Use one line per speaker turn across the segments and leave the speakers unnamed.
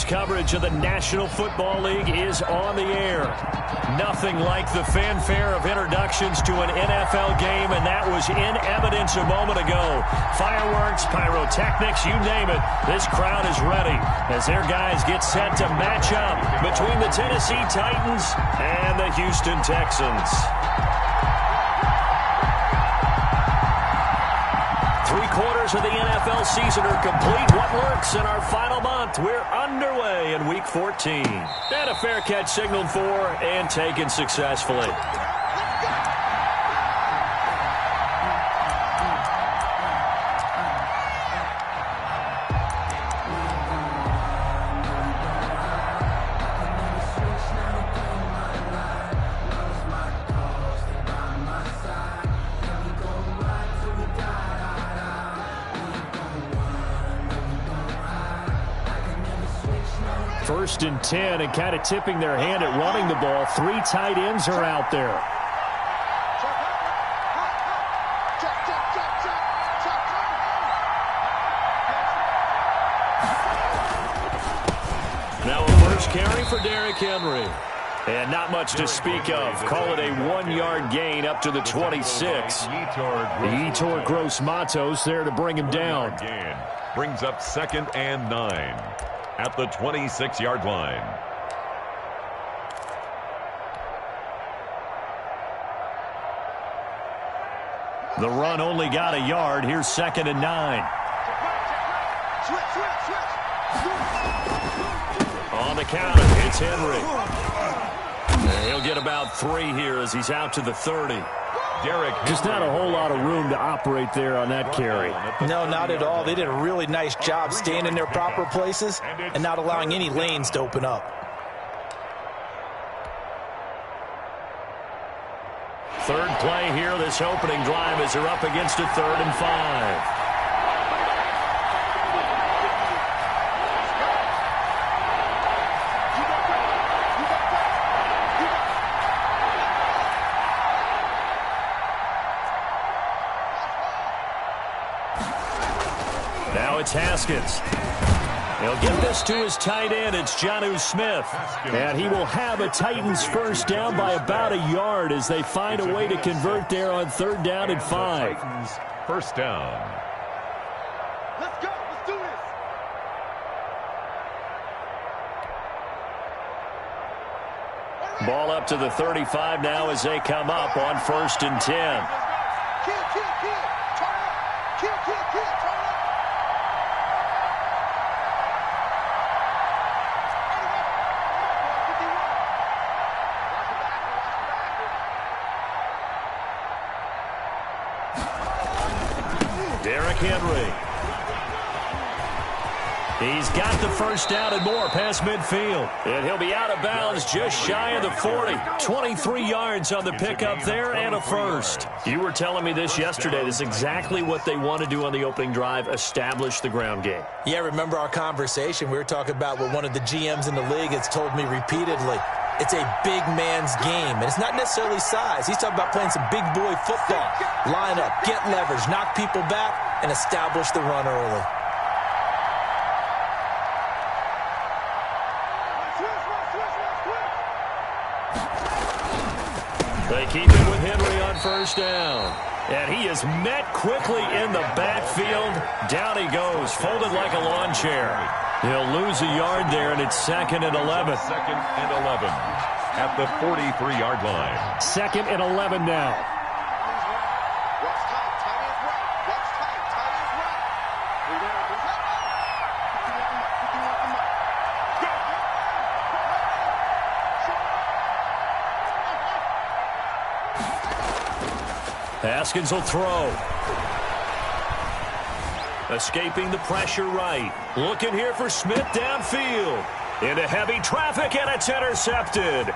ESPN's coverage of the National Football League is on the air. Nothing like the fanfare of introductions to an NFL game, and that was in evidence a moment ago. Fireworks, pyrotechnics, you name it. This crowd is ready as their guys get set to match up between the Tennessee Titans and the Houston Texans. 3/4 of the NFL season are complete. What lurks in our final month? We're underway in Week 14. And a fair catch signaled for and taken successfully. First and 10, and kind of tipping their hand at running the ball. 3 tight ends are out there. Now a first carry for Derrick Henry. And not much to speak of. Call it a 1-yard gain up to the 26. The Yetur Gross-Matos there to bring him down.
Brings up 2nd and 9. At the 26-yard line.
The run only got a yard. Here's 2nd and 9. On the counter, it's Henry. And he'll get about 3 here as he's out to the 30. Just not a whole lot of room to operate there on that carry.
No, not at all. They did a really nice job staying in their proper places and not allowing any lanes to open up.
Third play here, this opening drive as they're up against a 3rd and 5. It's Haskins. He'll get this to his tight end. It's Jonnu Smith. And he will have a Titans first down by about a yard as they find a way to convert there on 3rd down and 5.
First down.
Let's go. Let's do this.
Ball up to the 35 now as they come up on 1st and 10.
Kill. Turn up. Kill. Turn up.
Derrick Henry. He's got the first down and more past midfield. And he'll be out of bounds just shy of the 40. 23 yards on the pickup there and a first. You were telling me this yesterday. This is exactly what they want to do on the opening drive, establish the ground game.
Yeah, remember our conversation. We were talking about what one of the GMs in the league has told me repeatedly. It's a big man's game, and it's not necessarily size. He's talking about playing some big boy football. Line up, get leverage, knock people back, and establish the run early.
They keep it with Henry on first down. And he is met quickly in the backfield. Down he goes, folded like a lawn chair. He'll lose a yard there, and it's 2nd and 11.
2nd and 11 at the 43-yard line.
2nd and 11 now. Haskins will throw. Escaping the pressure right. Looking here for Smith downfield. Into heavy traffic, and it's intercepted.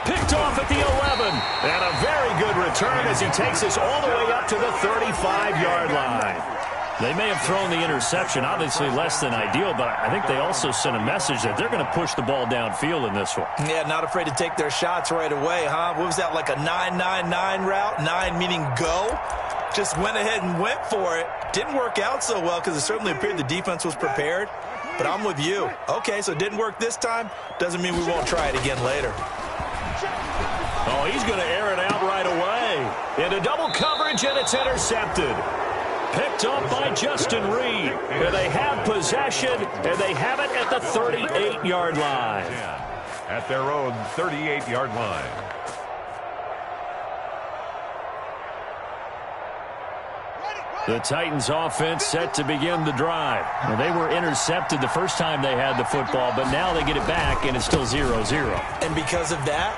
Picked off at the 11. And a very good return as he takes us all the way up to the 35-yard line. They may have thrown the interception, obviously less than ideal, but I think they also sent a message that they're going to push the ball downfield in this one.
Yeah, not afraid to take their shots right away, huh? What was that, like a 9-9-9 route? 9 meaning go? Just went ahead and went for it. Didn't work out so well because it certainly appeared the defense was prepared. but I'm with you. Okay, so it didn't work this time. Doesn't mean we won't try it again later.
Oh, he's going to air it out right away. Into double coverage, and it's intercepted. Picked up by Justin Reed. And they have possession, and they have it at the 38-yard line.
At their own 38-yard line.
The Titans offense set to begin the drive. Well, they were intercepted the first time they had the football, but now they get it back, and it's still 0-0.
And because of that,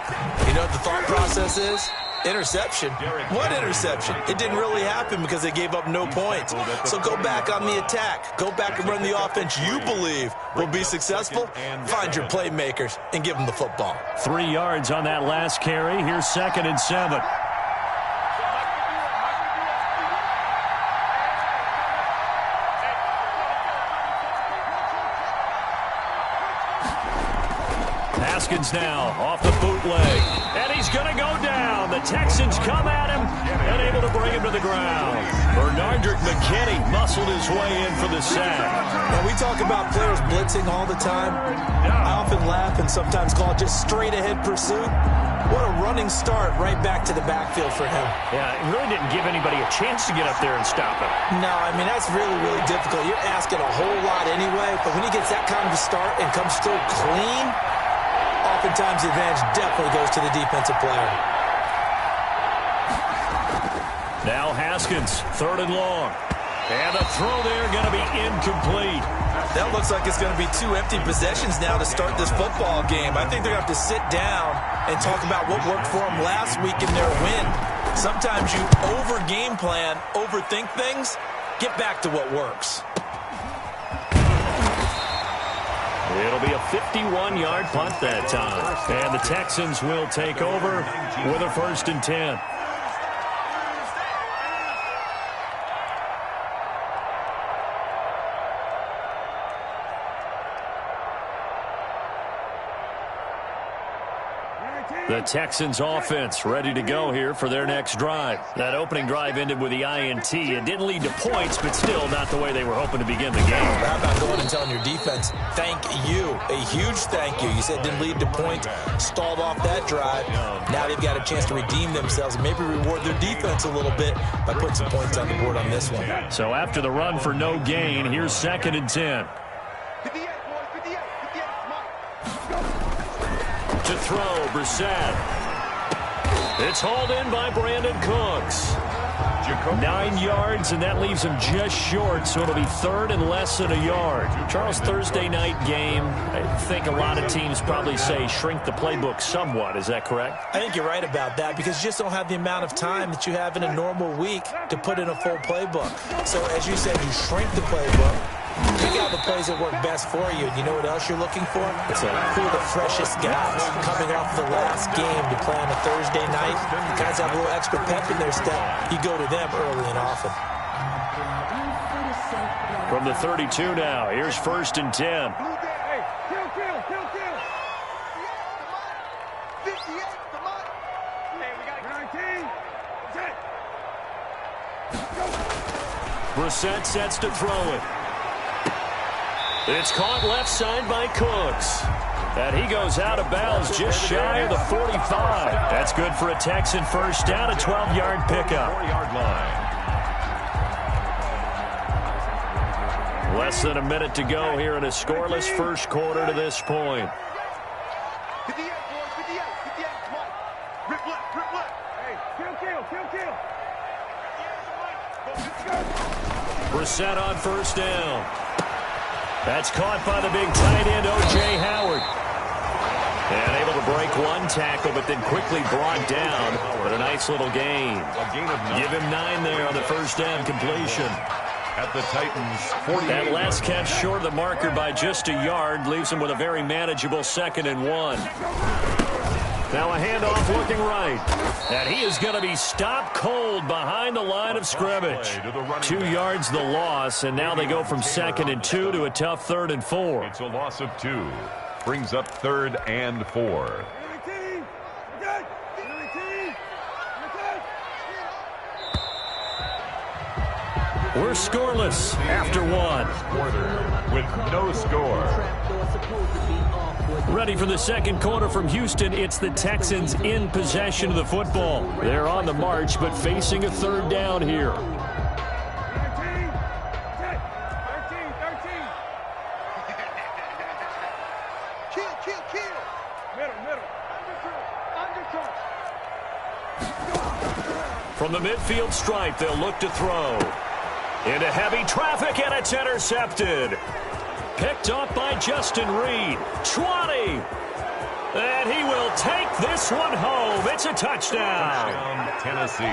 you know what the thought process is? Interception. What interception? It didn't really happen because they gave up no points. So go back on the attack. Go back and run the offense you believe will be successful. Find your playmakers and give them the football.
3 yards on that last carry. Here's 2nd and 7. Haskins now off the bootleg, and he's going to go down. The Texans come at him and able to bring him to the ground. Bernardrick McKinney muscled his way in for the sack.
Now, we talk about players blitzing all the time. I often laugh and sometimes call it just straight-ahead pursuit. What a running start right back to the backfield for him.
Yeah, it really didn't give anybody a chance to get up there and stop him.
No, I mean, that's really, really difficult. You're asking a whole lot anyway, but when he gets that kind of a start and comes through clean, oftentimes the advantage definitely goes to the defensive player.
Now Haskins, 3rd and long. And the throw there going to be incomplete.
That looks like it's going to be 2 empty possessions now to start this football game. I think they're going to have to sit down and talk about what worked for them last week in their win. Sometimes you over-game plan, overthink things. Get back to what works.
It'll be a 51-yard punt that time. And the Texans will take over with a 1st and 10. The Texans offense ready to go here for their next drive. That opening drive ended with the INT. It didn't lead to points, but still not the way they were hoping to begin the game.
How about going and telling your defense, thank you, a huge thank you. You said it didn't lead to points, stalled off that drive. Now they've got a chance to redeem themselves and maybe reward their defense a little bit by putting some points on the board on this one.
So after the run for no gain, here's 2nd and 10. To throw, Brissett. It's hauled in by Brandon Cooks. 9 yards, and that leaves him just short, so it'll be 3rd and less than a yard. Charles, Thursday night game, I think a lot of teams probably say shrink the playbook somewhat. Is that correct?
I think you're right about that because you just don't have the amount of time that you have in a normal week to put in a full playbook. So as you said, you shrink the playbook. Pick out the plays that work best for you. And you know what else you're looking for? Who are the freshest guys coming off the last game to play on a Thursday night? Guys have a little extra pep in their step. You go to them early and often.
From the 32 now, here's 1st and 10.
Hey, kill. 58, come on. Hey, we got 19.
Brissett sets to throw it. It's caught left side by Cooks. And he goes out of bounds just shy of the 45. That's good for a Texan first down, a 12-yard pickup.
4-yard line.
Less than a minute to go here in a scoreless first quarter to this point.
58, boys, 58, come on. Rip left. Hey, kill.
Brissett on 1st down. That's caught by the big tight end, O.J. Howard. And able to break one tackle, but then quickly brought down. But a nice little gain. Give him 9 there on the 1st down completion.
At the Titans, 48.
That last catch short of the marker by just a yard leaves him with a very manageable 2nd and 1. Now a handoff looking right. And he is going to be stopped cold behind the line of scrimmage. 2 yards the loss, and now they go from 2nd and 2 to a tough 3rd and 4.
It's a loss of 2. Brings up 3rd and 4.
We're scoreless after one.
Quarter with no score.
Ready for the second quarter from Houston. It's the Texans in possession of the football. They're on the march, but facing a third down here.
13. Kill. Middle. Undercut.
From the midfield stripe, they'll look to throw. Into heavy traffic, and it's intercepted. Picked up by Justin Reed. 20. And he will take this one home. It's a touchdown.
Tennessee.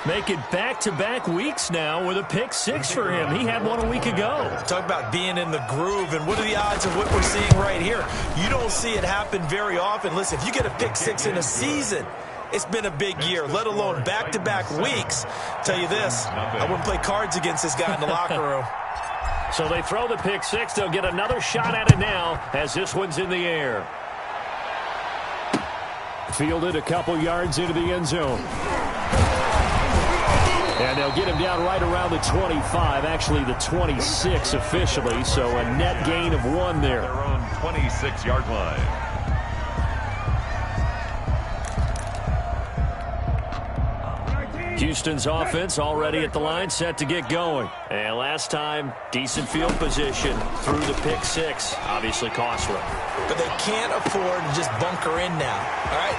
Make it back-to-back weeks now with a pick six for him. He had one a week ago.
Talk about being in the groove, and what are the odds of what we're seeing right here? You don't see it happen very often. Listen, if you get a pick six in a season, it's been a big year, let alone back-to-back weeks. Tell you this, I wouldn't play cards against this guy in the locker room.
So they throw the pick six. They'll get another shot at it now as this one's in the air. Fielded a couple yards into the end zone. And they'll get him down right around the 25, actually the 26 officially, so a net gain of 1 there.
Their own 26-yard line.
Houston's offense already at the line, set to get going. And last time, decent field position through the pick six. Obviously costly.
But they can't afford to just bunker in now. All right,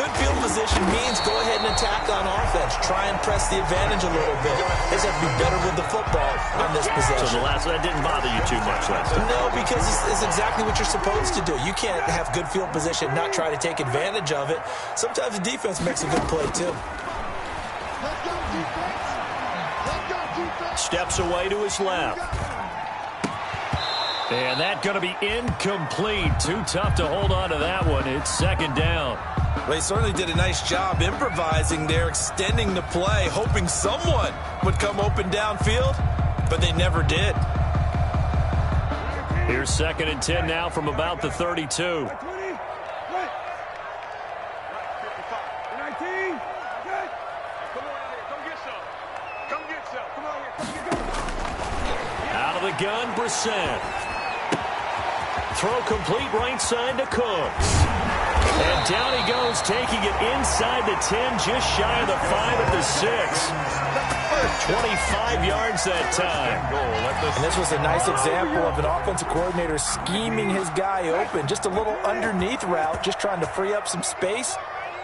good field position means go ahead and attack on offense. Try and press the advantage a little bit. They just have to be better with the football on this possession.
So that didn't bother you too much last time?
No, because it's exactly what you're supposed to do. You can't have good field position, not try to take advantage of it. Sometimes the defense makes a good play, too.
Steps away to his left. And that's going to be incomplete. Too tough to hold on to that one. It's second down.
Well, he certainly did a nice job improvising there, extending the play, hoping someone would come open downfield, but they never did.
Here's 2nd and 10 now from about the 32. Out of the gun, Brissett. Throw complete right side to Cooks. And down he goes, taking it inside the 10, just shy of the 5 at the 6. 25 yards that time.
And this was a nice example of an offensive coordinator scheming his guy open. Just a little underneath route, just trying to free up some space.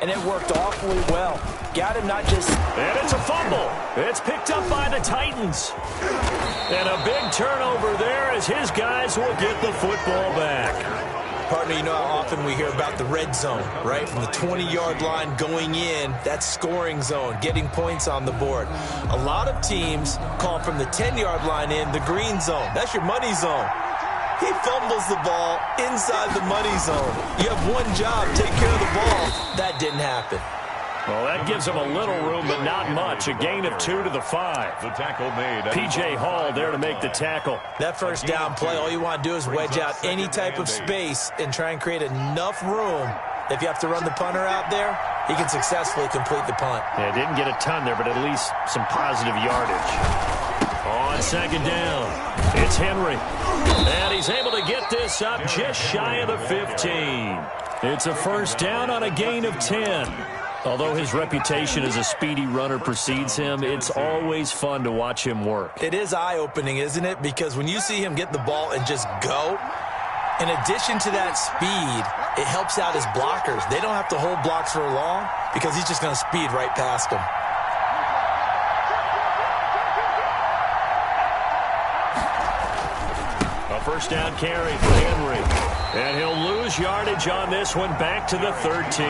And it worked awfully well. Got him not just...
And it's a fumble. It's picked up by the Titans. And a big turnover there as his guys will get the football back.
Partner, you know how often we hear about the red zone, right? From the 20-yard line going in, that's scoring zone, getting points on the board. A lot of teams call from the 10-yard line in the green zone. That's your money zone. He fumbles the ball inside the money zone. You have one job, take care of the ball. That didn't happen.
Well, that gives him a little room, but not much. A gain of 2 to the 5.
The tackle made.
P.J. Hall there to make the tackle.
That first down play, all you want to do is wedge out any type of space and try and create enough room. If you have to run the punter out there, he can successfully complete the punt.
Yeah, didn't get a ton there, but at least some positive yardage. On 2nd down, it's Henry. And he's able to get this up just shy of the 15. It's a first down on a gain of 10. Although his reputation as a speedy runner precedes him, it's always fun to watch him work.
It is eye-opening, isn't it? Because when you see him get the ball and just go, in addition to that speed, it helps out his blockers. They don't have to hold blocks for long because he's just going to speed right past them.
A first down carry for Henry. And he'll lose yardage on this one back to the 13.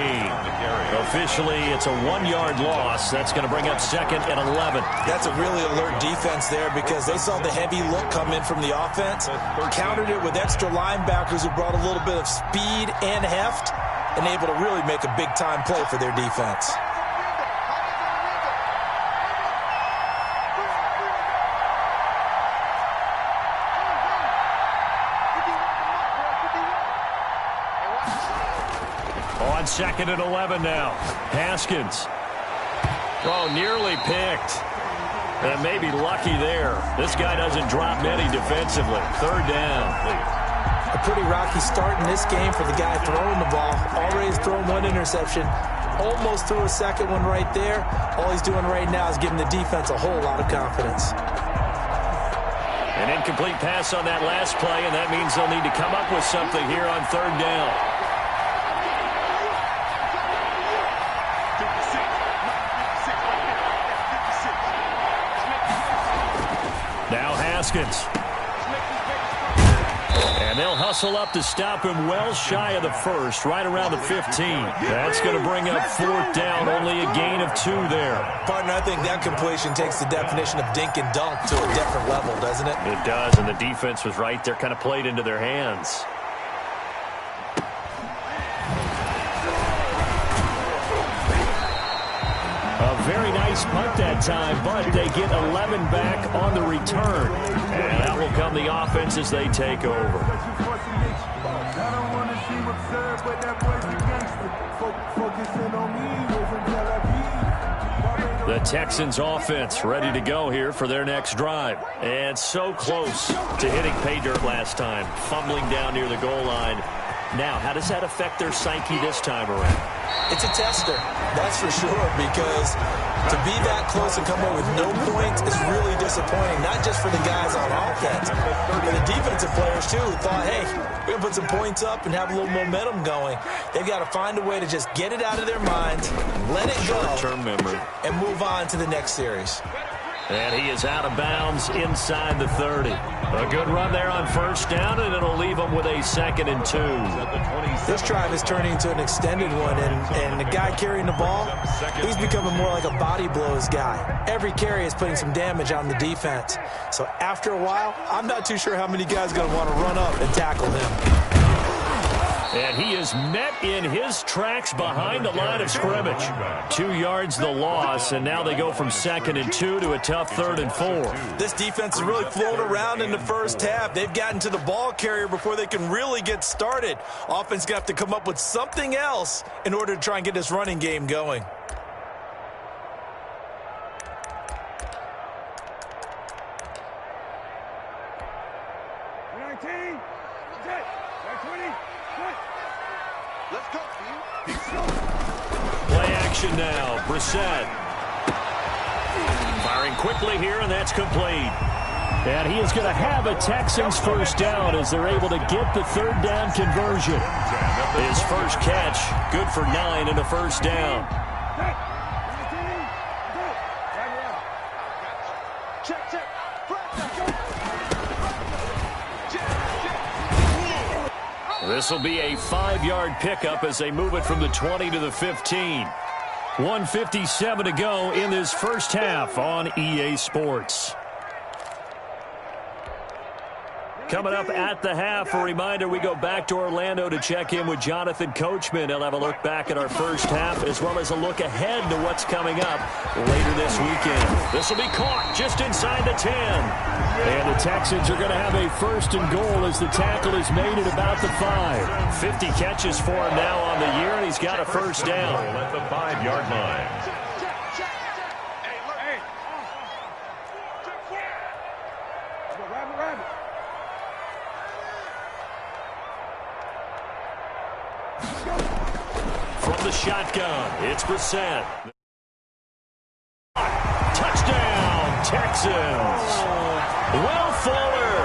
Officially, it's a 1-yard loss. That's going to bring up 2nd and 11.
That's a really alert defense there because they saw the heavy look come in from the offense, countered it with extra linebackers who brought a little bit of speed and heft, and able to really make a big-time play for their defense.
On 2nd and 11 now. Haskins. Oh, nearly picked. And maybe lucky there. This guy doesn't drop many defensively. Third down.
A pretty rocky start in this game for the guy throwing the ball. Already has thrown one interception. Almost threw a second one right there. All he's doing right now is giving the defense a whole lot of confidence.
An incomplete pass on that last play, and that means they'll need to come up with something here on third down. Now Haskins. And they'll hustle up to stop him well shy of the first, right around the 15. That's going to bring up fourth down, only a gain of 2 there.
Partner, I think that completion takes the definition of dink and dunk to a different level, doesn't it?
It does, and the defense was right there, kind of played into their hands. A very nice punt that time, but they get 11 back on the return. And out will come the offense as they take over. The Texans offense ready to go here for their next drive. And so close to hitting pay dirt last time, fumbling down near the goal line. Now, how does that affect their psyche this time around?
It's a tester, that's for sure, because to be that close and come away with no points is really disappointing, not just for the guys on offense, but the defensive players, too, who thought, hey, we're going to put some points up and have a little momentum going. They've got to find a way to just get it out of their minds, let it go,
short-term memory,
and move on to the next series.
And he is out of bounds inside the 30. A good run there on first down, and it'll leave him with a 2nd and 2.
This drive is turning into an extended one, and the guy carrying the ball, he's becoming more like a body blows guy. Every carry is putting some damage on the defense. So after a while, I'm not too sure how many guys are going to want to run up and tackle him.
And he is met in his tracks behind the line of scrimmage. 2 yards the loss, and now they go from 2nd and 2 to a tough 3rd and 4.
This defense is really flown around in the first half. They've gotten to the ball carrier before they can really get started. Offense got to come up with something else in order to try and get this running game going.
Play action now. Brissett. Firing quickly here, and that's complete. And he is going to have a Texans first down as they're able to get the 3rd down conversion. His first catch, good for 9 and a first down. This will be a 5-yard pickup as they move it from the 20 to the 15. 1:57 to go in this first half on EA Sports. Coming up at the half, a reminder, we go back to Orlando to check in with Jonathan Coachman. He'll have a look back at our first half as well as a look ahead to what's coming up later this weekend. This will be caught just inside the 10. And the Texans are going to have a 1st and goal as the tackle is made at about the 5. 50 catches for him now on the year, and he's got a first down.
At the 5-yard line.
From the shotgun, it's Brissett. Touchdown, Texans. Will Fuller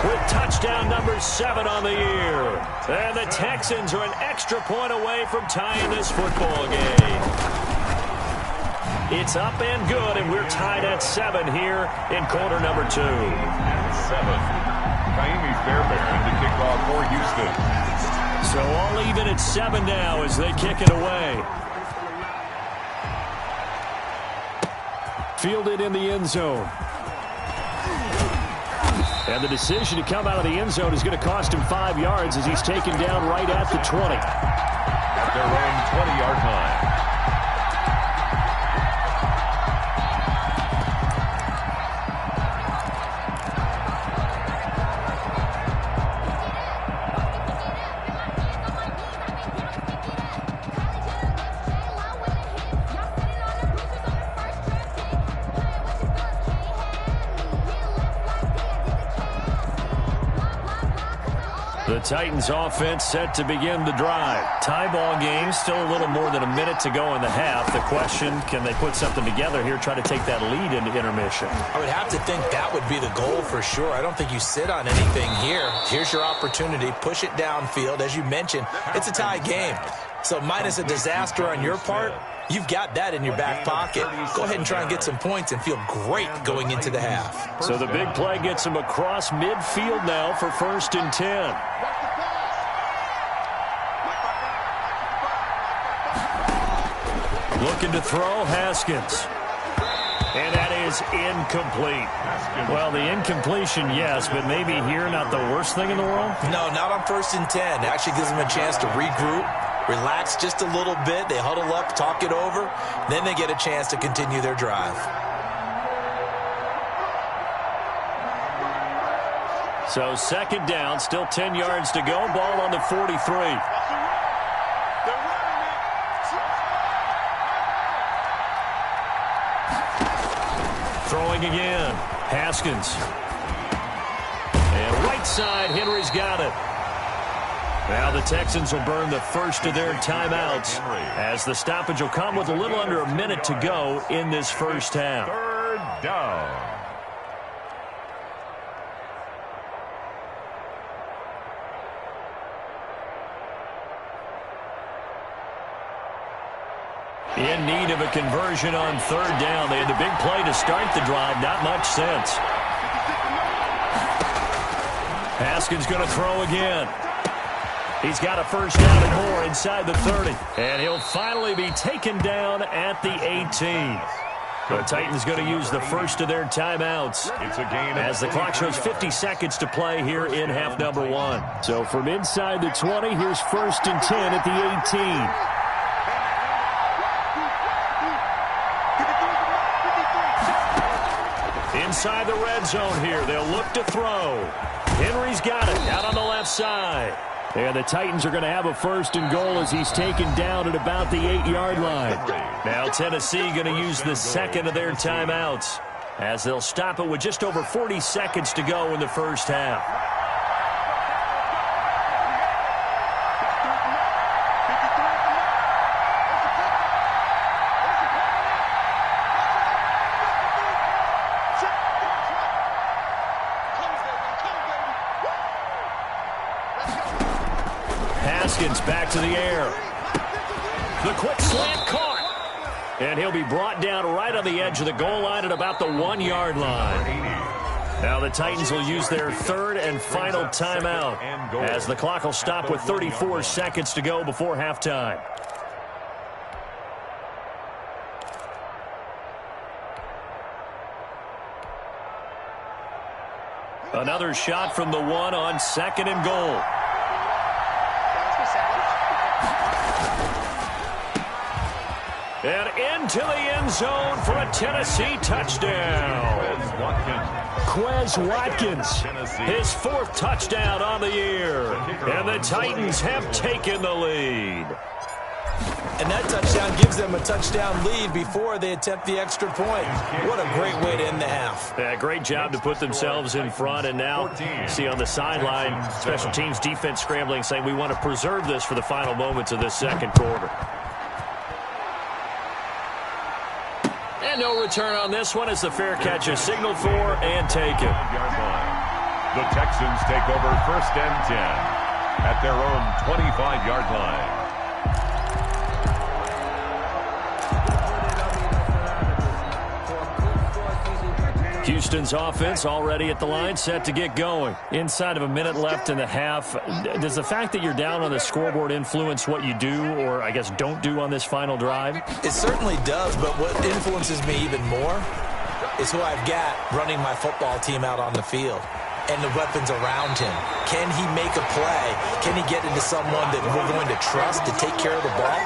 with touchdown number 7 on the year. And the Texans are an extra point away from tying this football game. It's up and good, and we're tied at 7 here in quarter number 2.
7. Kaimi Fairbairn to kick off for Houston.
So all even at 7 now as they kick it away. Fielded in the end zone. And the decision to come out of the end zone is going to cost him 5 yards as he's taken down right at the 20.
At their own 20-yard line.
The Titans offense set to begin the drive. Tie ball game, still a little more than a minute to go in the half. The question, can they put something together here, try to take that lead into intermission?
I would have to think that would be the goal for sure. I don't think you sit on anything here. Here's your opportunity. Push it downfield. As you mentioned, it's a tie game. So minus a disaster on your part, you've got that in your back pocket. Go ahead and try and get some points and feel great going into the half.
So the big play gets him across midfield now for 1st and 10. Looking to throw, Haskins. And that is incomplete. Well, the incompletion, yes, but maybe here not the worst thing in the world?
No, not on 1st and 10. It actually gives them a chance to regroup, relax just a little bit. They huddle up, talk it over. Then they get a chance to continue their drive.
So 2nd down, still 10 yards to go. Ball on the 43. Throwing again. Haskins. And right side, Henry's got it. Now the Texans will burn the first of their timeouts as the stoppage will come with a little under a minute to go in this first half.
3rd down.
In need of a conversion on 3rd down. They had the big play to start the drive. Not much sense. Haskins going to throw again. He's got a 1st down and more inside the 30. And he'll finally be taken down at the 18. The Titans going to use the first of their timeouts as the clock shows 50 seconds to play here in half number 1. So from inside the 20, here's 1st and 10 at the 18. Inside the red zone here. They'll look to throw. Henry's got it out on the left side. And the Titans are going to have a 1st and goal as he's taken down at about the 8-yard line. Now Tennessee going to use the 2nd of their timeouts as they'll stop it with just over 40 seconds to go in the first half. Haskins back to the air. The quick slant caught. And he'll be brought down right on the edge of the goal line at about the 1-yard line. Now the Titans will use their 3rd and final timeout as the clock will stop with 34 seconds to go before halftime. Another shot from the 1 on 2nd and goal. And into the end zone for a Tennessee touchdown. Quez Watkins, his 4th touchdown on the year. And the Titans have taken the lead.
And that touchdown gives them a touchdown lead before they attempt the extra point. What a great way to end the half.
Yeah, great job to put themselves in front. And now, see on the sideline, special teams defense scrambling, saying we want to preserve this for the final moments of this 2nd quarter. And no return on this one as the fair catch is signaled for and taken.
The Texans take over 1st and 10 at their own 25-yard line.
Houston's offense already at the line, set to get going. Inside of a minute left in the half, does the fact that you're down on the scoreboard influence what you do or, I guess, don't do on this final drive?
It certainly does, but what influences me even more is who I've got running my football team out on the field and the weapons around him. Can he make a play? Can he get into someone that we're going to trust to take care of the ball?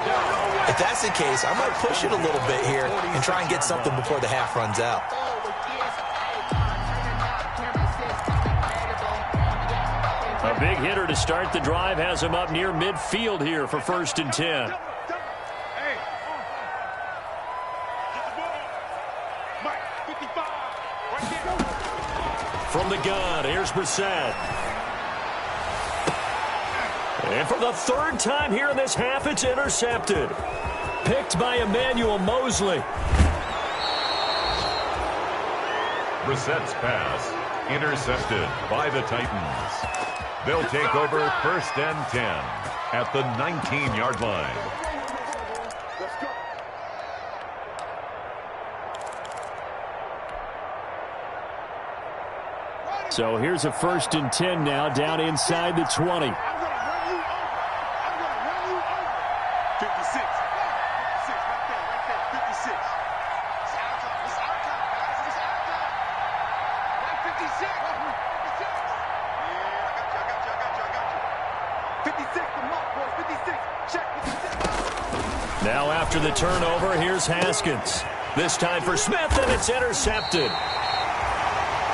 If that's the case, I might push it a little bit here and try and get something before the half runs out.
A big hitter to start the drive has him up near midfield here for 1st and 10. From the gun, here's Brissett. And for the third time here in this half, it's intercepted. Picked by Emmanuel Mosley.
Brissett's pass intercepted by the Titans. They'll take over 1st and 10 at the 19-yard line.
Let's go.
So here's a 1st and 10 now, down inside the 20.
I'm going to run you over. I'm going to run you over. 56. 56, right there, 56. It's our time. It's our time, guys. It's our time. Right, 56. 56. Yeah, I got you. 56, the mark, boys. 56. Check, 56.
Now after the turnover, here's Haskins. This time for Smith, and it's intercepted.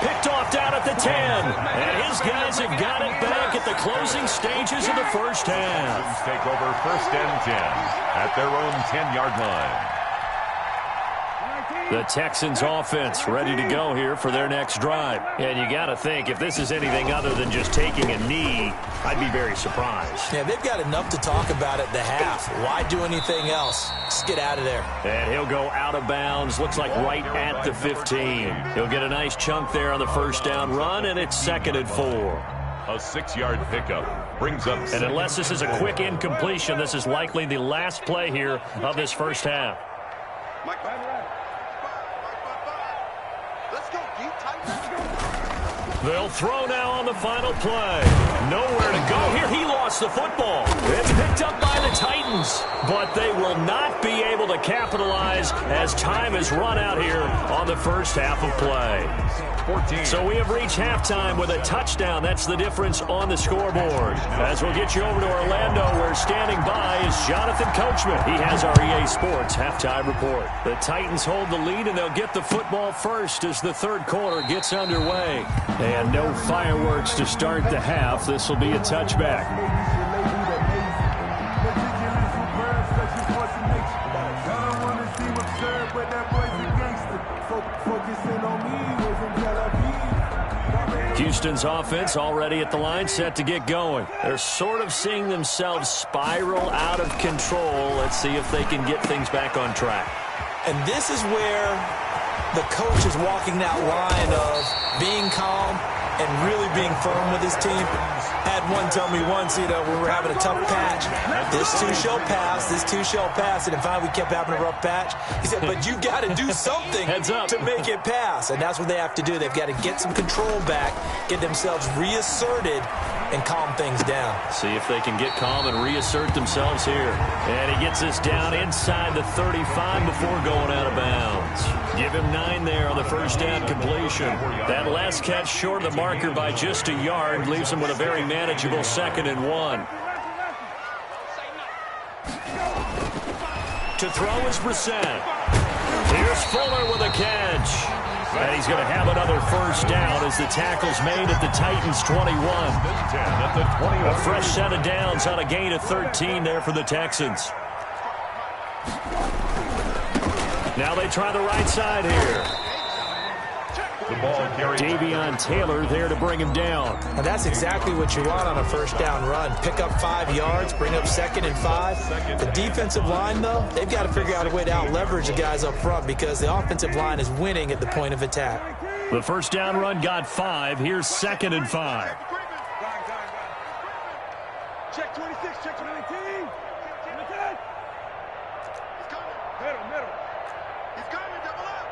Picked off down at the 10. And his guys have got it back at the closing stages of the first half.
Take over 1st and 10 at their own 10-yard line.
The Texans offense ready to go here for their next drive. And you got to think, if this is anything other than just taking a knee, I'd be very surprised.
Yeah, they've got enough to talk about at the half. Why do anything else? Just get out of there.
And he'll go out of bounds, looks like right at the 15. He'll get a nice chunk there on the first down run, and it's 2nd and 4.
A 6-yard pickup brings up.
And unless this is a quick incompletion, this is likely the last play here of this first half.
Mike, let's go, deep, tight.
They'll throw now on the final play. Nowhere to go here. He lost the football. It's picked up by the Titans, but they will not be able to capitalize as time has run out here on the first half of play.
14.
So we have reached halftime with a touchdown. That's the difference on the scoreboard. As we'll get you over to Orlando, where standing by is Jonathan Coachman. He has our EA Sports halftime report. The Titans hold the lead, and they'll get the football first as the third quarter gets underway. And no fireworks to start the half. This will be a touchback. Houston's offense already at the line, set to get going. They're sort of seeing themselves spiral out of control. Let's see if they can get things back on track.
And this is where the coach is walking that line of being calm and really being firm with his team. Had one tell me once, when we were having a tough patch, this too shall pass, this too shall pass. And finally we kept having a rough patch. He said, but you got to do something to make it pass. And that's what they have to do. They've got to get some control back, get themselves reasserted, and calm things down.
See if they can get calm and reassert themselves here. And he gets this down inside the 35 before going out of bounds. Give him 9 there on the first down completion. That last catch short of the marker by just a yard leaves him with a very manageable 2nd and 1. To throw is Brissett. Here's Fuller with a catch. And he's going to have another first down as the tackle's made at the Titans 21. A fresh set of downs on a gain of 13 there for the Texans. Now they try the right side here. Davion Taylor there to bring him down.
And that's exactly what you want on a first down run. Pick up 5 yards, bring up 2nd and 5. The defensive line, though, they've got to figure out a way to out-leverage the guys up front because the offensive line is winning at the point of attack.
The first down run got 5. Here's 2nd and 5.
Check 26, check 19. Middle. He's coming, double up.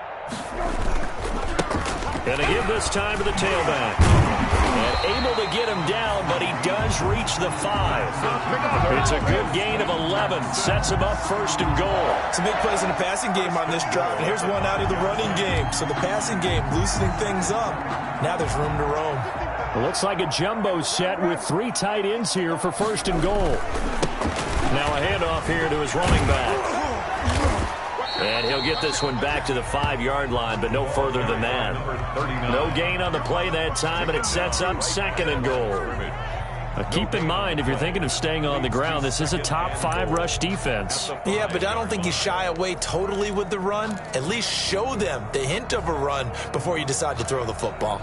And a give this time to the tailback. And able to get him down, but he does reach the 5. It's a good gain of 11. Sets him up 1st and goal.
Some big plays in the passing game on this drive. And here's one out of the running game. So the passing game loosening things up. Now there's room to roam.
It looks like a jumbo set with 3 tight ends here for 1st and goal. Now a handoff here to his running back. And he'll get this one back to the 5-yard line, but no further than that. No gain on the play that time, and it sets up 2nd and goal. Keep in mind, if you're thinking of staying on the ground, this is a top 5 rush defense.
Yeah, but I don't think you shy away totally with the run. At least show them the hint of a run before you decide to throw the football.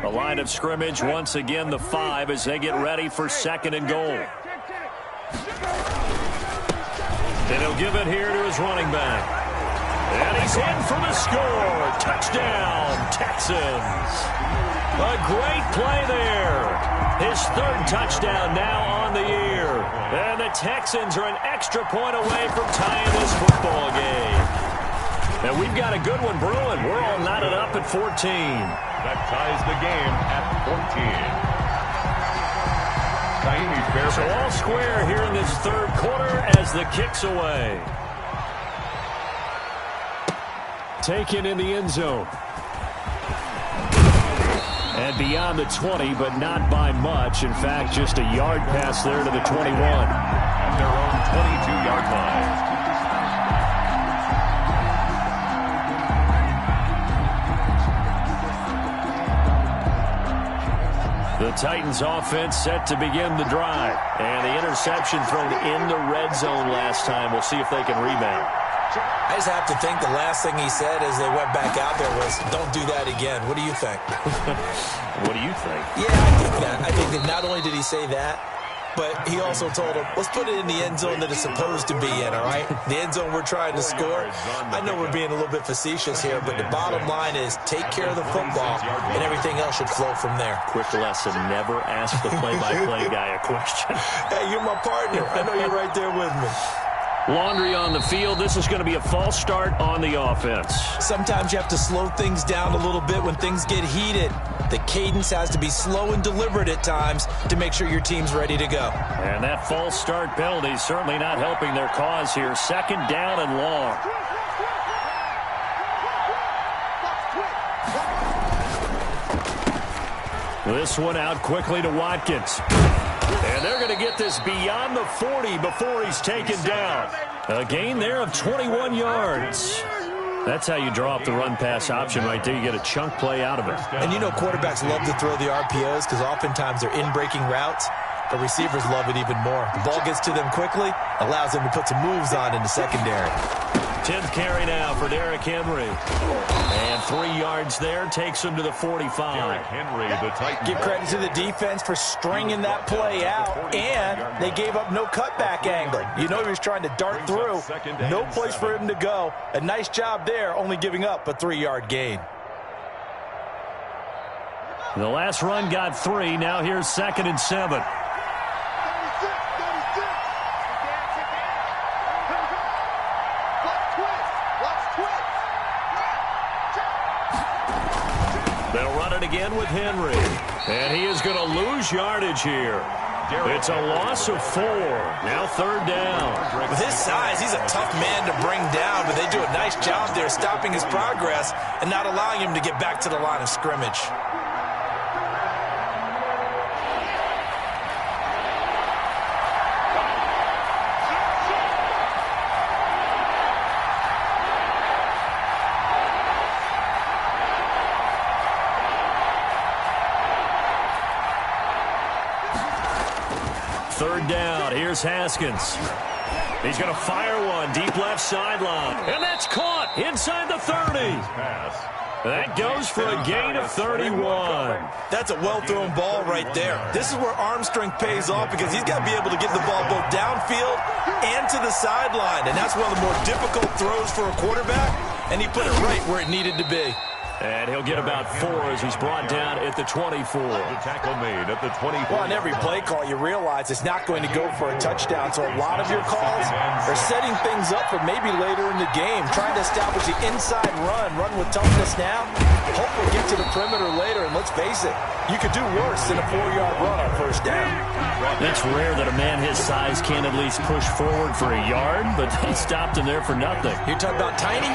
A line of scrimmage, once again the 5 as they get ready for 2nd and goal. And he'll give it here to his running back. And he's in for the score. Touchdown, Texans. A great play there. His 3rd touchdown now on the year. And the Texans are an extra point away from tying this football game. And we've got a good one brewing. We're all knotted up at 14.
That ties the game at 14.
So all square here in this 3rd quarter as the kick's away. Taken in the end zone. And beyond the 20, but not by much. In fact, just a yard pass there to the 21.
At their own 22-yard line.
The Titans offense set to begin the drive. And the interception thrown in the red zone last time. We'll see if they can rebound.
I just have to think the last thing he said as they went back out there was, don't do that again. What do you think?
What do you think?
Yeah, I think that. I think that not only did he say that, but he also told him, let's put it in the end zone that it's supposed to be in, all right? The end zone we're trying to score. I know we're being a little bit facetious here, but the bottom line is take care of the football, and everything else should flow from there.
Quick lesson, never ask the play-by-play guy a question.
Hey, you're my partner. I know you're right there with me.
Laundry on the field. This is going to be a false start on the offense.
Sometimes you have to slow things down a little bit when things get heated. The cadence has to be slow and deliberate at times to make sure your team's ready to go.
And that false start penalty is certainly not helping their cause here. 2nd down and long. This one out quickly to Watkins. And they're going to get this beyond the 40 before he's taken down. A gain there of 21 yards. That's how you draw up the run-pass option right there. You get a chunk play out of it.
And you know quarterbacks love to throw the RPOs because oftentimes they're in-breaking routes. But receivers love it even more. The ball gets to them quickly, allows them to put some moves on in the secondary.
10th carry now for Derrick Henry. And 3 yards there takes him to the 45.
Derrick Henry, the Titans.
Give credit to the defense for stringing that play out, and they gave up no cutback angle. You know he was trying to dart through. No place for him to go. A nice job there, only giving up a 3-yard gain.
The last run got 3. Now here's 2nd and 7. They'll run it again with Henry. And he is going to lose yardage here. It's a loss of 4. Now 3rd down.
With his size, he's a tough man to bring down, but they do a nice job there stopping his progress and not allowing him to get back to the line of scrimmage.
Third down. Here's Haskins. He's going to fire one deep left sideline. And that's caught inside the 30. That goes for a gain of 31.
That's a well-thrown ball right there. This is where arm strength pays off because he's got to be able to get the ball both downfield and to the sideline. And that's one of the more difficult throws for a quarterback. And he put it right where it needed to be.
And he'll get about 4 as he's brought down at the 24.
The tackle made at the 24.
Well, on every play call, you realize it's not going to go for a touchdown. So a lot of your calls are setting things up for maybe later in the game, trying to establish the inside run with toughness now. Hope we'll get to the perimeter later. And let's face it, you could do worse than a 4-yard run on first down.
It's rare that a man his size can at least push forward for a yard, but they stopped him there for nothing.
You're talking about tiny?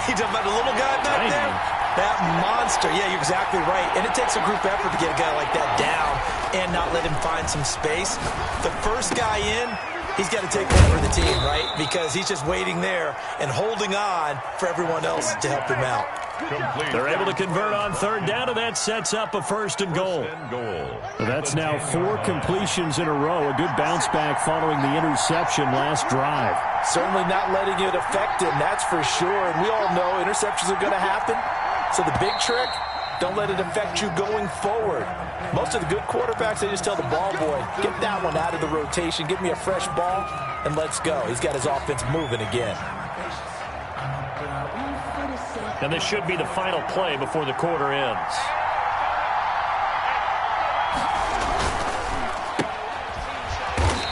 You're talking about the little guy back there? That monster. Yeah, you're exactly right. And it takes a group effort to get a guy like that down and not let him find some space. The first guy in, he's got to take one for the team, right? Because he's just waiting there and holding on for everyone else to help him out.
They're able to convert on third down, and that sets up a 1st and goal. That's now 4 completions in a row. A good bounce back following the interception last drive.
Certainly not letting it affect him, that's for sure. And we all know interceptions are going to happen. So the big trick, Don't let it affect you going forward. Most of the good quarterbacks, they just tell the ball boy, get that one out of the rotation, give me a fresh ball, and let's go. He's got his offense moving again.
And this should be the final play before the quarter ends.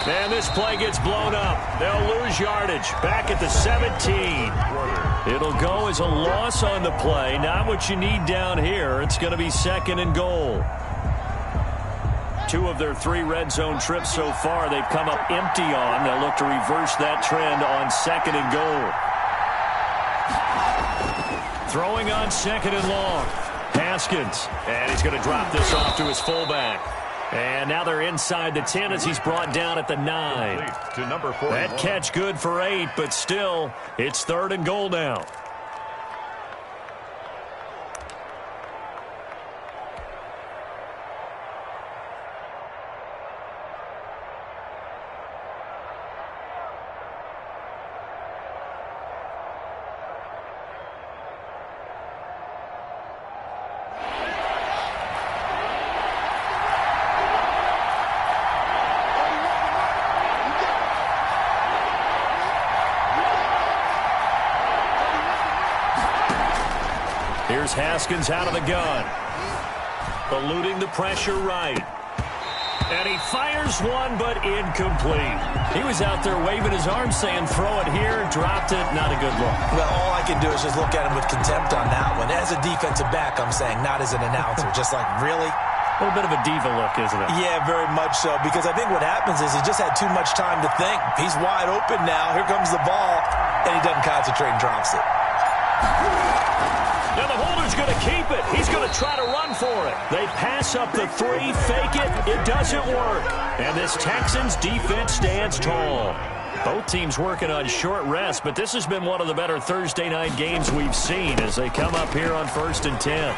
And this play gets blown up. They'll lose yardage. Back at the 17. It'll go as a loss on the play. Not what you need down here. It's going to be 2nd and goal. 2 of their 3 red zone trips so far, they've come up empty on. They'll look to reverse that trend on 2nd and goal. Throwing on 2nd and long. Haskins. And he's going to drop this off to his fullback. And now they're inside the 10 as he's brought down at the 9.
To number 41.
That catch good for 8, but still, it's 3rd and goal now. Here's Haskins out of the gun. Eluding the pressure right. And he fires one, but incomplete. He was out there waving his arms saying, throw it here, dropped it, not a good look.
Well, all I can do is just look at him with contempt on that one. As a defensive back, I'm saying, not as an announcer. Just like, really?
A little bit of a diva look, isn't it?
Yeah, very much so, because I think what happens is he just had too much time to think. He's wide open now. Here comes the ball, and he doesn't concentrate and drops it.
Now the holder's going to keep it. He's going to try to run for it. They pass up the 3, fake it. It doesn't work. And this Texans defense stands tall. Both teams working on short rest, but this has been one of the better Thursday night games we've seen as they come up here on 1st and 10.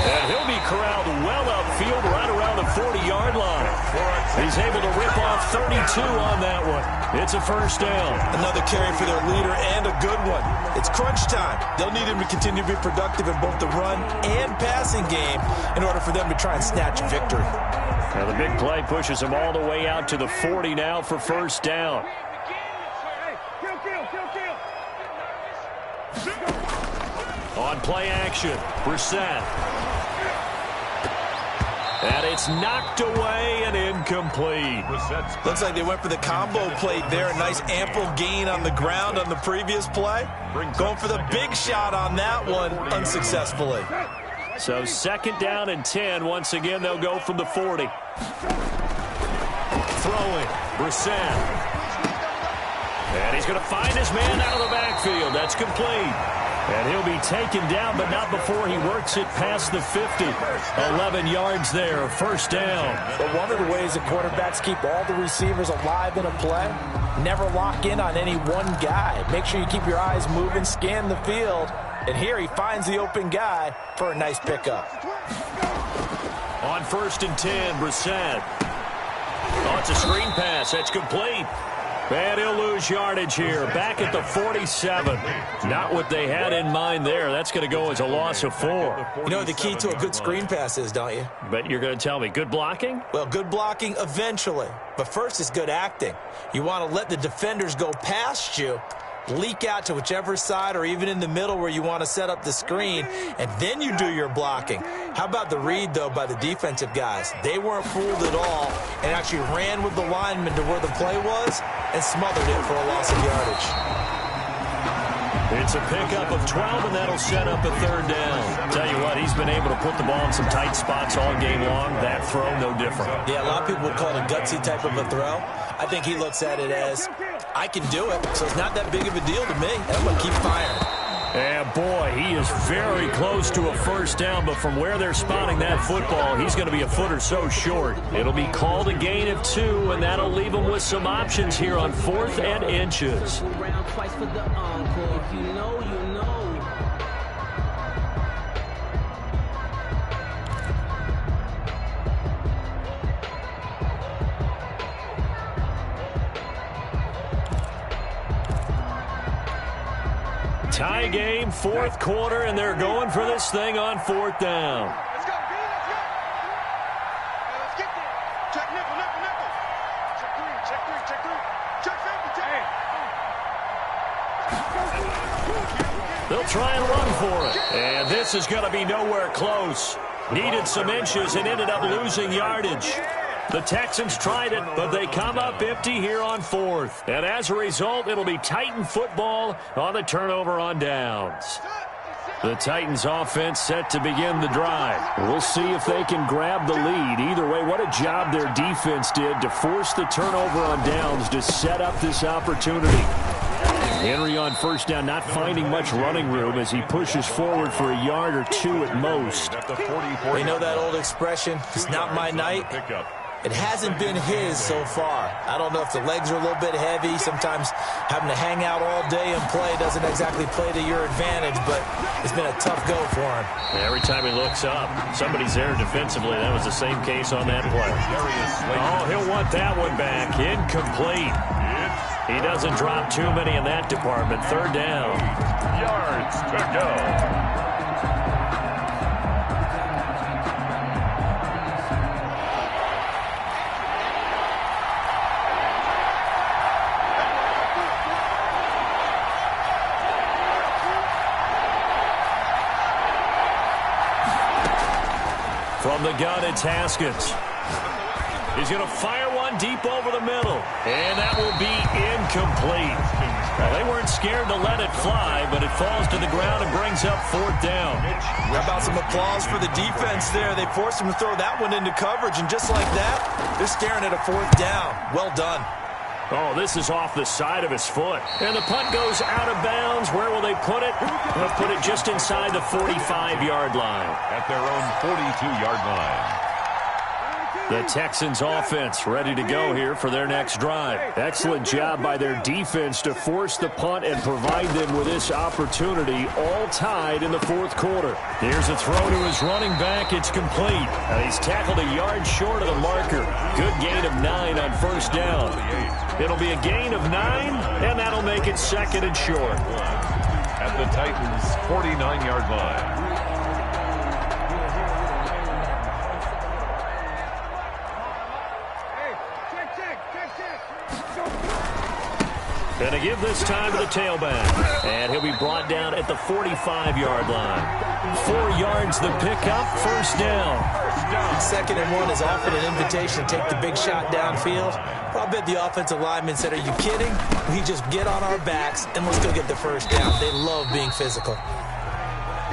And he'll be corralled well upfield right around the 40-yard line. He's able to rip off 32 on that one. It's a 1st down.
Another carry for their leader and a good one. It's crunch time. They'll need him to continue to be productive in both the run and passing game in order for them to try and snatch victory.
Now the big play pushes them all the way out to the 40 now for 1st down. On play action, Brissett. And it's knocked away and incomplete.
Looks like they went for the combo plate there. A nice ample gain on the ground on the previous play. Going for the big shot on that one unsuccessfully.
So 2nd down and 10. Once again, they'll go from the 40. Throwing, Brissett. And he's going to find his man out of the backfield. That's complete. And he'll be taken down, but not before he works it past the 50. 11 yards there, 1st down.
But one of the ways that quarterbacks keep all the receivers alive in a play, never lock in on any one guy. Make sure you keep your eyes moving, scan the field. And here he finds the open guy for a nice pickup.
On 1st and 10, Brissett. Oh, it's a screen pass. That's complete. And he'll lose yardage here. Back at the 47. Not what they had in mind there. That's going to go as a loss of 4.
You know what the key to a good screen pass is, don't you?
But you're going to tell me, good blocking?
Well, good blocking eventually. But first is good acting. You want to let the defenders go past you, leak out to whichever side or even in the middle where you want to set up the screen, and then you do your blocking. How about the read, though, by the defensive guys? They weren't fooled at all and actually ran with the lineman to where the play was and smothered it for a loss of yardage.
It's a pickup of 12, and that'll set up a 3rd down. Tell you what, he's been able to put the ball in some tight spots all game long. That throw, no different.
Yeah, a lot of people would call it a gutsy type of a throw. I think he looks at it as, I can do it, so it's not that big of a deal to me, and I'm going to keep firing.
And boy, he is very close to a 1st down, but from where they're spotting that football, he's going to be a foot or so short. It'll be called a gain of 2, and that'll leave him with some options here on 4th and inches. Tie game, fourth quarter, and they're going for this thing on fourth down.
Let's go, B. Let's go. Let's get there. Check nickel, nickel, nickel. Check three, check three, check three. Check safety, check.
They'll try and run for it. And this is going to be nowhere close. Needed some inches and ended up losing yardage. The Texans tried it, but they come up empty here on fourth. And as a result, it'll be Titan football on the turnover on downs. The Titans offense set to begin the drive. We'll see if they can grab the lead. Either way, what a job their defense did to force the turnover on downs to set up this opportunity. Henry on first down, not finding much running room as he pushes forward for a yard or two at most.
You know that old expression, it's not my night? It hasn't been his so far. I don't know if the legs are a little bit heavy. Sometimes having to hang out all day and play doesn't exactly play to your advantage, but it's been a tough go for him.
Every time he looks up, somebody's there defensively. That was the same case on that play. Oh, he'll want that one back. Incomplete. He doesn't drop too many in that department. Third down.
Yards to go.
From the gun, it's Haskins. He's going to fire one deep over the middle. And that will be incomplete. Well, they weren't scared to let it fly, but it falls to the ground and brings up fourth down.
How about some applause for the defense there? They forced him to throw that one into coverage, and just like that, they're staring at a fourth down. Well done.
Oh, this is off the side of his foot. And the punt goes out of bounds. Where will they put it? They'll put it just inside the 45-yard line.
At their own 42-yard line.
The Texans offense ready to go here for their next drive. Excellent job by their defense to force the punt and provide them with this opportunity, all tied in the fourth quarter. Here's a throw to his running back. It's complete. He's tackled a yard short of the marker. Good gain of 9 on first down. It'll be a gain of 9, and that'll make it second and short.
At the Titans' 49-yard line.
Going to give this time to the tailback. And he'll be brought down at the 45-yard line. 4 yards the pickup, first down.
Second and 1 is offered an invitation to take the big shot downfield. I bet the offensive lineman said, are you kidding? We just get on our backs and let's go get the first down. They love being physical.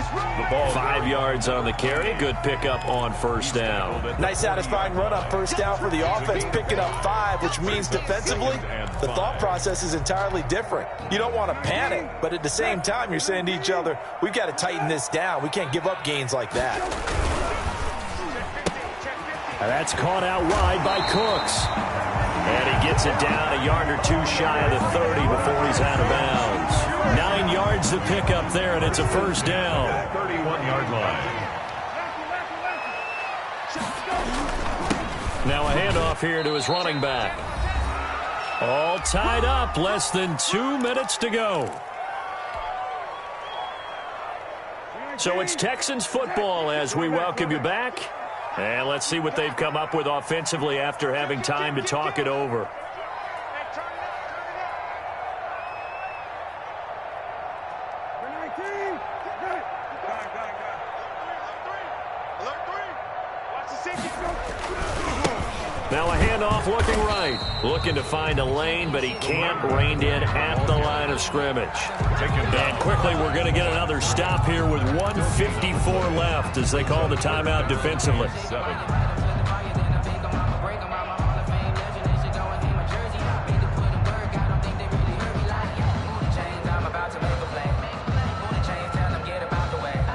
The ball 5 yards on the carry. Good pickup on first down.
Nice satisfying run up first down for the offense, picking up 5, which means defensively, the thought process is entirely different. You don't want to panic, but at the same time, you're saying to each other, we've got to tighten this down. We can't give up gains like that.
And that's caught out wide by Cooks. And he gets it down a yard or 2 shy of the 30 before he's out of bounds. 9 yards to pick up there, and it's a first down.
31-yard line.
Now a handoff here to his running back. All tied up, less than 2 minutes to go. So it's Texans football as we welcome you back. And let's see what they've come up with offensively after having time to talk it over. Now a handoff looking right. Looking to find a lane, but he can't. Reined in at the line of scrimmage. And quickly we're going to get another stop here with 1:54 left as they call the timeout defensively.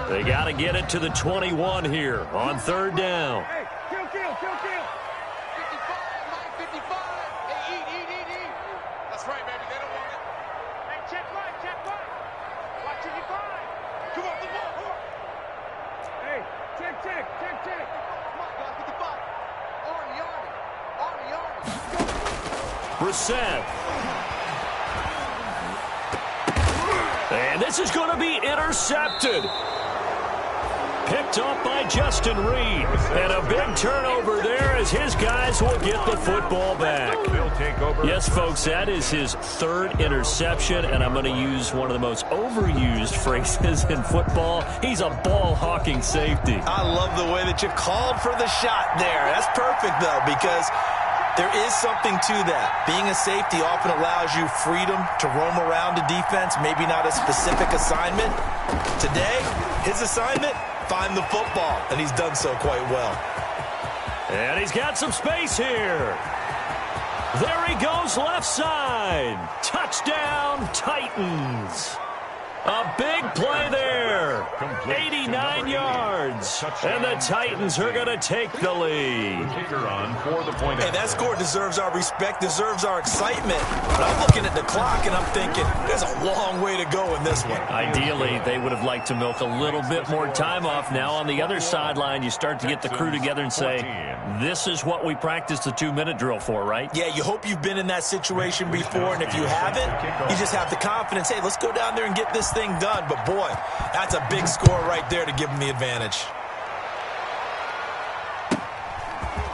They got to get it to the 21 here on third down. Brissett. And this is going to be intercepted. Picked up by Justin Reed. And a big turnover there as his guys will get the football back. Yes, folks, that is his third interception, and I'm going to use one of the most overused phrases in football. He's a ball-hawking safety.
I love the way that you called for the shot there. That's perfect, though, because there is something to that. Being a safety often allows you freedom to roam around a defense, maybe not a specific assignment. Today, his assignment, find the football, and he's done so quite well.
And he's got some space here. There he goes, left side. Touchdown, Titans. A big play there. 89 yards. And the Titans are going to take the lead.
Hey, that score deserves our respect, deserves our excitement. But I'm looking at the clock, and I'm thinking, there's a long way to go in this one.
Ideally, they would have liked to milk a little bit more time off. Now on the other sideline, you start to get the crew together and say, this is what we practiced the 2-minute drill for, right?
Yeah, you hope you've been in that situation before, and if you haven't, you just have the confidence, hey, let's go down there and get this thing done. But boy, that's a big score right there to give them the advantage.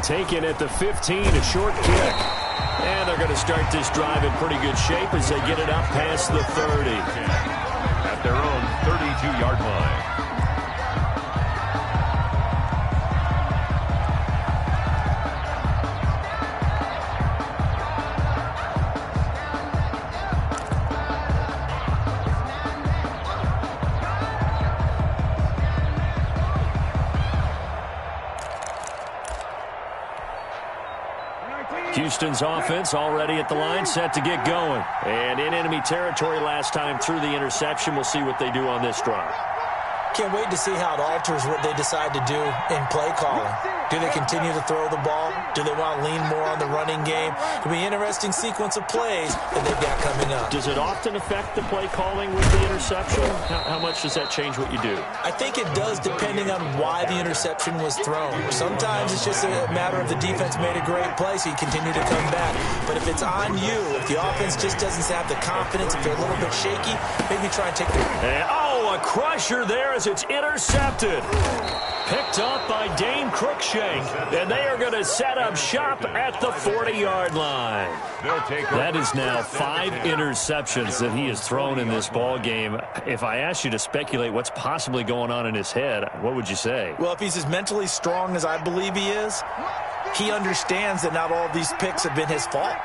Taken at the 15, a short kick. And they're going to start this drive in pretty good shape as they get it up past the 30.
At their own 32-yard line.
Houston's offense already at the line, set to get going. And in enemy territory last time through the interception. We'll see what they do on this drive.
Can't wait to see how it alters what they decide to do in play calling. Do they continue to throw the ball? Do they want to lean more on the running game? It'll be an interesting sequence of plays that they've got coming up.
Does it often affect the play calling with the interception? How much does that change what you do?
I think it does, depending on why the interception was thrown. Sometimes it's just a matter of the defense made a great play, so you continue to come back. But if it's on you, if the offense just doesn't have the confidence, if they're a little bit shaky, maybe try and take the...
a crusher there as it's intercepted. Picked up by Dane Cruikshank. And they are going to set up shop at the 40-yard line. That is now 5 interceptions that he has thrown in this ball game. If I asked you to speculate what's possibly going on in his head, what would you say?
Well, if he's as mentally strong as I believe he is, he understands that not all of these picks have been his fault.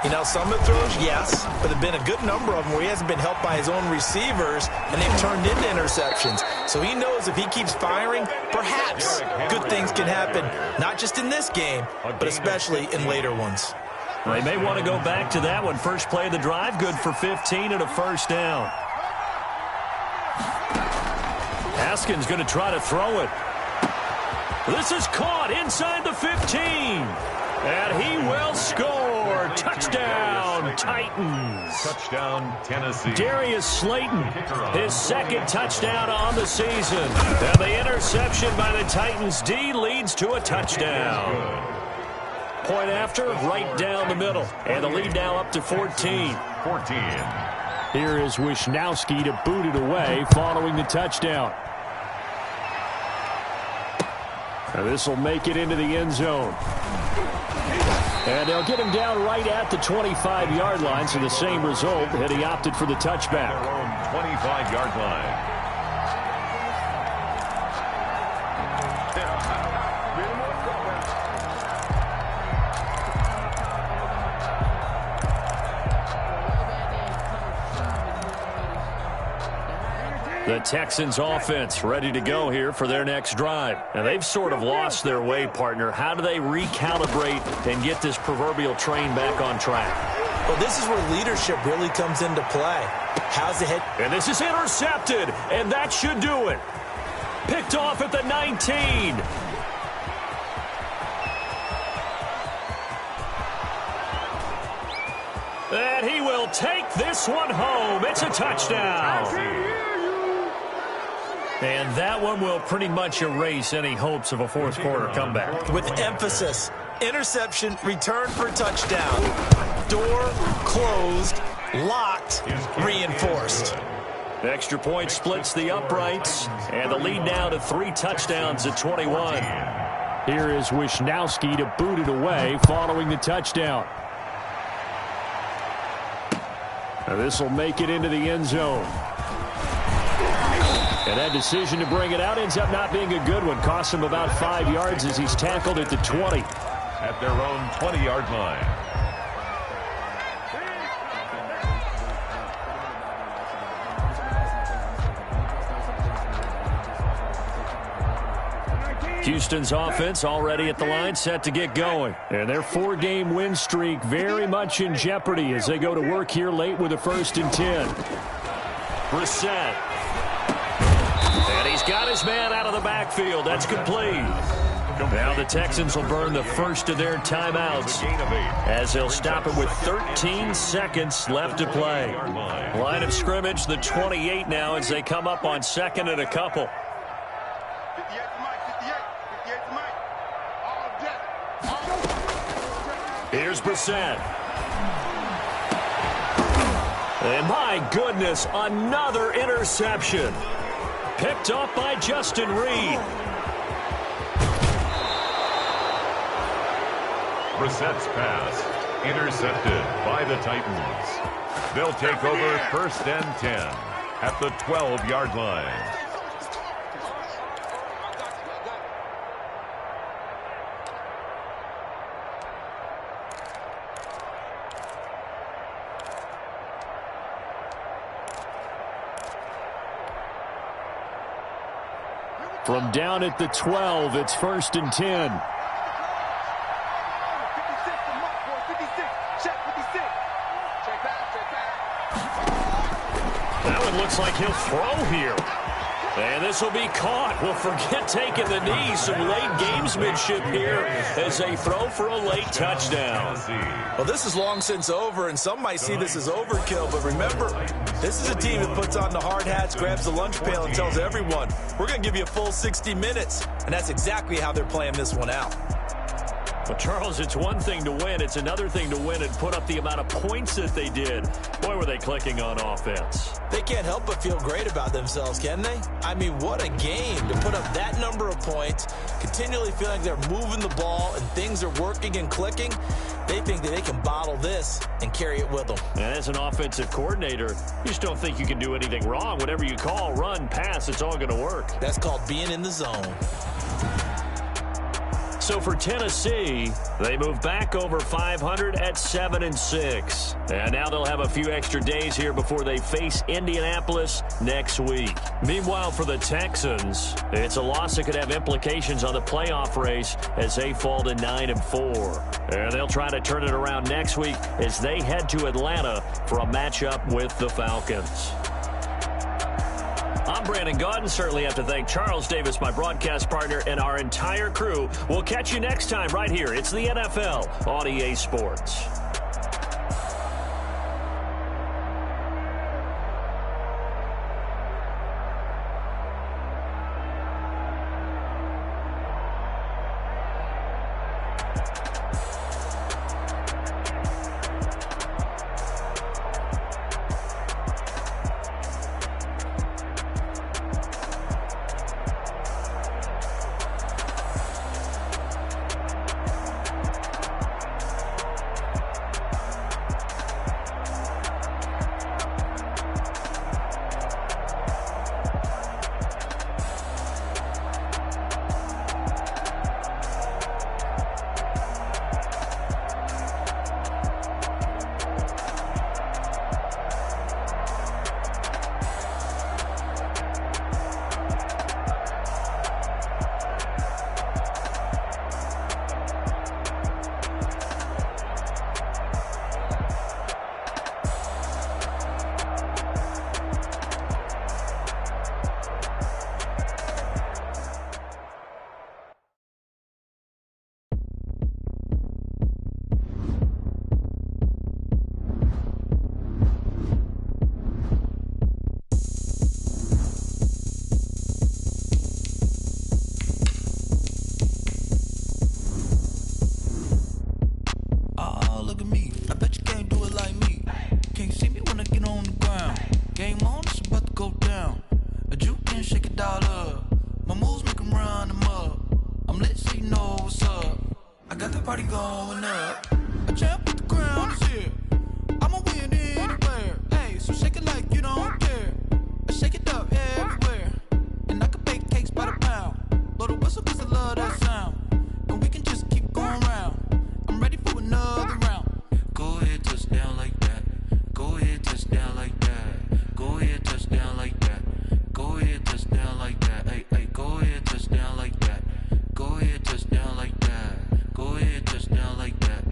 You know, some of the throws, yes, but there have been a good number of them where he hasn't been helped by his own receivers, and they've turned into interceptions. So he knows if he keeps firing, perhaps good things can happen, not just in this game, but especially in later ones.
They may want to go back to that one. First play of the drive, good for 15 and a first down. Haskins going to try to throw it. This is caught inside the 15. And he will score. Touchdown, Titans.
Touchdown, Tennessee.
Darius Slayton, his second touchdown on the season. And the interception by the Titans D leads to a touchdown. Point after, right down the middle. And the lead now up to 14.
14.
Here is Wisnowski to boot it away following the touchdown. And this will make it into the end zone. And they'll get him down right at the 25-yard line, so the same result, and he opted for the touchback.
25-yard line.
The Texans offense ready to go here for their next drive. Now, they've sort of lost their way, partner. How do they recalibrate and get this proverbial train back on track?
Well, this is where leadership really comes into play. How's the head?
And this is intercepted, and that should do it. Picked off at the 19. And he will take this one home. It's a touchdown. And that one will pretty much erase any hopes of a fourth quarter comeback.
With emphasis, interception, return for touchdown. Door closed, locked, reinforced.
Extra point splits the uprights, and the lead now to 3 touchdowns at 21.
Here is Wisnowski to boot it away following the touchdown. This will make it into the end zone. And that decision to bring it out ends up not being a good one. Costs him about 5 yards as he's tackled at the 20.
At their own 20-yard line.
Houston's offense already at the line, set to get going.
And their 4-game win streak very much in jeopardy as they go to work here late with a 1st and 10.
Brissett. And he's got his man out of the backfield. That's complete. Now the Texans will burn the first of their timeouts as they'll stop it with 13 seconds left to play. Line of scrimmage, the 28 now as they come up on 2nd and a couple.
58 to Mike, 58 to Mike. All day.
Here's Brissett. And my goodness, another interception. Picked off by Justin Reed.
Brissett's pass intercepted by the Titans. They'll take over 1st and 10 at the 12-yard line.
From down at the 12, it's 1st and 10.
56 to Mike, boy, 56. Check 56. Check back.
That one looks like he'll throw here. And this will be caught. Well, forget taking the knee. Some late gamesmanship here as they throw for a late touchdown.
Well, this is long since over, and some might see this as overkill. But remember, this is a team that puts on the hard hats, grabs the lunch pail, and tells everyone, we're going to give you a full 60 minutes. And that's exactly how they're playing this one out.
Well, Charles, it's one thing to win. It's another thing to win and put up the amount of points that they did. Boy, were they clicking on offense.
They can't help but feel great about themselves, can they? I mean, what a game to put up that number of points, continually feeling like they're moving the ball and things are working and clicking. They think that they can bottle this and carry it with them.
And as an offensive coordinator, you just don't think you can do anything wrong. Whatever you call, run, pass, it's all going to work.
That's called being in the zone.
So for Tennessee, they move back over 500 at 7-6. And now they'll have a few extra days here before they face Indianapolis next week. Meanwhile, for the Texans, it's a loss that could have implications on the playoff race as they fall to 9-4. And they'll try to turn it around next week as they head to Atlanta for a matchup with the Falcons. I'm Brandon Gaudin. Certainly have to thank Charles Davis, my broadcast partner, and our entire crew. We'll catch you next time right here. It's the NFL on EA Sports.
I got the party going up. A champ with the crown is here. I'ma win anywhere. Hey, so shake it like you don't care. I shake it up everywhere. And I can bake cakes by the pound. Blow the whistle 'cause I love that sound. And we can just keep going round. I'm ready for another round. Go ahead, touch down like that. Go ahead, touch down like that. Go ahead, touch down like that. Go ahead, touch down like that. Hey, hey, go ahead, touch down like that. Go ahead, touch down like that. Go ahead, touch down like that.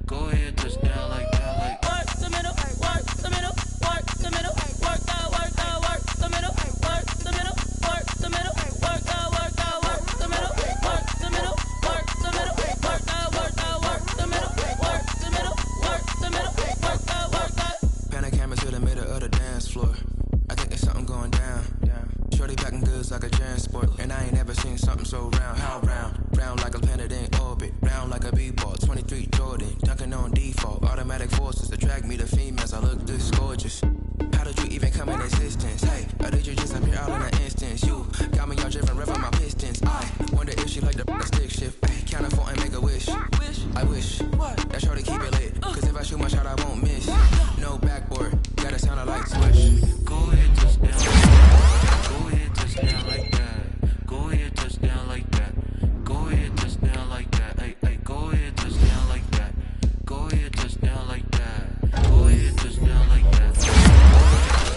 Go ahead, touch down like that. Like work the middle, work the middle, work the middle, work that, work that, work the middle, work the middle, work the middle, work that, work that, work the middle, work the middle, work the middle, work that, work that, work the middle, work the middle, work the middle, work that, work that. Pan a camera to the middle of the dance floor. I think there's something going down. Shorty packing goods like a transport, and I ain't ever seen something so round. How round? Round like a planet in orbit, round like a b-ball. 23 Jordan, dunking on default. Automatic forces attract me to females. I look this gorgeous. How did you even come in existence? Hey, or did you just appear all in an instance? You got me all driven, revving my pistons. I wonder if she like the stick shift. Hey, count up 4 and make a wish. I wish that shorty keep it lit, 'cause if I shoot my shot, I won't miss. No backboard, gotta sound like swish. Go ahead, touch down. Go ahead, touch down like that. Go ahead, touch down like that. Go ahead, touch down like that. Hey, hey, go ahead, touch down like that. Go ahead, touch down like that. Go ahead, touch down like that. Touch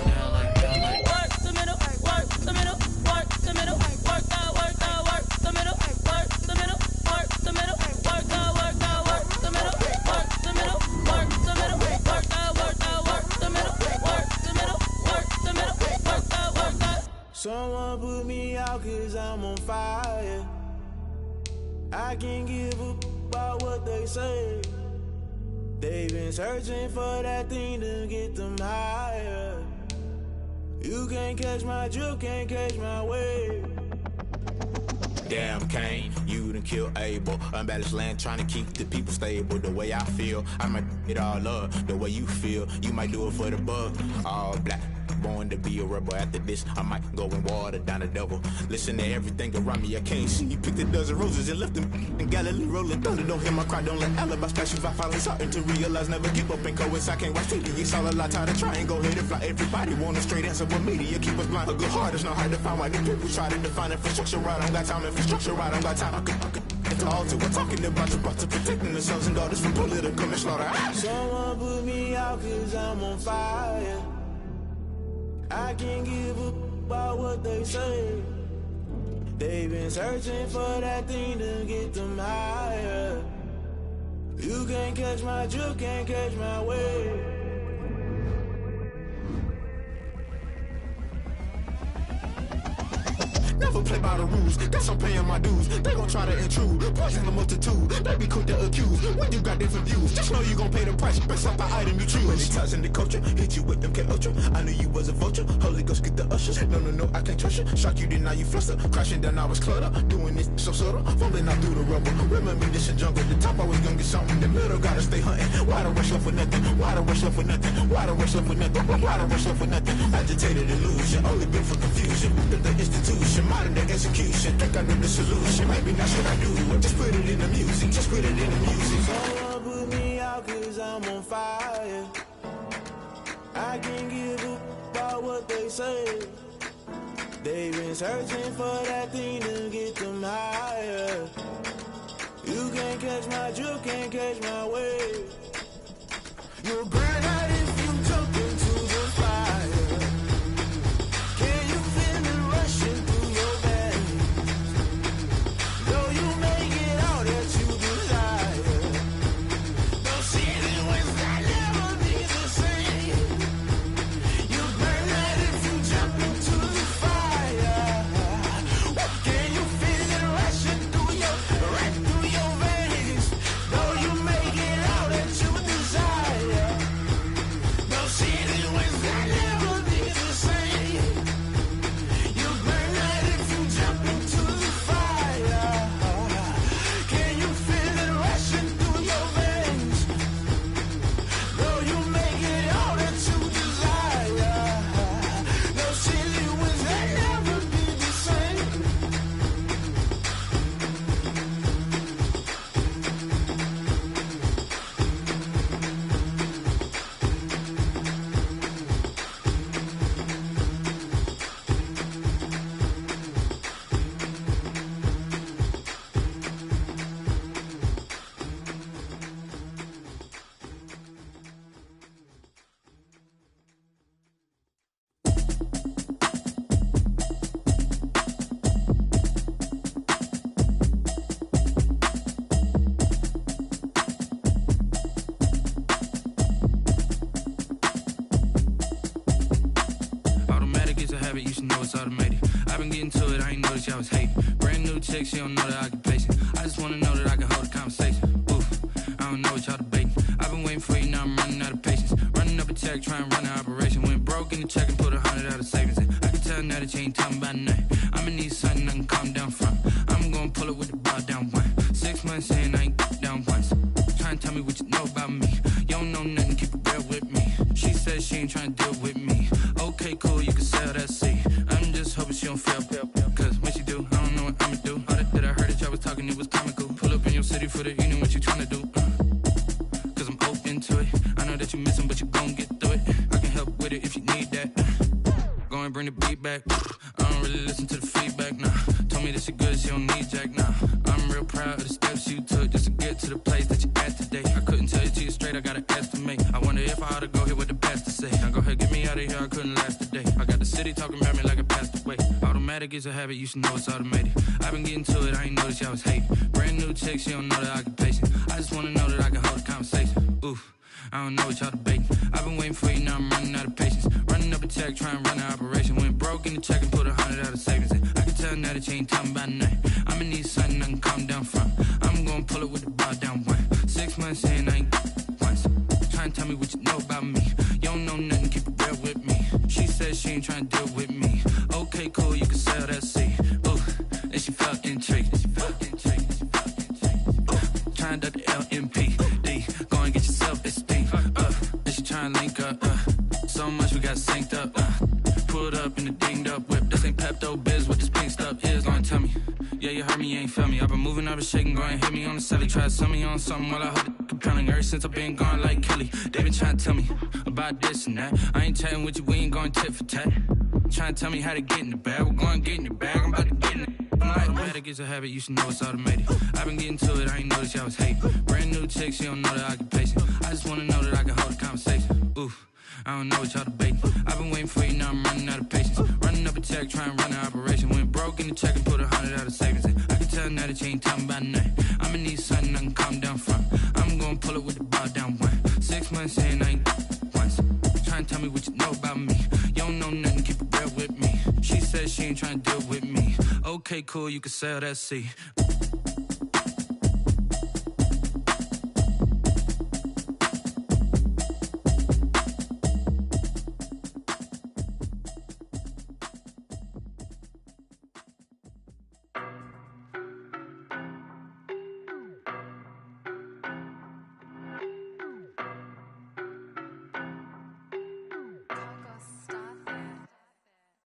down like that. Like work the middle, work the middle, work the middle, work that, work that, work the middle, work the middle, work the middle, work that, work that, work the middle, work the middle, work the middle, work that, work that, work the middle, work the middle, work the middle, work that, work that. Someone put me out 'cause I'm on fire. I can't give up about what they say. They've been searching for that thing to get them higher. You can't catch my drift, can't catch my wave. Damn Kane, you done kill Abel. Unbalanced land trying to keep the people stable. The way I feel, I might it all up. The way you feel, you might do it for the bug. All black, born to be a rebel. After this, I might go and water down the devil. Listen to everything around me, I can't see. You picked a dozen roses and left them in Galilee rolling thunder. Don't hear my cry, don't let alibis pass you. I finally starting to realize, never give up and coincide. I can't watch TV, it's all a lot. Tired of trying, go ahead and fly. Everybody want a straight answer, but media keep us blind. A good heart is not hard to find. Why the people try to define infrastructure right? I don't got time, infrastructure right, I don't got time. I could we're talking about you, about to protecting the sons and daughters from political slaughter. Someone put me out 'cause I'm on fire. I can't give up about what they say. They've been searching for that thing to get them higher. You can't catch my drift, can't catch my wave. Never play by the rules, guess I'm paying my dues. They gon' try to intrude, poison the multitude. They be quick to accuse, when you got different views. Just know you gon' pay the price, based off the item you choose. Many times in the culture, hit you with them K-Ultra. I knew you was a vulture, Holy Ghost get the ushers. No, I can't trust you. Shock you, then now you fluster. Crashing down, I was cluttered. Doing this so subtle, fumbling out through the rubble. Remember this a jungle, the top always gonna get something. The middle gotta stay hunting. Why the rush left for nothing? Why the rush left for nothing? Why the rush left for nothing? Why the rush left for nothing? Agitated illusion, only been for confusion. The institution, modern day execution. Think I know the solution. Maybe not what I do. Just put it in the music. Just put it in the music. Someone put me out 'cause I'm on fire. I can't give up about what they say. They've been searching for that thing to get them higher. You can't catch my drift, can't catch my wave. You'll burn out if you jump into the fire. Can you feel it rushing through your veins? Though you make it all that you desire. Those seasons when I never be the same. You burn out if you jump into the fire. Can you feel it rushing through your veins? Though you make it all that you desire. I was hating. Brand new chick, she don't know the occupation. I just wanna know that I can hold a conversation. Oof, I don't know what y'all debating. I've been waiting for you, now I'm running out of patience. Running up a check, trying to run an operation. Went broke in the check and put 100 out of savings in. I can tell now that you ain't talking about nothing. I'ma need something I can calm down from. I'm gonna pull it with the bar down one. 6 months in, I ain't down once. Trying to tell me what you know about me. You don't know nothing, keep it real with me. She says she ain't trying to deal with me. Okay, cool, you can sell that seat. I'm just hoping she don't fail. Cause when she do, I don't know what I'ma do. All that I heard that y'all was talking, it was comical. Pull up in your city for the evening, what you trying to do? Cause I'm open to it. I know that you missing, but you gon' get through it. I can help with it if you need that. Go and bring the beat back. I don't really listen to the feedback, nah. Told me that she good, she don't need jack, nah. I'm real proud of the steps you took just to get to the place that you at today. I couldn't tell you to you straight, I gotta estimate. I wonder if I ought to go here with the best to say. Now go ahead, get me out of here, I couldn't last a day. I got the city talking about me like I passed away. Automatic is a habit, you should know it's automated. I've been getting to it, I ain't noticed y'all was hating. Brand new chick, she don't know the occupation. I just wanna know that I can hold a conversation. Oof, I don't know what y'all debating. I've been waiting for you, now I'm running out of patience. Running up a check, trying to run an operation. Went broke in the check and put 100 out of savings in. I can tell now that you ain't talking about nothing. I'ma need something I can calm down from. I'm gonna pull it with the bar down one. 6 months in, I ain't once. Trying to tell me what you know about me. You don't know nothing, keep it real with me. She says she ain't trying to deal with me. Okay, cool, you can sell that seat. Ooh, and she felt intrigued. Trying to duck the LMP. Go and get yourself esteem. And she trying to link up. So much we got synced up. Pulled up in the dinged up whip. This ain't Pepto Biz, what this pink stuff is. Don't tell me. Yeah, you heard me, you ain't feel me. I've been moving, I've been shaking, go and hit me on the celly. Try to sell me on something while I hold it compelling. Ever since I've been gone like Kelly, they been trying to tell me about this and that. I ain't chatting with you, we ain't going tit for tat. Trying to tell me how to get in the bag. We're going to get in the bag, I'm about to get in it. Automatic is a habit, you should know it's automated. I've been getting to it, I ain't noticed y'all was hating. Brand new chick, she don't know the occupation. I just wanna know that I can hold a conversation. Oof, I don't know what y'all debating. I've been waiting for you, now I'm running out of patience. Running up a check, trying to run an operation. Went broke in the check and put 100 out of savings in. I can tell now that you ain't talking about nothing. I'ma need something I can calm down from. I'm gonna pull it with the bar down one. 6 months in, I ain't once. Trying to tell me what you know about me. You don't know nothing, keep it real with me. She says she ain't trying to deal with me. Okay, cool, you can sell that seat.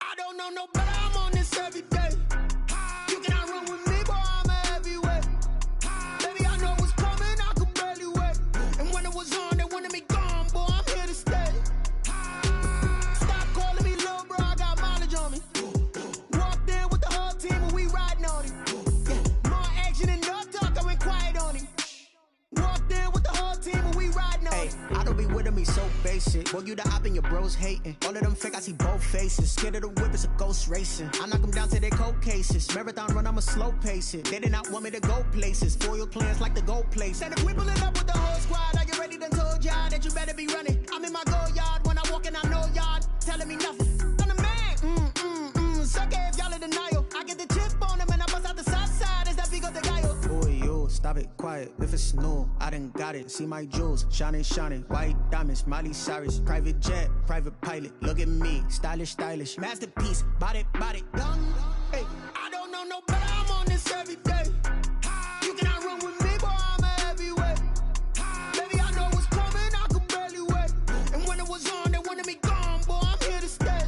I don't know no better, I'm on this every day. You cannot run with me, boy, I'm a heavyweight. Baby, I know what's coming, I could barely wait. And when it was on, they wanted me gone, boy, I'm here to stay. Stop calling me little bro, I got mileage on me. Walked in with the whole team and we riding on it. More action and no talk, I went quiet on it. Walked in with the whole team and we riding on it.
I don't be with me so basic. Boy, you the op and your bros hating. All of them fake, I see both faces. Scared of the whip, it's a ghost racing. I knock them down to their cold cases. Marathon run, I'ma slow pace it. They did not want me to go places. Foil plans like the go place. And if we pulling up with the whole squad, are you ready? Done told y'all that you better be running. I'm in my go yard. When I walk in, I know y'all telling me nothing. I'm the man. Suck it if y'all in denial. I get the chip on them and I bust out the south side. Is that Vigo de Gallo? Boy, yo, stop it, quiet. If it's new, I done got it. See my jewels, shining, shining. White diamonds, Miley Cyrus. Private jet, private pilot. Look at me, stylish, stylish. Masterpiece, body, done.
Hey, I don't know no better, I'm on this every day. You cannot run with me, boy, I'm a heavyweight. Baby, I know what's coming, I could barely wait. And when it was on, they wanted me gone, boy, I'm here to stay.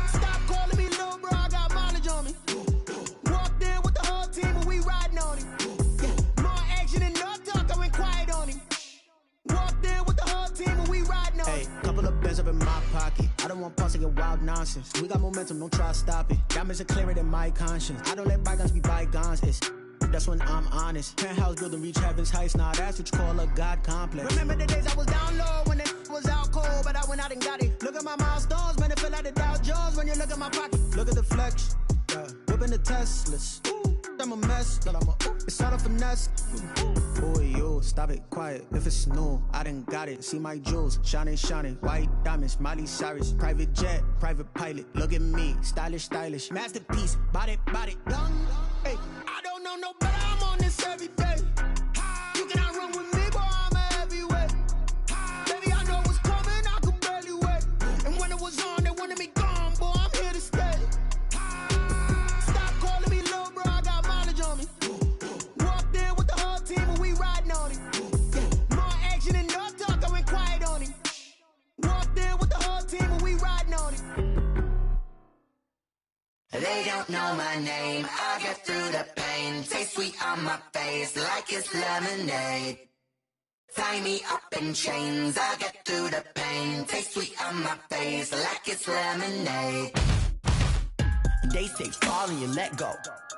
Stop calling me little bro, I got mileage on me. Walked in with the whole team and we riding on it. More action and no talk, I went quiet on it. Walked in with the whole team and we riding on it.
Hey, couple of bands up in my pocket. I don't want pause to get wild nonsense. We got momentum, don't try to stop it. Diamonds are clearer than my conscience. I don't let bygones be bygones. It's that's when I'm honest. Penthouse building reach heaven's heights. Nah, that's what you call a God complex.
Remember the days I was down low when it was out cold, but I went out and got it. Look at my milestones, man, it feel like the Dow Jones when you look at my pocket.
Look at the flex, yeah. Whipping the Teslas. I'm a mess, but it's all a finesse. Boy, yo, stop it, quiet. If it's new, I done got it. See my jewels, shining, shining. White Diamonds, Miley Cyrus, private jet, private pilot. Look at me, stylish, stylish, masterpiece. Body, young. Hey, I don't know no better. I'm on this every day. You cannot run with me, boy. I'm a heavyweight. Baby, I know what's coming. I could barely wait. And when it was on, they wanted me gone, boy. I'm here to stay. Stop calling me little bro. I got mileage on me. Walked in with the whole team and we riding on it. Yeah, more action and no talk. I went quiet on him. Walked in with the whole team and we riding on it.
They don't know my name, I get through the pain. Taste sweet on my face like it's lemonade. Tie me up in chains, I get through the pain. Taste sweet on my face like it's lemonade.
They say fall and you let go,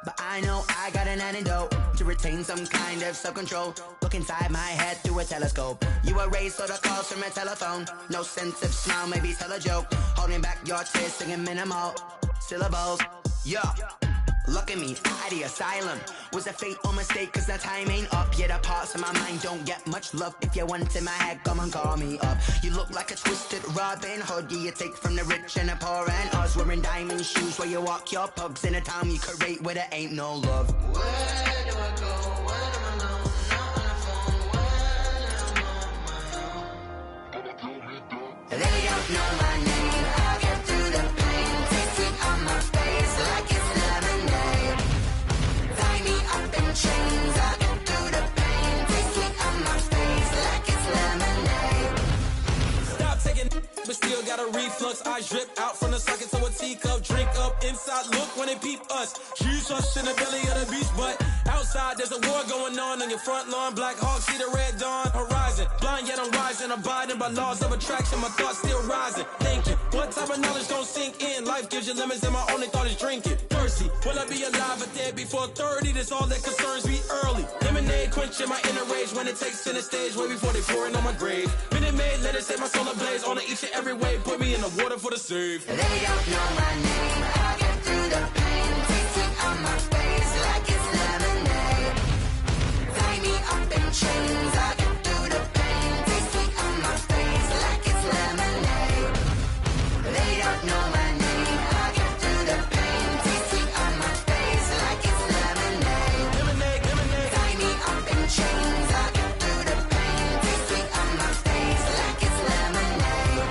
but I know I got an antidote to retain some kind of self-control. Look inside my head through a telescope. You erase all the calls from a telephone. No sense of smile, maybe tell a joke. Holding back your tears, singing minimal syllables. Yeah, look at me, out of the asylum. Was a fate or mistake, cause the time ain't up. Yeah, the parts of my mind don't get much love. If you want in my head, come and call me up. You look like a twisted Robin Hood. Yeah, you take from the rich and the poor and us. Wearing diamond shoes where you walk your pugs in a town you create where there ain't no love.
Where do I go? When I'm alone, not on the phone, when I'm on my own. They don't know my name, I get through the pain. Taste sweet on my face like it's lemonade. Tie me up in chains, I get through the pain. Taste sweet on my face like it's lemonade.
Stop taking but still got a reflux. Eyes drip out from the socket to a teacup. Drink up inside, look when they peep us. Jesus in the belly of the beast, but outside there's a war going on your front lawn. Black Hawk, see the red dawn horizon. Blind yet I'm rising, abiding by laws of attraction. My thoughts still rising. Thinking, what type of knowledge don't sink in? Life gives you lemons and my only thought is drinking. Thirsty, will I be alive or dead before 30? That's all that concerns me early. Lemonade quenching my inner rage when it takes center stage way before they pour it on my grave. Minute Maid, let it set my soul ablaze on each and every way. Put me in the water for the save.
They don't know my name, I get through the pain. Taste sweet on my face like it's lemonade. Tie me up in chains, I get through the pain. Taste sweet on my face like it's lemonade. They don't know my name, I get through the pain. Taste sweet on my face like it's lemonade.
Lemonade.
Tie me up in chains, I get through the pain. Taste sweet on my face like it's lemonade.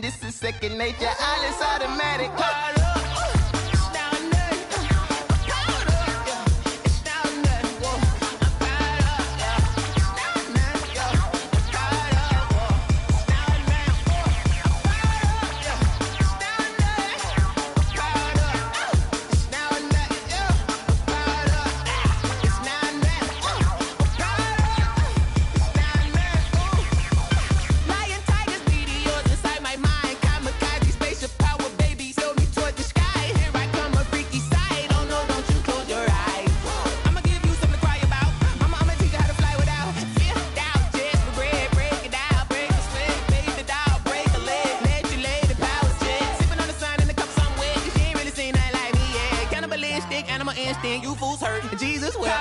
This is second nature, all is automatic.
instinct, animal instinct, you fools hurt. Jesus will.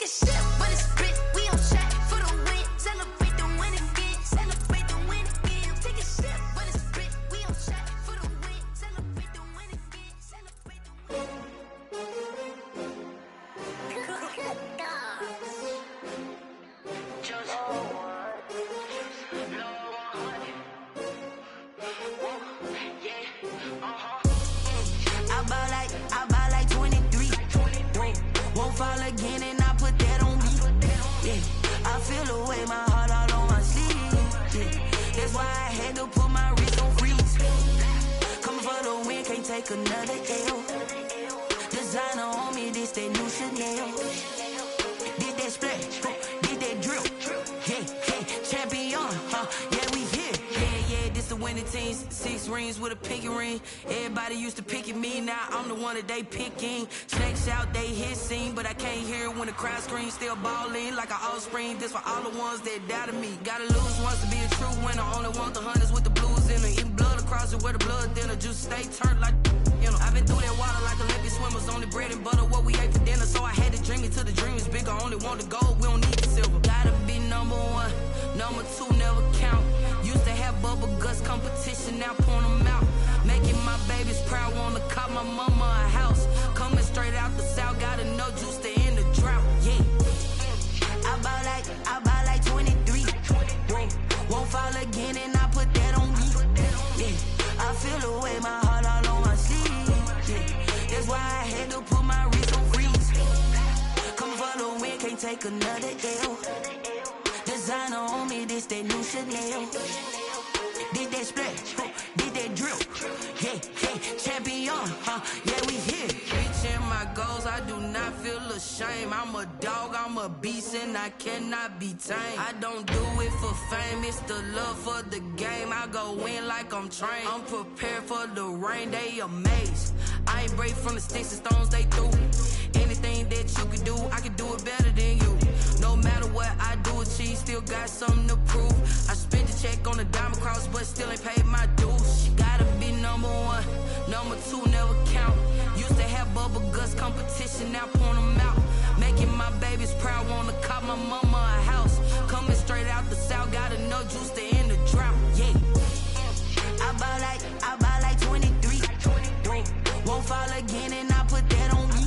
Take a sip, but it's spit. We on shot for the win. Celebrate the win again. Celebrate the win again. Take a sip, but it's spit. We on shot for the win. Celebrate the win again. Celebrate the win.
I buy like 23. Won't fall again and I put that on me. Yeah, I feel the way my heart all on my sleeve. Yeah, that's why I had to put my wrist on freeze. Coming for the win, can't take another L. Designer on me, this that new Chanel. Did that splash, did that drill. Yeah, champion, yeah, we here. Yeah, this the winning team. 6 rings with a pinky ring. Everybody used to pick at me, now I'm the one that they picking. Snakes out, they hit scene, but I can't hear it when the crowd screams. Still balling like an offspring. This for all the ones that doubted me. Gotta lose once to be a true winner. Only want the hunters with the blues in it. Eating blood across it where the blood thinner. Juice stay turned like, you know. I've been through that water like Olympic swimmers. Only bread and butter, what we ate for dinner. So I had to dream it till the dream is bigger. Only want the gold, we don't need the silver. Gotta be number 1, number 2 never count. Used to have bubble guts competition, now point them out. Making my babies proud, wanna cop my mama a house. Coming straight out the south, gotta know juice to end the drought. Yeah, I buy like 23. Won't fall again and I put that on me. Yeah, I feel the way my heart all on my sleeve. Yeah, that's why I had to put my wrist on freeze. Coming for the win, can't take another L. Designer on me, this that new Chanel. Did that splash, did that drill. Yeah, champion, yeah, we here. Reaching my goals, I do not feel ashamed. I'm a dog, I'm a beast, and I cannot be tamed. I don't do it for fame, it's the love for the game. I go in like I'm trained. I'm prepared for the rain, they amazed. I ain't break from the sticks and stones they threw. Anything that you can do, I can do it better than you. No matter what I do, achieve, still got something to prove. I spent the check on the diamond cross, but still ain't paid my dues. Gotta be number 1, number 2 never count. Used to have bubble guts competition, now point them out. Making my babies proud, wanna cop my mama a house. Coming straight out the south, gotta know juice to end the drought. Yeah, I buy like 23. Won't fall again and I put that on me.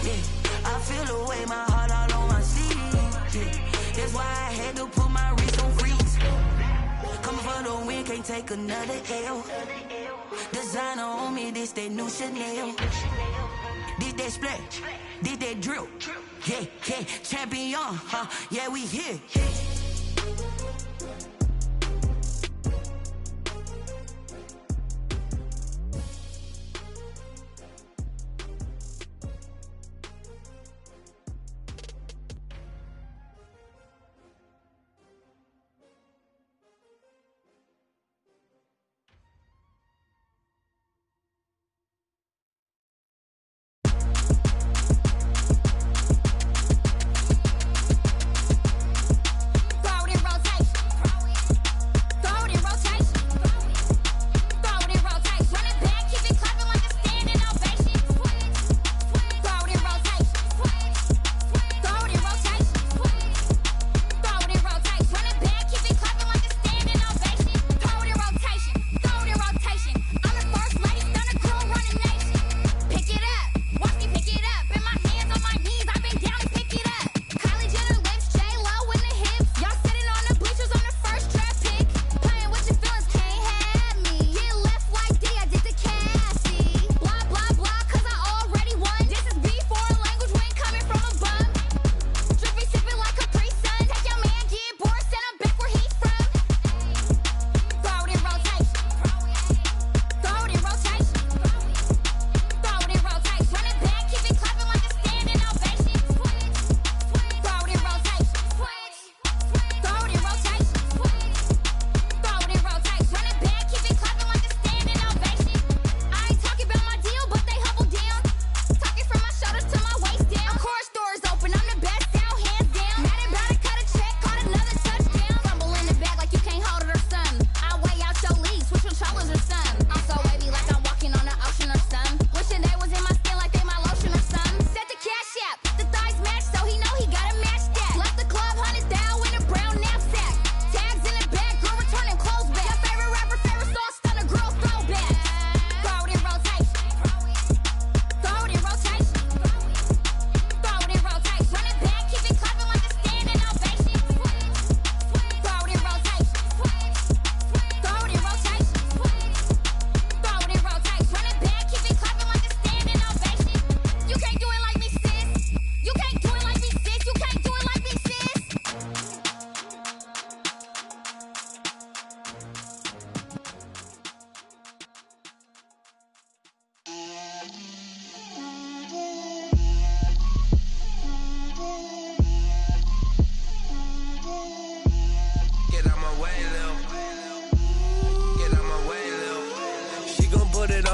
Yeah, I feel the way my heart all on my sleeve. Yeah, that's why I had to put my wrist on freeze. Coming for the win, can't take another L. Designer on me, this that new Chanel. Did that splash, did that drill. Yeah, champion, yeah, we here.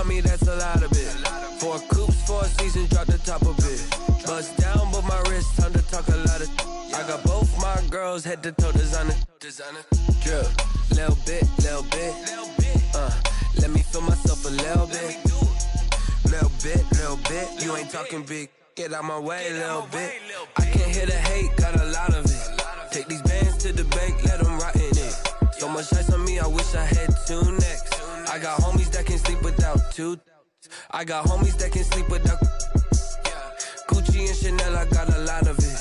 on me, that's a lot of it. 4 coops, 4 seasons, drop the top of it. Bust down, but my wrist, time to talk a lot of. I got both my girls head to toe designer. Drip, little bit. Let me feel myself a little bit. Little bit. You ain't talking big. Get out my way, little bit. I can't hear the hate, got a lot of it. Take these bands to the bank, let them rot in it. So much ice on me, I wish I had 2 necks. I got homies that can sleep without 2. I got homies that can sleep without. Gucci and Chanel, I got a lot of it.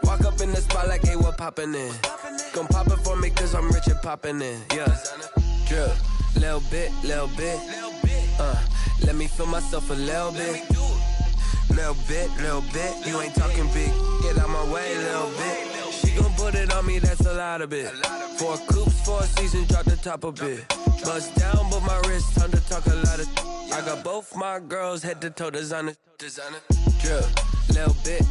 Walk up in the spot like, hey, what poppin' in? Gon' pop it for me, cause I'm rich and poppin' in. Yeah, drip, little bit. Let me feel myself a little bit. Little bit. You ain't talking big. Get out my way, little bit. She gon' put it on me, that's a lot of it. 4 coops, 4 seasons, drop the top of it. Bust down, but my wrist, time to talk a lot of. I got both my girls head to toe designer. Drip, little bit.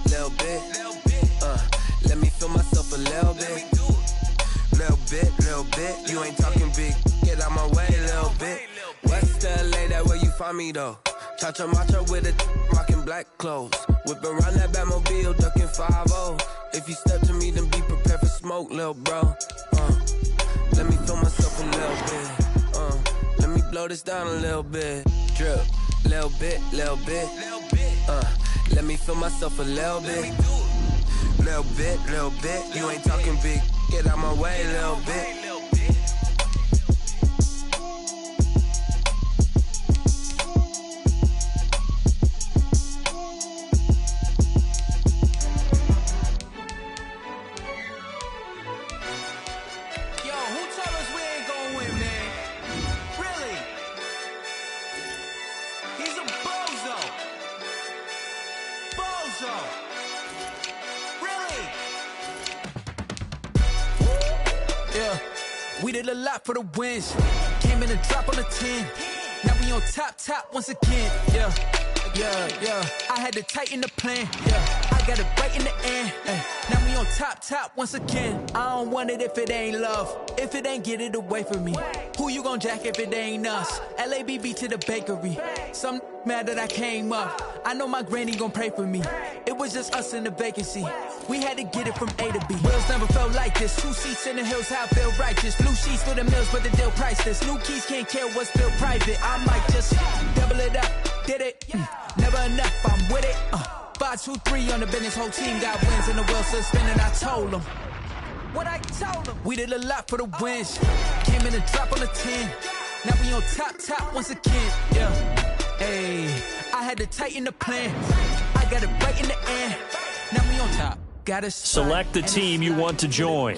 Let me feel myself a little bit. Little bit. You ain't talking big. Get out my way, little bit. West LA, that where you find me though. Cha-cha matcha with a rockin' black clothes. Whip around that Batmobile, ducking 5-0. If you step to me, then be prepared for smoke, lil' bro. Let me feel myself a little bit. Let me blow this down a little bit. Drip, little bit. Let me feel myself a little bit. Little bit. You ain't talking big. Get out my way, little bit.
We did a lot for the wins. Came in and drop on the 10. Now we on top once again. Yeah. I had to tighten the plan. Yeah. I got it right in the end. Now we on top once again. I don't want it if it ain't love. If it ain't, get it away from me. Who you gon' jack if it ain't us? LABB to the bakery. Some mad that I came up. I know my granny gon' pray for me. It was just us in the vacancy. We had to get it from A to B. Wheels never felt like this. 2 seats in the hills, how I feel righteous. Blue sheets for the mills, but the deal priceless. New keys can't care what's still private. I might just double it up. Did it? Never enough, I'm with it. 5, 2, 3 on the business. Whole team got wins and the wheels still spinning. I told them what I told them. We did a lot for the wins. Came in and drop on the 10. Now we on top once again. Yeah. Hey, I had to tighten the plan. I got it right in the end. Now we on top.
Select the team you want to join.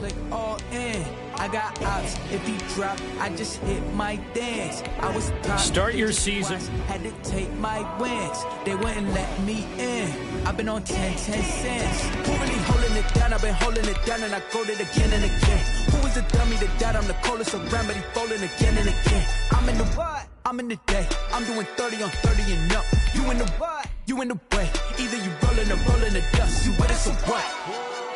I got outs. If he drop, I just hit my dance. I was
start your season.
Had to take my wins. They wouldn't let me in. I've been on 10 cents. Who really holding it down? I've been holding it down and I go it again and again. Who was the dummy that died? I'm the coldest around, but he falling again and again. I'm in the what? I'm in the day. I'm doing 30 on 30 and up. You in the what? You in the way. Either you rolling or rolling the dust. You with us or what?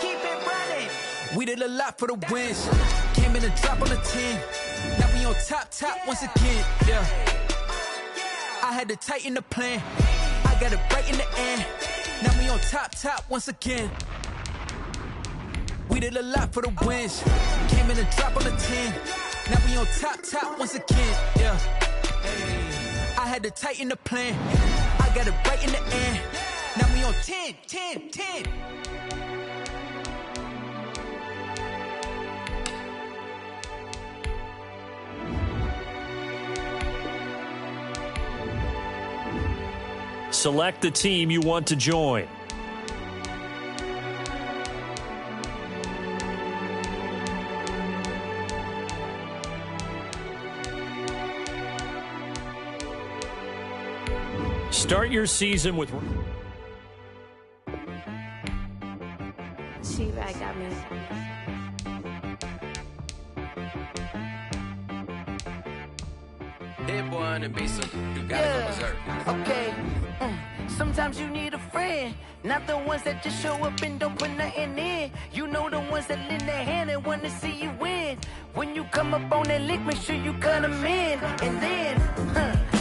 Keep it running. We did a lot for the wins. Came in and drop on the 10. Now we on top once again. Yeah. I had to tighten the plan. I got it right in the end. Now we on top once again. We did a lot for the wins. Came in and drop on the 10. Now we on top once again. Yeah. I had to tighten the plan. I got it right in the end. Now we on 10.
Select the team you want to join. Start your season with...
She-Rag got me.
Hit boy on the beat, so you gotta go berserk.
Okay. Sometimes you need a friend, not the ones that just show up and don't put nothing in. You know the ones that lend their hand and want to see you win. When you come up on that lick, make sure you cut them in. And then,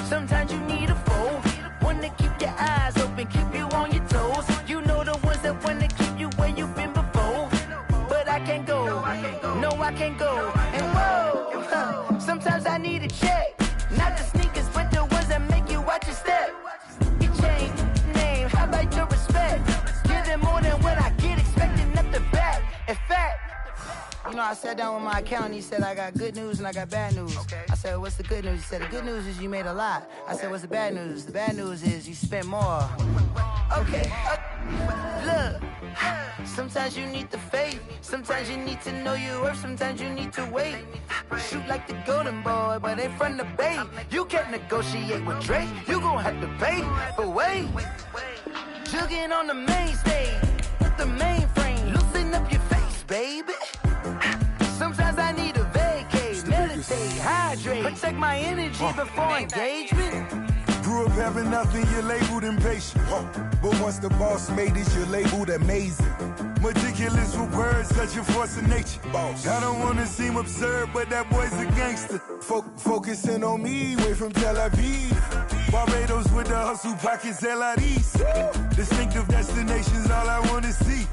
sometimes you can't go. And whoa, sometimes I need a check. Not the sneakers, but the ones that make you watch your step. Your chain, name, how about your respect? Give them more than what I get, expecting nothing back. In fact, you know, I sat down with my accountant. He said, I got good news and I got bad news. Okay. I said, what's the good news? He said, the good news is you made a lot. I said, what's the bad news? The bad news is you spent more. Okay, look. Sometimes you need the faith. Sometimes you need to know your worth. Sometimes you need to wait. Shoot like the golden boy, but ain't from the bay. You can't negotiate with Drake. You gon' have to pay. But wait, jugging on the main stage with the mainframe. Loosen up your face, baby. Sometimes I need a vacate, meditate, hydrate, protect my energy before engagement.
Grew up having nothing, you're labeled impatient. But once the boss made it, you're labeled amazing. Meticulous with words, such a force of nature. I don't wanna seem absurd, but that boy's a gangster. Focusing on me, way from Tel Aviv. Barbados with the hustle pockets, LIDs. Distinctive destinations, all I wanna see.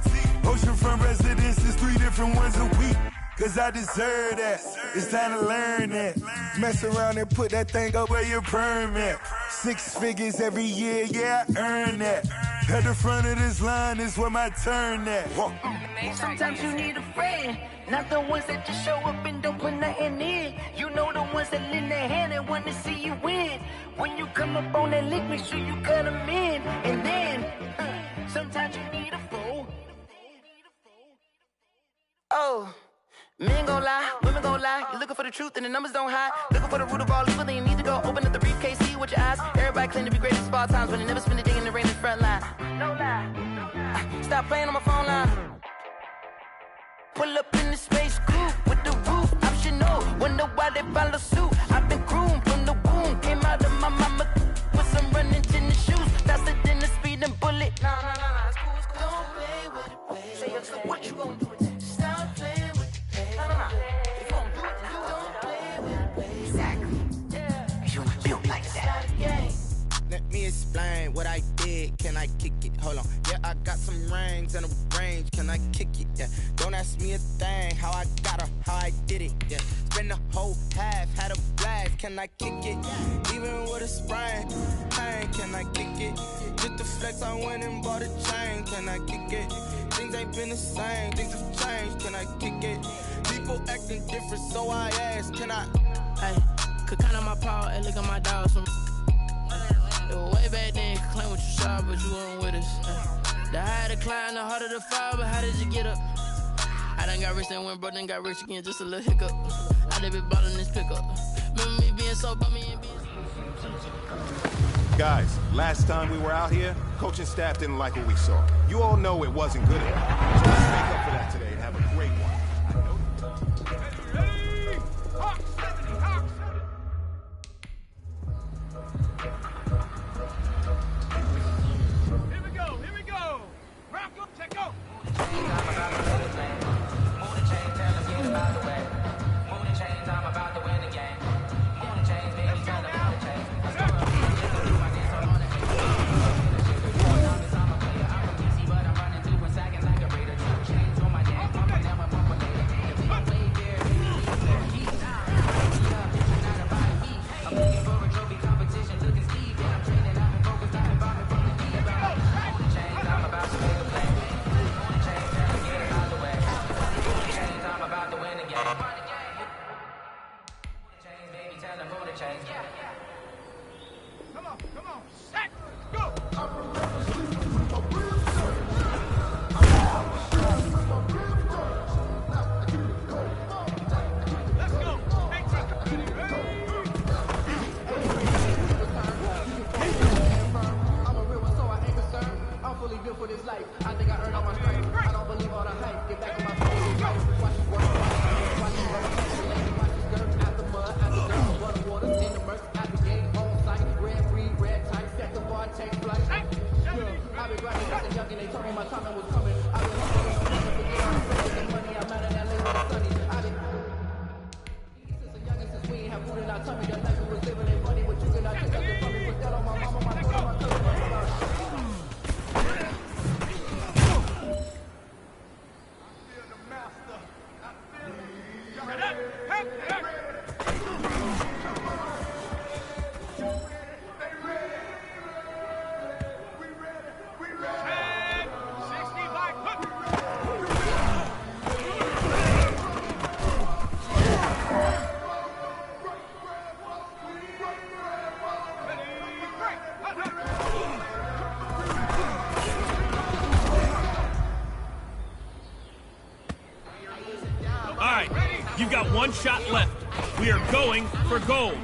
Oceanfront residences, 3 different ones a week. Cause I deserve that, it's time to learn that. Mess around and put that thing up where your perm at. 6 figures every year, yeah, I earn that. At the front of this line is where my turn at.
Sometimes you need a friend, not the ones that just show up and don't put nothing in. You know the ones that lend their hand and want to see you win. When you come up on that lick, make sure you cut them in. And then, sometimes you need a fool. Oh. Men gon' lie, women gon' lie. You're looking for the truth and the numbers don't hide. Looking for the root of all evil, then you need to go open up the briefcase, see with your eyes. Everybody claim to be greatest of all times, but they never spend a day in the rain in the front line. No lie. Stop playing on my phone line. Pull up in the space coupe with the roof optional. Wonder why they follow suit. I've been groomed from the womb. Came out of my mama with some running tennis shoes. Faster than the speeding bullet. Nah, it's cool, it's cool. Don't play with it, play. Say, so what you gon' do with it? Stop playing with it. If you don't do it, then you don't play with it, play. Exactly. Yeah. You ain't built like that.
Let me explain what I did. Can I kick it? Hold on. Yeah, I got some rings and a range. Can I kick it? Yeah. Don't ask me a thing. How I got her, how I did it. Yeah. Spend the whole half, had a blast. Can I kick it? Even with a sprain. Hey, can I kick it? Just to flex, I went and bought a chain. Can I kick it? Things ain't been the same. Things have changed. Can I kick it? People acting different, so I asked, can I?
Hey, could count on my paw and look at my dogs from. It was way back then, could claim what you saw, but you weren't with us. The higher the climb, the harder the fall, but how did you get up? I done got rich and went broke, then got rich again, just a little hiccup. I done been ballin' this pickup. Remember me being so bummy and being.
Guys, last time we were out here, coaching staff didn't like what we saw. You all know it wasn't good enough. So let's make up for that today and have a great one.
You've got one shot left. We are going for gold.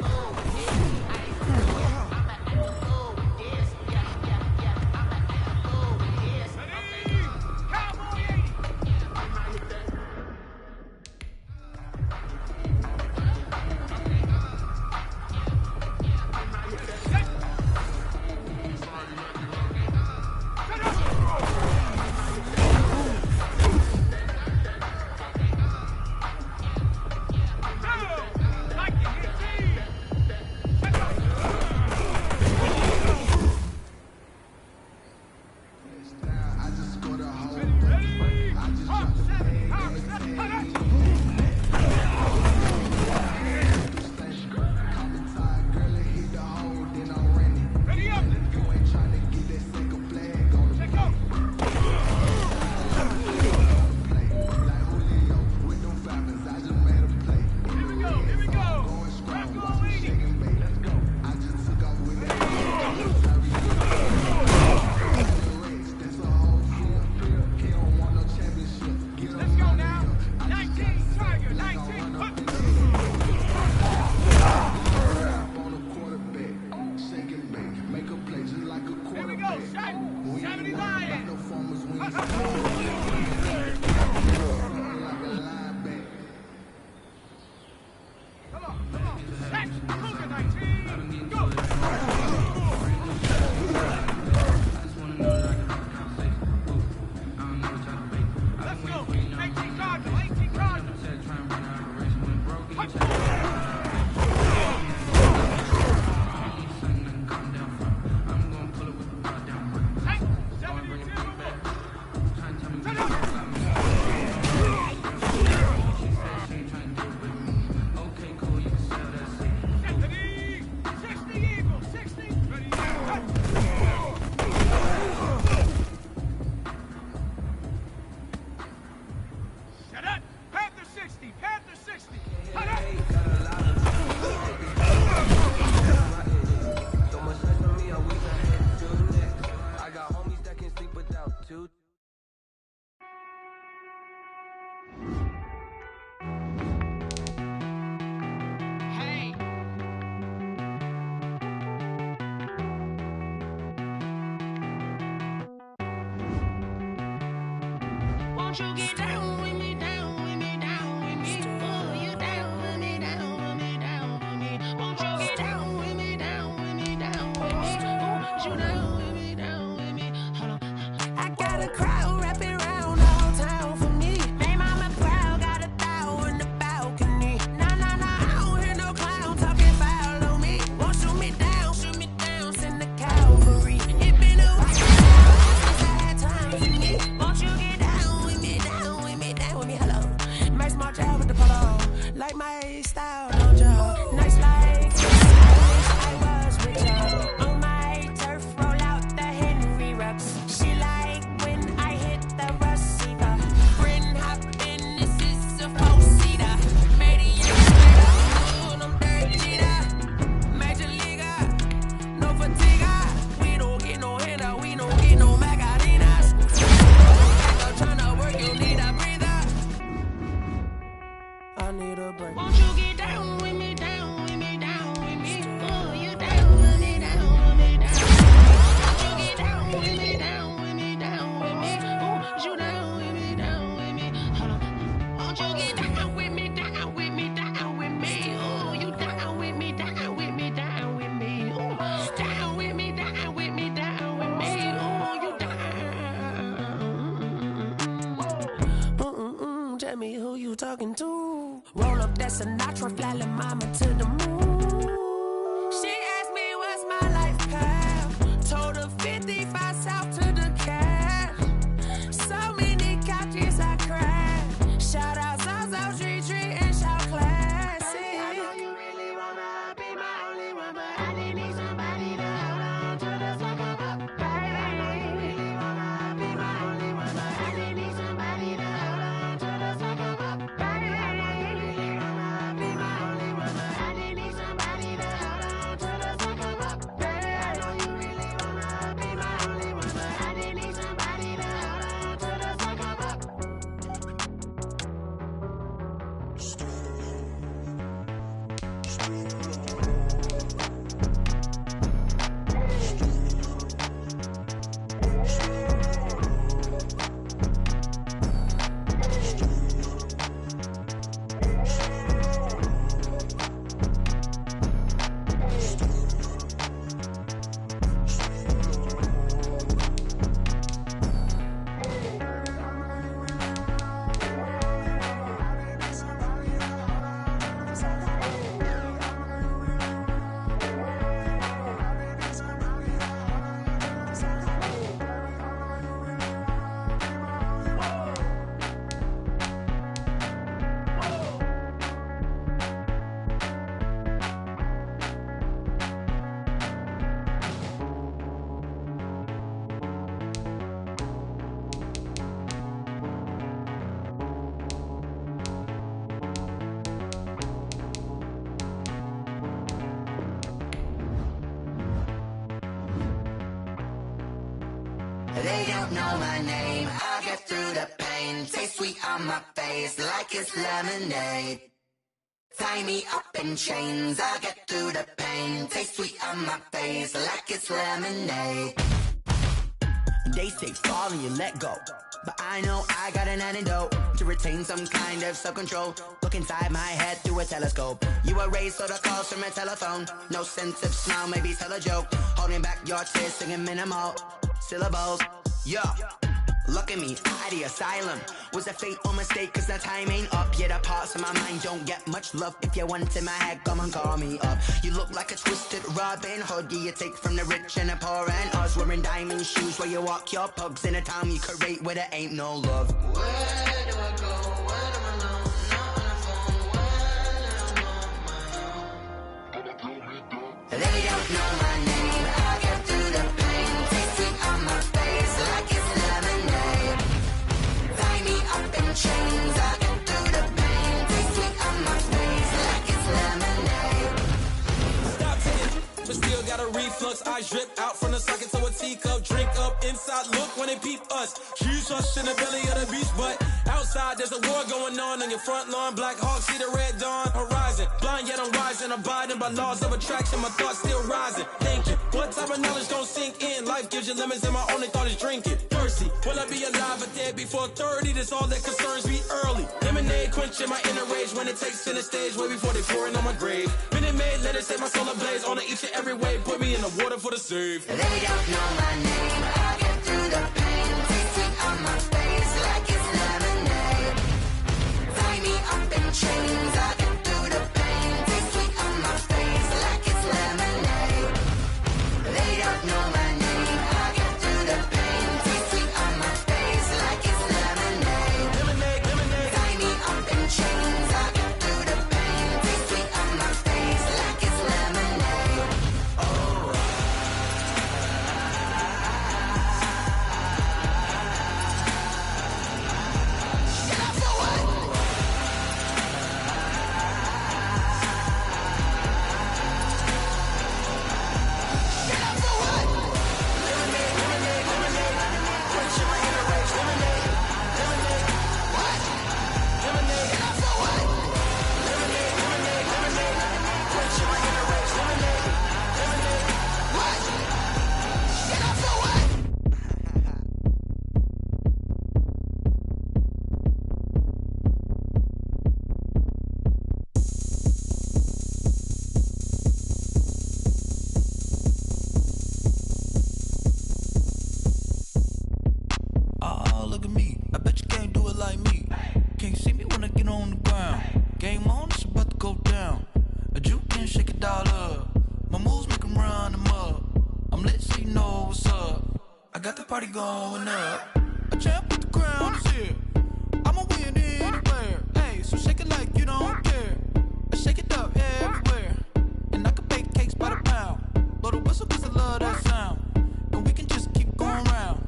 Won't you get down with me, down with me, down with me? Oh, you down with me, down with me, down with me. Won't you get down with me, down with me, down with me? Oh, you down with me, down with me? Hold on. I got a crowd wrapping around all town for me. May mama proud, got a thou on the balcony. Nah, nah, nah, I don't hear no clown talking foul on me. Won't shoot me down, send the cavalry. It been a while since I had time for me. Won't you get down with me, down with me, down with me? Hello. Max March out with the polo. Like my style, don't you? Nice like I was with you. On my turf, roll out the Henry Rux. She like when I hit the receiver. Bryn hop in, this is a four-seater. Made it years I'm dirty cheater. Major leaguer, no fatigue. We don't get no hander, we don't get no Macarinas. Back up tryna work, you need a breather. I need a break. Won't you get down with me, down with me, down with me? Oh, you down with me, down with me, down with me? Won't you get down with me, down with me, down with me? Oh, you down with me, down with me? Hold on. Won't you get down with me, down with me, down with me? Oh, you down with me, down with me, down with me? Oh, down with me, down with me, down with me? Oh, you down. Tell me who you talking to. Roll up that Sinatra, fly la mama to the moon. She asked me what's my life path. Told her 55 south to the cash. So many couches I cried. Shout out Zaza, Tree Tree, and shout classy. I know you really wanna be my only one, but I didn't need somebody to hold on to the second up. Baby, I know you really wanna be my only one, but I didn't need somebody to hold on to the second up. Baby, I know you really wanna be my only one, but I didn't need somebody.
They don't know my name. I get through the pain. Taste sweet on my face like it's lemonade. Tie me up in chains. I get through the pain. Taste sweet on my face like it's lemonade.
They say fall and you let go, but I know I got an antidote to retain some kind of self-control. Look inside my head through a telescope. You erase all the calls from a telephone. No sense of smile, maybe tell a joke. Holding back your tears, singing minimal syllables. Yo, look at me, out the asylum. Was a fate or mistake, cause the time ain't up. Yet the parts of my mind don't get much love. If you want in my head, come and call me up. You look like a twisted Robin Hood. You take from the rich and the poor and us. Wearing diamond shoes where you walk your pugs. In a town you create where there ain't no love.
Where do I go? When I'm alone? Not on the phone. When I'm on my own. They don't know my name. I get through the pain. Taste sweet on my face like it's lemonade. Tie me up in chains. I get through the pain. Taste sweet on my face like it's lemonade.
Stop taking, but still got a reflux. I drip out from the socket to a teacup. Drink up inside, look when they peep us. She's us in the belly of the beast, but outside there's a war going on your front lawn. Black Hawk, see the red dawn horizon. Blind yet I'm rising, abiding by laws of attraction. My thoughts still rising, thinking, what type of knowledge gon' sink in? Life gives you lemons and my only thought is drinking. Thirsty, will I be alive or dead before 30? That's all that concerns me early. Lemonade quenching my inner rage when it takes center stage way before they pouring on my grave. Minute Maid, let it set my soul ablaze on each and every way. Put me in the water for the save.
They don't know my name. I get through the pain. Taste sweet on my face like it's lemonade. Tie me up in chains. I get through the pain. Taste sweet on my face like it's lemonade. They don't know my name. I get through the pain. Taste sweet on my face like it's lemonade.
Lemonade, lemonade.
Tie me up in chains. I get through the pain. Taste sweet on my face like it's lemonade. Oh.
Oh, look at me. I bet you can't do it like me. Can't see me when I get on the ground. Game on, it's about to go down. A juke can shake it all up. My moves make 'em run them up. I'm lit so you know what's up. I got the party going up. A champ with the crown is here. I'ma win anywhere. Hey, so shake it like you don't care. I shake it up everywhere. And I can bake cakes by the pound. Blow the whistle 'cause I love that sound. And we can just keep going round.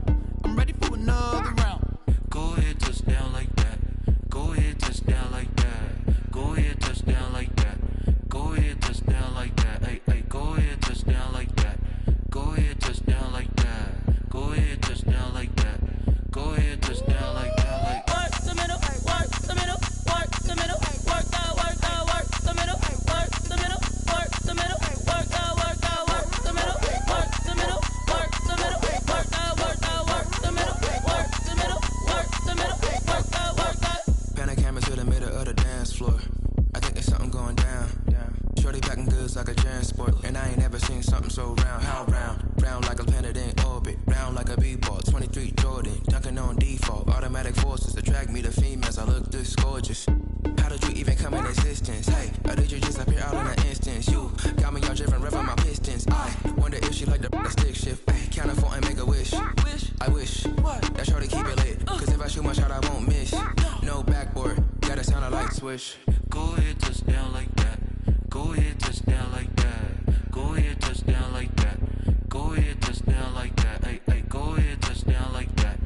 I'm ready for another round. Go ahead, touch down like that. Go ahead, touch down like that. Go ahead, touch down like that. Go ahead, touch down like that. Hey, hey, go ahead, touch down like that. Go ahead, touch down like that. Go ahead, touch down like that. Go ahead, touch down like that. Like work the middle, work the middle, work the middle, work out, work out, work the middle, work the middle, work the middle, work out, work out, work the middle, work the middle, work the middle, work out, work out, work the middle, work the middle, work the middle, work out, work out.
Pan the camera to the middle of the dance floor. I think there's something going down. Shorty packing goods like a transport. And I ain't never seen something so round. How round? Round like a planet in orbit. Round like a b-ball. 23 Jordan. Dunking on default. Automatic forces attract me to females. I look this gorgeous. How did you even come in existence? Hey, or did you just appear out in an instance? You got me all driven, revving my pistons. I wonder if she like the stick shift. Ay, count a four and make a wish. I wish that shorty keep it lit. Cause if I shoot my shot, I won't miss. No backboard, gotta sound a light switch. Go ahead, touch down like that. Go ahead, touch down like that. Go ahead, touch down like that. Go ahead, touch down like that. Hey, hey, go ahead, touch down like that.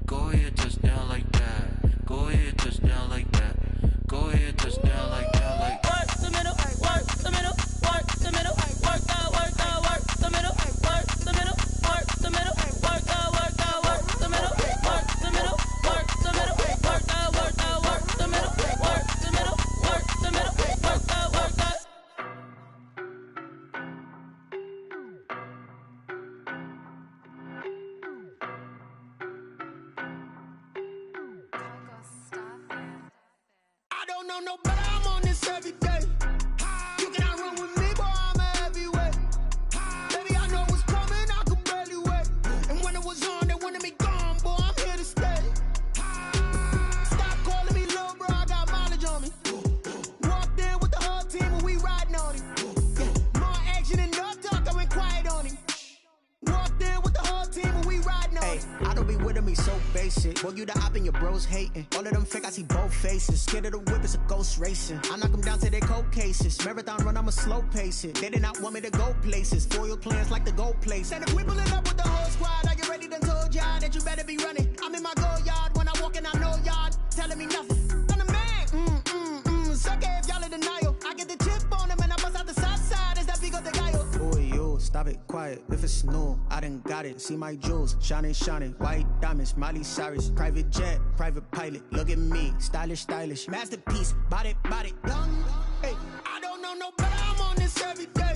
Go ahead, touch down like that. Go ahead, touch down like that. Go ahead, touch down like that. Like work the middle, work the middle, work the middle, work out, work out, work the middle, work the middle, work the middle, work out, work out, work
know no better, I'm on this every day. You cannot run with me, boy, I'm a heavyweight. Baby, I know what's coming, I could barely wait. And when it was on, they wanted me gone, boy, I'm here to stay. Stop calling me little bro, I got mileage on me. Walked in with the whole team and we riding on him. Yeah, more action and no talk, I went quiet on him. Walked in with the whole team and we riding on him.
I don't be with me so basic. Boy, you the op and your bros hating. All of them fake, I see both faces. Scared of the whip, it's a ghost racing. I knock them down to their cold cases. Marathon run, I'ma slow pace it. They did not want me to go places. Foil plans like the go place. And if we pulling up with the whole squad, I get ready to told y'all that you better be running. I'm in my go yard. When I walk in, I know y'all telling me nothing. I'm the man. Suck it if y'all in denial. I get the chip on them and I bust out the south side. Is that Vigo de Gallo? Boy, yo, stop it, quiet. If it's new, I done got it. See my jewels, shining, shining. White diamonds, Miley Cyrus. Private jet, private pilot. Look at me, stylish, stylish. Masterpiece, body, done.
Hey, I don't know no better, I'm on this every day.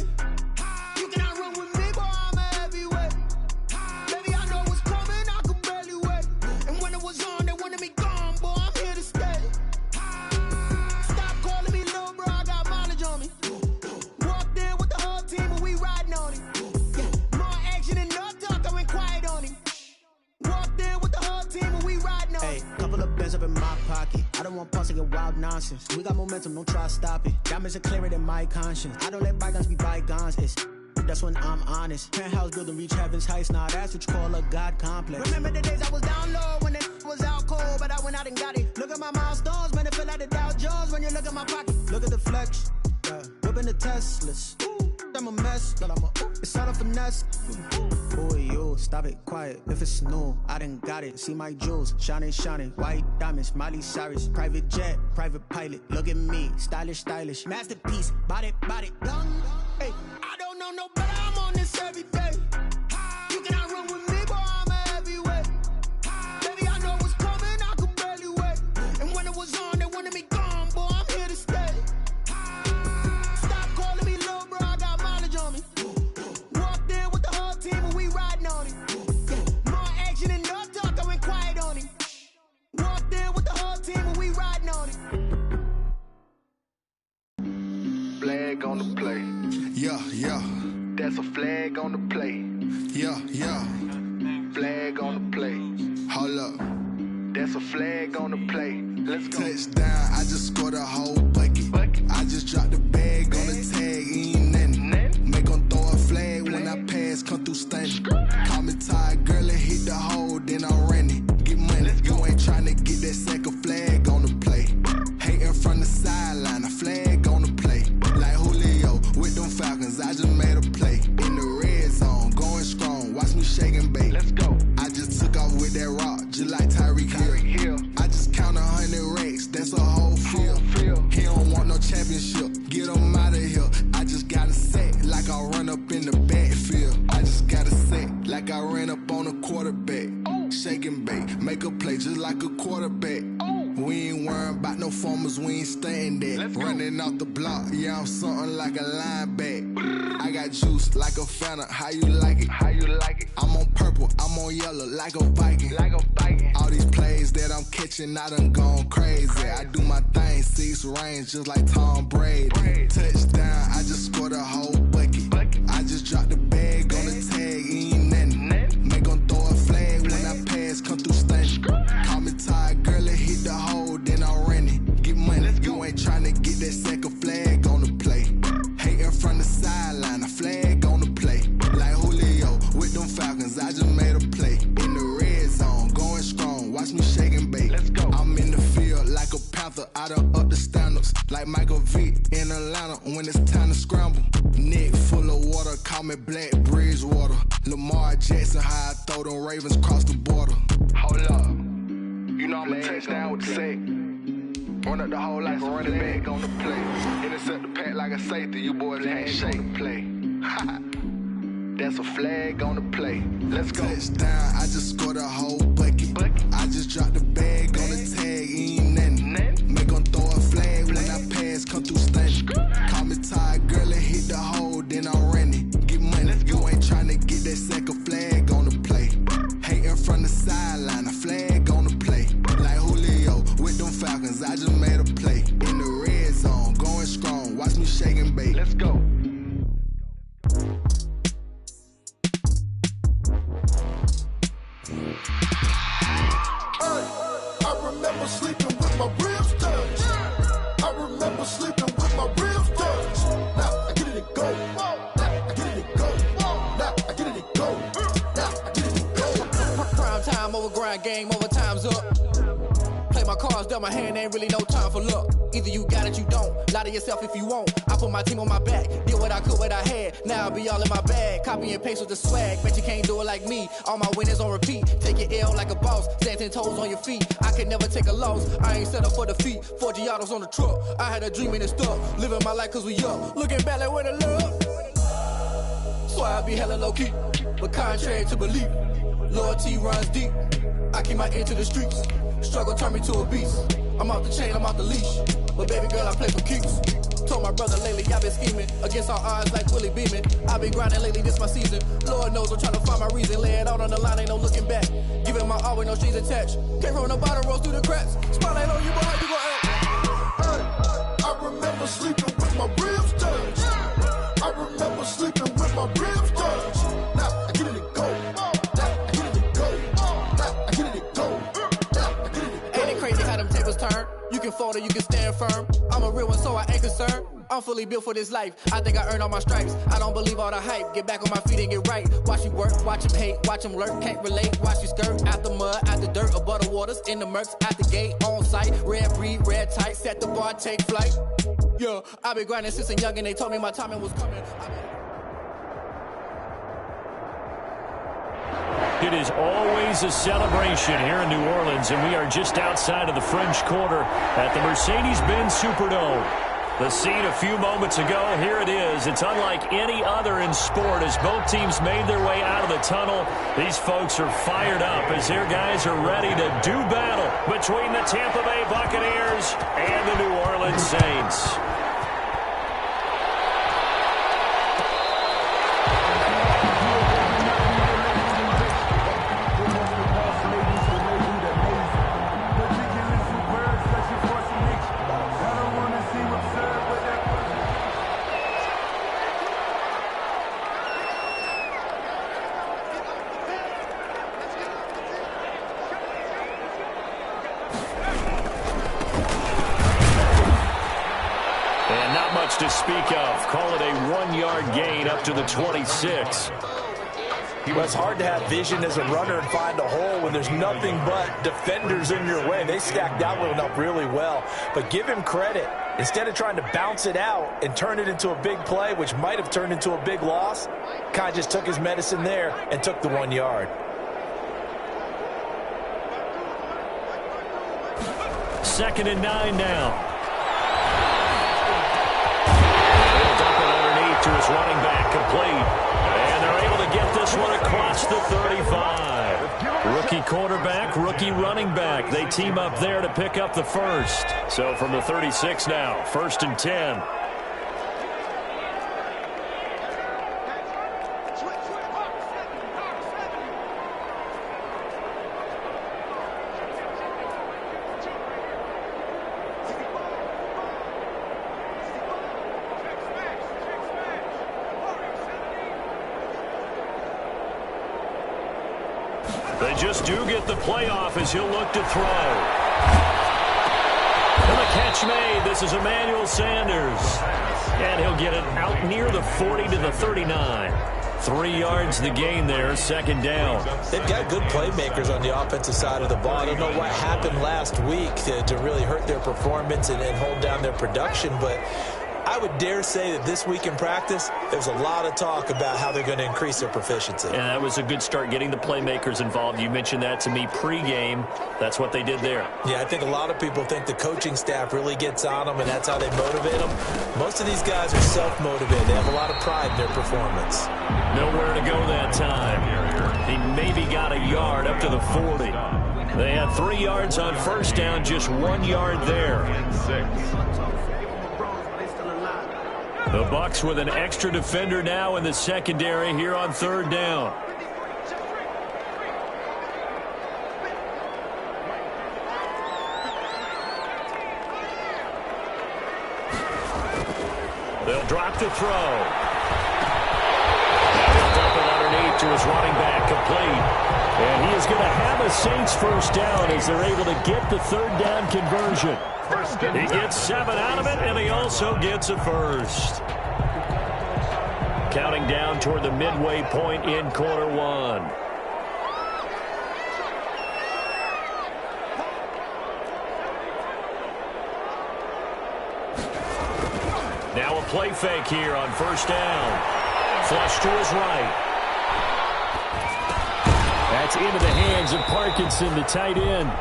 You cannot run with me, boy, I'm a heavyweight. Baby, I know what's coming, I could barely wait. And when it was on, they wanted me gone, boy, I'm here to stay. Stop calling me little bro, I got mileage on me. Walked in with the whole team and we riding on him. Yeah, more action and no talk, I went quiet on him. Walked in with the whole team and we riding on him.
Hey, couple of bands up in my pocket. I don't want pause to get wild nonsense. We got momentum, don't try to stop it. Diamonds are clearer than my conscience. I don't let bygones be bygones. That's when I'm honest. Penthouse building reach heaven's heights. Now that's what you call a God complex.
Remember the days I was down low when it was out cold, but I went out and got it. Look at my milestones, man, it feel like the Dow Jones when you look at my pocket.
Look at the flex, whipping the Teslas. I'm a mess, but it's all a finesse. Boy, yo, stop it, quiet. If it's new, I done got it. See my jewels, shining, shining. White diamonds, Miley Cyrus. Private jet, private pilot. Look at me, stylish, stylish. Masterpiece, body, done.
Hey, I don't know no better, I'm on this every day. You cannot run with me, boy, I'm a heavyweight. Baby, I know what's coming, I could barely wait. And when it was on, they wanted me gone, boy, I'm here to stay. Stop calling me little bro, I got mileage on me. Walked in with the whole team and we riding on him. Yeah, more action and no talk, I went quiet on him. Walked in with the whole team and we riding on him.
Flag on the play.
Yeah.
That's a flag on the play.
Yeah.
Flag on the play.
Hold up.
That's a flag on the play. Let's go.
Touchdown, I just scored a whole bucket. I just dropped the bag on the tag, ain't nothing. Make 'em throw a flag when I pass, come through stunning. Call me tired, girl, and hit the hole, then I'm running. Get money, you ain't tryna get that second flag on the play. Hating from the sideline, a flag on the play. Like Julio with them Falcons, I just made a play. In the red zone, going strong, watch me shake and bake.
Let's go.
I just took off with that rock, just like Tyreek Hill. I just count 100 racks, that's a whole field. He don't want no championship, get him out of here. I just got a set, like I run up in the backfield. I just got a set, like I ran up on a quarterback. Shake and bake, make a play just like a quarterback. We ain't worrying about no formers, we ain't staying there. Running off the block, yeah, I'm something like a linebacker. I got juice like a Fanta, how you like it? I'm on purple, I'm on yellow, like a Viking. All these plays that I'm catching, I done gone crazy. I do my thing, 6 range, just like Tom Brady. Touchdown, I just scored a whole bucket. I just dropped the bag on the tag, ain't nothing. Make 'em throw a flag when I pass, come through stunning. Call me tired, girl, and hit the hole, then I'm running. Get money, you ain't tryna get that second flag on the play. Hating from the sideline, a flag on the play. Like Julio with them Falcons, I just made a play. In the red zone, going strong, watch me shake and bake. I'm in the field like a panther, I done up the standards. Like Michael Vick in Atlanta when it's time to scramble. Neck full of water, call me Black Bridgewater. Lamar Jackson, how I throw them Ravens cross the border.
Hold up. You know I'm a touchdown with the sack. Run up the hole like a running back on the play. Intercept the pack like a safety, you boys can't shake the play. That's a flag on the play. Let's go.
Touchdown, I just scored a whole bucket. I just dropped the bag on the tag, ain't nothing. Make 'em throw a flag when I pass, come through stunning. Call me tired, girl, and hit the hole, then I'm running. Get money, you ain't tryna get that second flag on the play. Hating from the sideline, a flag on the play. Like Julio with them Falcons.
cause I just made a play. In the red zone, going strong. Watch me shake and bake. Let's go.
I remember sleeping with my ribs touched. I remember sleeping with my ribs touched. Now I get it and go. Now I get it and go. Now I get it and go. Now I get it and go.
Prime time over grind game, over time's up. Play my cards, dealt my hand, ain't really no time for luck. Either you got it, you don't. Lie to yourself if you won't. I put my team on my back, did what I could, what I had. Now I'll be all in my bag, copy and paste with the swag. Bet you can't do it like me. All my winners on repeat. Take your L like a boss, stand 10 toes on your feet. I can never take a loss. I ain't set up for defeat. 4 Giottos on the truck. I had a dream and it stuck. Living my life cause we up. Looking back like where the love. So I be hella low key, but contrary to belief, loyalty runs deep. I keep my ear to the streets. Struggle turned me to a beast. I'm off the chain, I'm off the leash. But baby girl, I play for keeps. Told my brother lately, I've been scheming against all odds like Willie Beeman. I've been grinding lately, this my season. Lord knows I'm trying to find my reason. Lay it out on the line, ain't no looking back. Giving my all with no strings attached. Came from the bottom, rose through the cracks. Spotlight on you, boy, how you gon' act?
I remember sleeping with my ribs touched. I remember sleeping with my ribs touched. Now I get it and go. Now I get it and go. Now I get it and go. Now I get it and go.
Ain't it crazy how them tables turn? You can fold or you can stand firm. I'm a real one, so I ain't concerned. I'm fully built for this life. I think I earned all my stripes. I don't believe all the hype. Get back on my feet and get right. Watch you work, watch him hate, watch him lurk. Can't relate, watch you skirt. Out the mud, out the dirt, above the waters, in the murks, out the gate, on site. Red breed, red tight, set the bar, take flight. Yeah, I been grinding since a young and they told me my timing was coming.
It is always a celebration here in New Orleans, and we are just outside of the French Quarter at the Mercedes-Benz Superdome. The scene a few moments ago, here it is. It's unlike any other in sport as both teams made their way out of the tunnel. These folks are fired up as their guys are ready to do battle between the Tampa Bay Buccaneers and the New Orleans Saints. To speak of. Call it a 1-yard gain up to the 26.
Well, it's hard to have vision as a runner and find a hole when there's nothing but defenders in your way. They stacked that one up really well. But give him credit. Instead of trying to bounce it out and turn it into a big play, which might have turned into a big loss, kind of just took his medicine there and took the 1 yard.
Second and 9 now. To his running back, complete. And they're able to get this one across the 35. Rookie quarterback, rookie running back. They team up there to pick up the first. So from the 36 now, 1st and 10. They just do get the playoff as he'll look to throw. And the catch made. This is Emmanuel Sanders. And he'll get it out near the 40 to the 39. 3 yards the gain there, second down.
They've got good playmakers on the offensive side of the ball. I don't know what happened last week to really hurt their performance and hold down their production, but I would dare say that this week in practice, there's a lot of talk about how they're going to increase their proficiency.
And that was a good start getting the playmakers involved. You mentioned that to me pregame. That's what they did there.
Yeah, I think a lot of people think the coaching staff really gets on them, and that's how they motivate them. Most of these guys are self-motivated. They have a lot of pride in their performance.
Nowhere to go that time. He maybe got a yard up to the 40. They had 3 yards on first down, just 1 yard there. The Bucs with an extra defender now in the secondary here on third down. They'll drop the throw. Now he'll dump it underneath to his running back, complete. And he is going to have a Saints first down as they're able to get the third down conversion. He gets 7 out of it, and he also gets a first. Counting down toward the midway point in quarter one. Now a play fake here on first down. Flush to his right. That's into the hands of Parkinson, the tight end.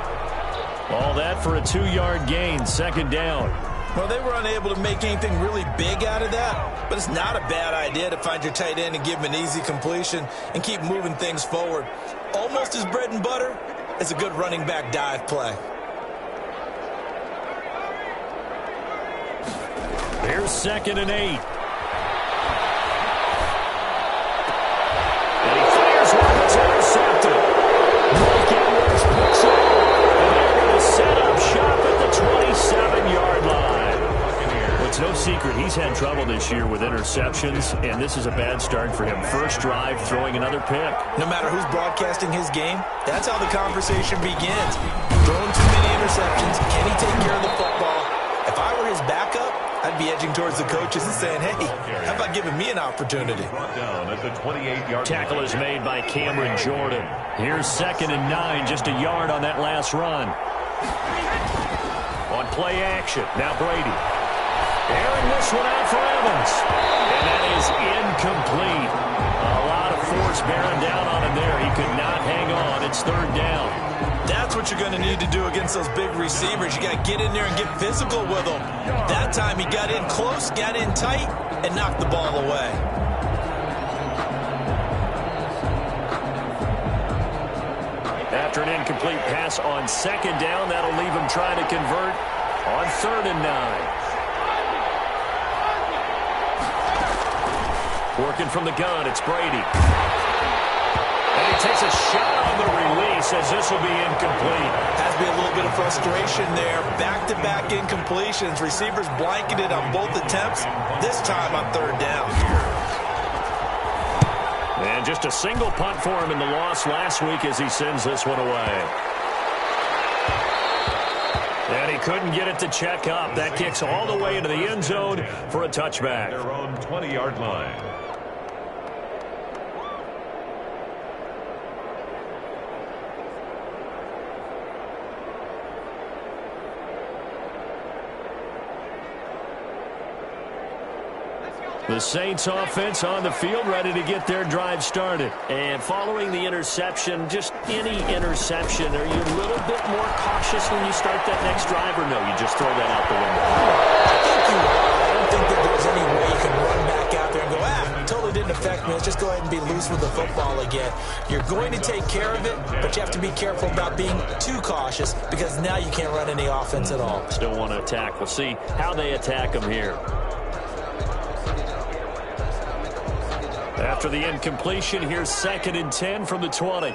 All that for a 2-yard gain, second down.
Well, they were unable to make anything really big out of that, but it's not a bad idea to find your tight end and give him an easy completion and keep moving things forward. Almost his bread and butter is a good running back dive play.
Here's 2nd and 8. And he fires one that's intercepted. Mike Edwards picks it up. And they're going to set up shop at the 27-yard line. Well, it's no secret he's had trouble this year with interceptions, and this is a bad start for him. First drive, throwing another pick.
No matter who's broadcasting his game, that's how the conversation begins. Throwing too many interceptions. Can he take care of the football? If I were his backup, I'd be edging towards the coaches and saying, hey, how about giving me an opportunity?
Tackle is made by Cameron Jordan. Here's 2nd and 9, just a yard on that last run. On play action, now Brady. Airing this one out for Evans. And that is incomplete. A lot of force bearing down on him there. He could not hang on. It's third down.
That's what you're going to need to do against those big receivers. You got to get in there and get physical with them. That time he got in close, got in tight, and knocked the ball away.
After an incomplete pass on 2nd down, that'll leave him trying to convert on 3rd and 9. Working from the gun, it's Brady. And he takes a shot on the release as this will be incomplete.
Has to be a little bit of frustration there. Back-to-back incompletions. Receivers blanketed on both attempts, this time on 3rd down.
And just a single punt for him in the loss last week as he sends this one away. And he couldn't get it to check up. That kicks all the way into the end zone for a touchback.
Their own 20-yard line.
The Saints offense on the field, ready to get their drive started.
And following the interception, just any interception, are you a little bit more cautious when you start that next drive, or no, you just throw that out the window?
I think you are. I don't think that there's any way you can run back out there and go, totally didn't affect me. Let's just go ahead and be loose with the football again. You're going to take care of it, but you have to be careful about being too cautious because now you can't run any offense at all.
Still want to attack. We'll see how they attack them here. After the incompletion, here's 2nd and 10 from the 20.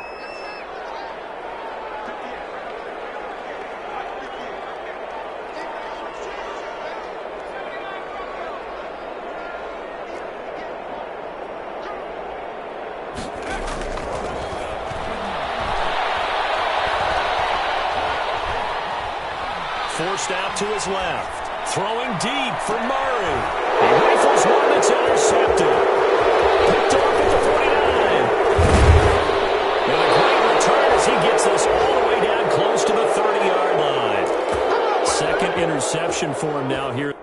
Forced out to his left. Throwing deep for Murray. He rifles one that's intercepted. Picked off at the 49. And a great return as he gets this all the way down close to the 30-yard line. Second interception for him now here.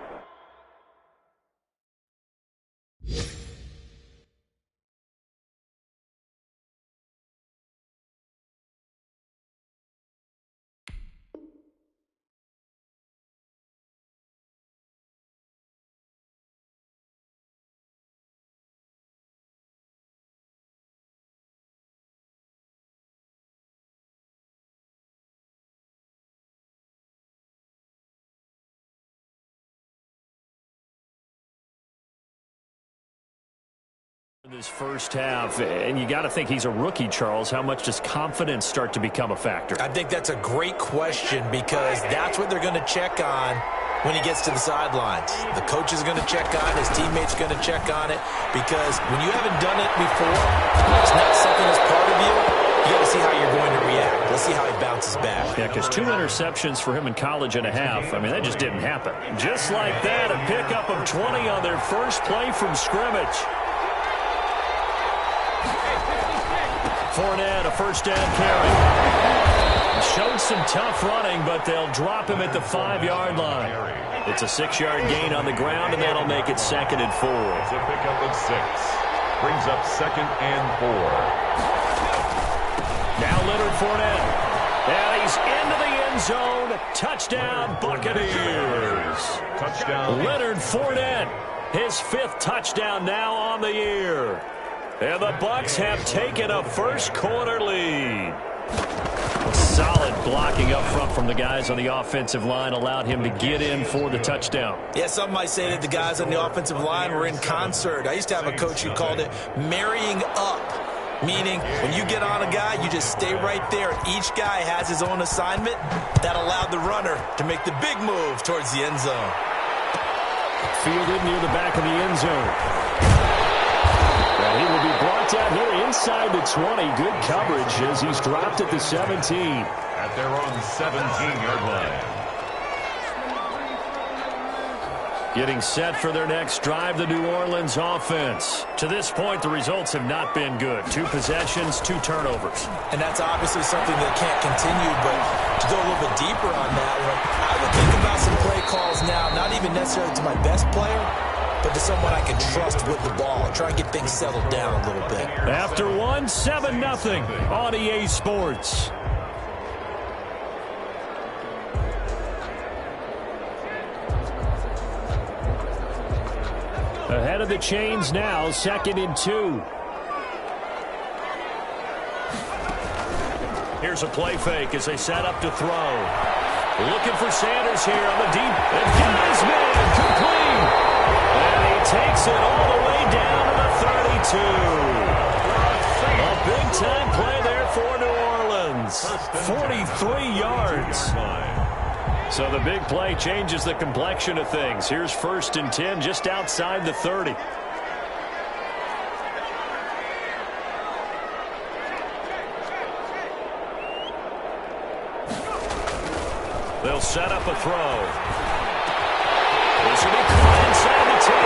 This first half, and you got to think he's a rookie, Charles. How much does confidence start to become a factor?
I think that's a great question because that's what they're going to check on when he gets to the sidelines. The coach is going to check on it. His teammates are going to check on it, because when you haven't done it before, it's not something that's part of you. You got to see how you're going to react. Let's see how he bounces back.
Yeah, because 2 interceptions for him in college and a half. I mean, that just didn't happen. Just like that, a pickup of 20 on their first play from scrimmage. Fournette, a first down carry. Showed some tough running, but they'll drop him at the 5-yard line. It's a 6-yard gain on the ground, and that'll make it 2nd and 4.
It's a pickup of 6. Brings up 2nd and 4.
Now Leonard Fournette. And he's into the end zone. Touchdown, Buccaneers.
Touchdown.
Leonard Fournette, his 5th touchdown now on the year. And the Bucs have taken a first-quarter lead. Solid blocking up front from the guys on the offensive line allowed him to get in for the touchdown.
Yeah, some might say that the guys on the offensive line were in concert. I used to have a coach who called it marrying up, meaning when you get on a guy, you just stay right there. Each guy has his own assignment. That allowed the runner to make the big move towards the end zone.
Fielded near the back of the end zone. And he will be brought down here inside the 20. Good coverage as he's dropped at the 17.
At their own 17-yard line.
Getting set for their next drive, the New Orleans offense. To this point, the results have not been good. 2 possessions, 2 turnovers.
And that's obviously something that can't continue, but to go a little bit deeper on that one, I would think about some play calls now, not even necessarily to my best player, but to someone I can trust with the ball. Try and get things settled down a little bit.
After 1, 7-0 on EA Sports. Ahead of the chains now, 2nd and 2. Here's a play fake as they set up to throw. Looking for Sanders here on the deep. And got his man complete. And he takes it all the way down to the 32. A big-time play there for New Orleans. 43 yards. So the big play changes the complexion of things. Here's 1st and 10 just outside the 30. They'll set up a throw. This will be caught inside the 10.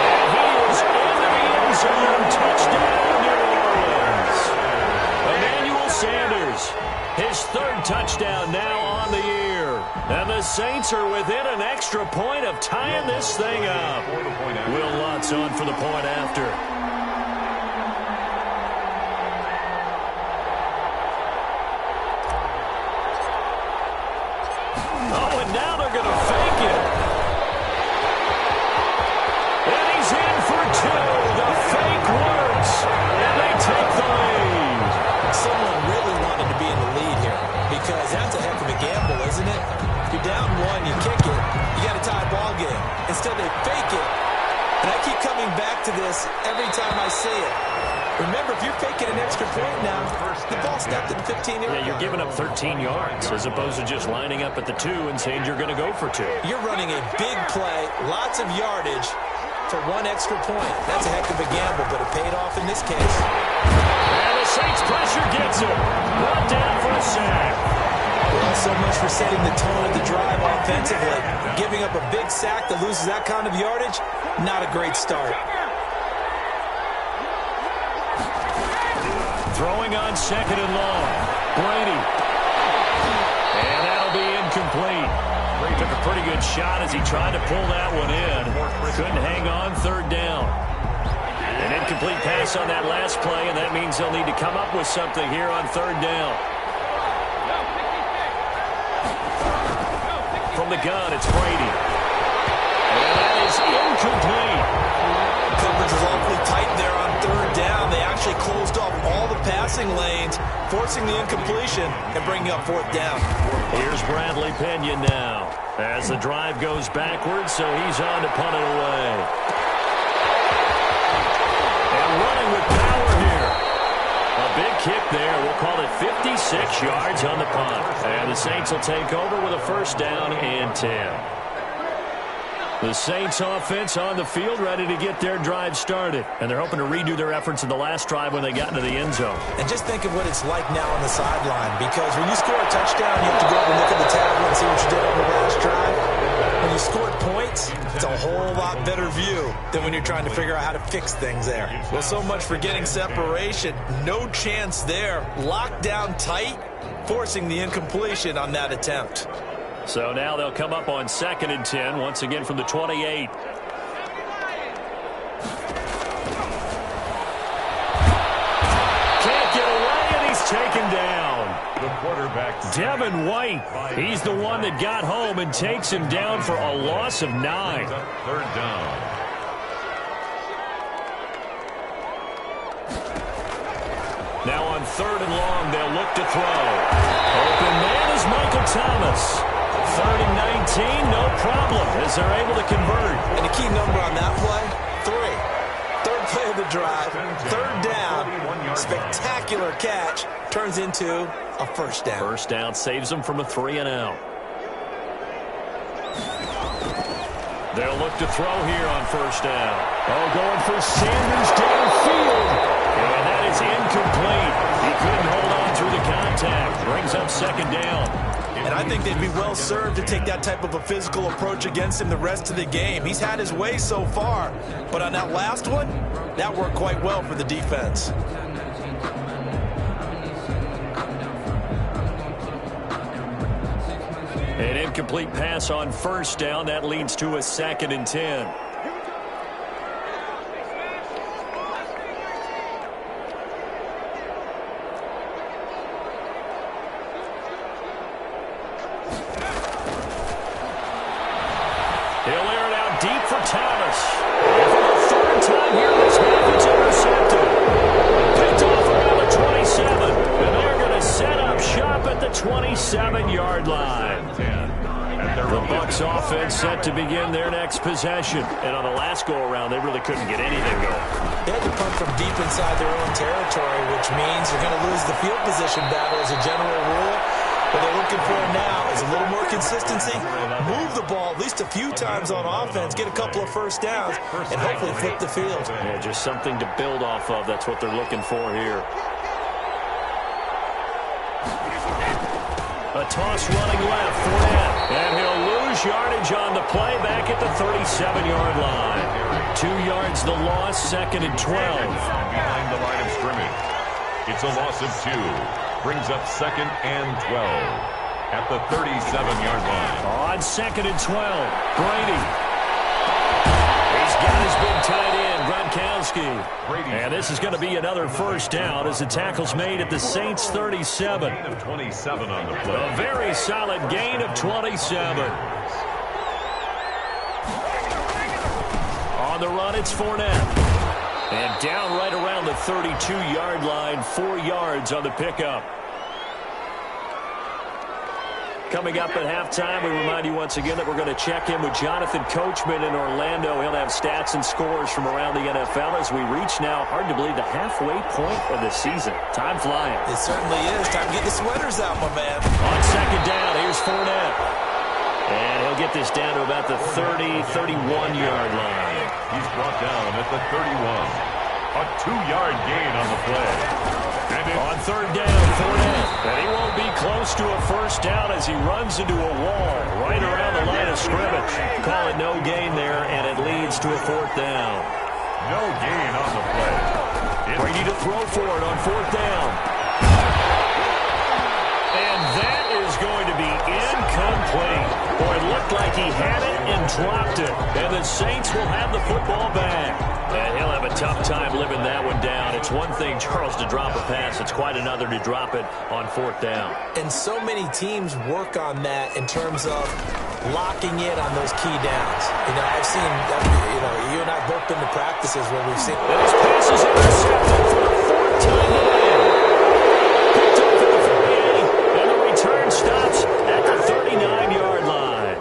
And he is into the end zone. Touchdown, New Orleans. Emmanuel Sanders, his 3rd touchdown now on the year. And the Saints are within an extra point of tying this thing up. Will Lutz on for the point after. Oh, and now they're going to fake it. And he's in for 2. The fake works. And they take the lead.
Someone really wanted to be in the lead here, because that's a heck of a gamble, isn't it? You're down 1, you kick it, you got a tie ball game. Instead, they fake it. And I keep coming back to this every time I say it. Remember, if you're faking an extra point now, the ball snapped at the 15-yard line.
Yeah, you're giving up 13 yards as opposed to just lining up at the 2 and saying you're going to go for 2.
You're running a big play, lots of yardage for 1 extra point. That's a heck of a gamble, but it paid off in this case.
And the Saints pressure gets him. Brought down for a sack.
Well, so much for setting the tone of the drive offensively. Giving up a big sack that loses that kind of yardage, not a great start.
Throwing on 2nd and long. Brady. And that'll be incomplete. Brady took a pretty good shot as he tried to pull that one in. Couldn't hang on 3rd down. An incomplete pass on that last play, and that means they'll need to come up with something here on 3rd down. From the gun, it's Brady. And that is incomplete.
Coverage is awfully tight there on 3rd down. They actually closed off all the passing lanes, forcing the incompletion and bringing up 4th down.
Here's Bradley Pena now as the drive goes backwards, so he's on to punt it away. And running with power here. A big kick there. We'll call it 56 yards on the punt. And the Saints will take over with a 1st down and 10. The Saints offense on the field, ready to get their drive started. And they're hoping to redo their efforts in the last drive when they got into the end zone.
And just think of what it's like now on the sideline, because when you score a touchdown, you have to go up and look at the tablet and see what you did on the last drive. When you scored points, it's a whole lot better view than when you're trying to figure out how to fix things there. Well, so much for getting separation. No chance there. Locked down tight, forcing the incompletion on that attempt.
So now they'll come up on 2nd and 10, once again from the 28. Can't get away, and he's taken down.
The quarterback,
Devin White. He's the one that got home and takes him down for a loss of 9.
3rd down.
Now on 3rd and long, they'll look to throw. Open man is Michael Thomas. 3rd and 19, no problem, as they're able to convert.
And the key number on that play, 3. 3rd play of the drive, 3rd down, spectacular catch, turns into a 1st down.
1st down saves them from a 3-and-out. They'll look to throw here on 1st down. Oh, going for Sanders downfield. And that is incomplete. He couldn't hold on through the contact. Brings up 2nd down.
And I think they'd be well served to take that type of a physical approach against him the rest of the game. He's had his way so far. But on that last one, that worked quite well for the defense.
An incomplete pass on 1st down. That leads to a 2nd and 10. He'll air it out deep for Thomas. And for the 3rd time here this half, it's intercepted. Picked off around the 27. And they're going to set up shop at the 27-yard line. The Bucs offense set to begin their next possession. And on the last go-around, they really couldn't get anything going.
They had to punt from deep inside their own territory, which means you're going to lose the field position battle as a general rule. What they're looking for now is a little more consistency, move the ball at least a few times on offense, get a couple of 1st downs, and hopefully flip the field.
Yeah, just something to build off of. That's what they're looking for here. A toss running left, Fournette, and he'll lose yardage on the play back at the 37-yard line. 2 yards the loss, 2nd and 12.
Behind the line of scrimmage. It's a loss of 2. Brings up 2nd and 12 at the 37-yard line.
On 2nd and 12, Brady. He's got his big tight end, Gronkowski. And this is going to be another 1st down as the tackle's made at the Saints' 37.
Gain of 27 on the play.
A very solid gain of 27. On the run, it's Fournette. And down right around the 32-yard line, 4 yards on the pickup. Coming up at halftime, we remind you once again that we're going to check in with Jonathan Coachman in Orlando. He'll have stats and scores from around the NFL as we reach now, hard to believe, the halfway point of the season. Time flying.
It certainly is. Time to get the sweaters out, my man.
On 2nd down, here's Fournette. And he'll get this down to about the 31-yard line.
He's brought down at the 31. A 2-yard gain on the play.
And on 3rd down, Fournette. And he won't be close to a 1st down as he runs into a wall right around the line of scrimmage. Call it no gain there, and it leads to a 4th down.
No gain on the play.
Brady to throw for it on 4th down. And that is going to be incomplete. Boy, it looked like he had it and dropped it. And the Saints will have the football back. And he'll have a tough time living that one down. It's one thing, Charles, to drop a pass. It's quite another to drop it on 4th down.
And so many teams work on that in terms of locking in on those key downs. You know, I've seen, you and I have both been to practices where we've seen.
And his pass is intercepted for the 4th time today. Picked up at the 48, and the return stops at the 39-yard line.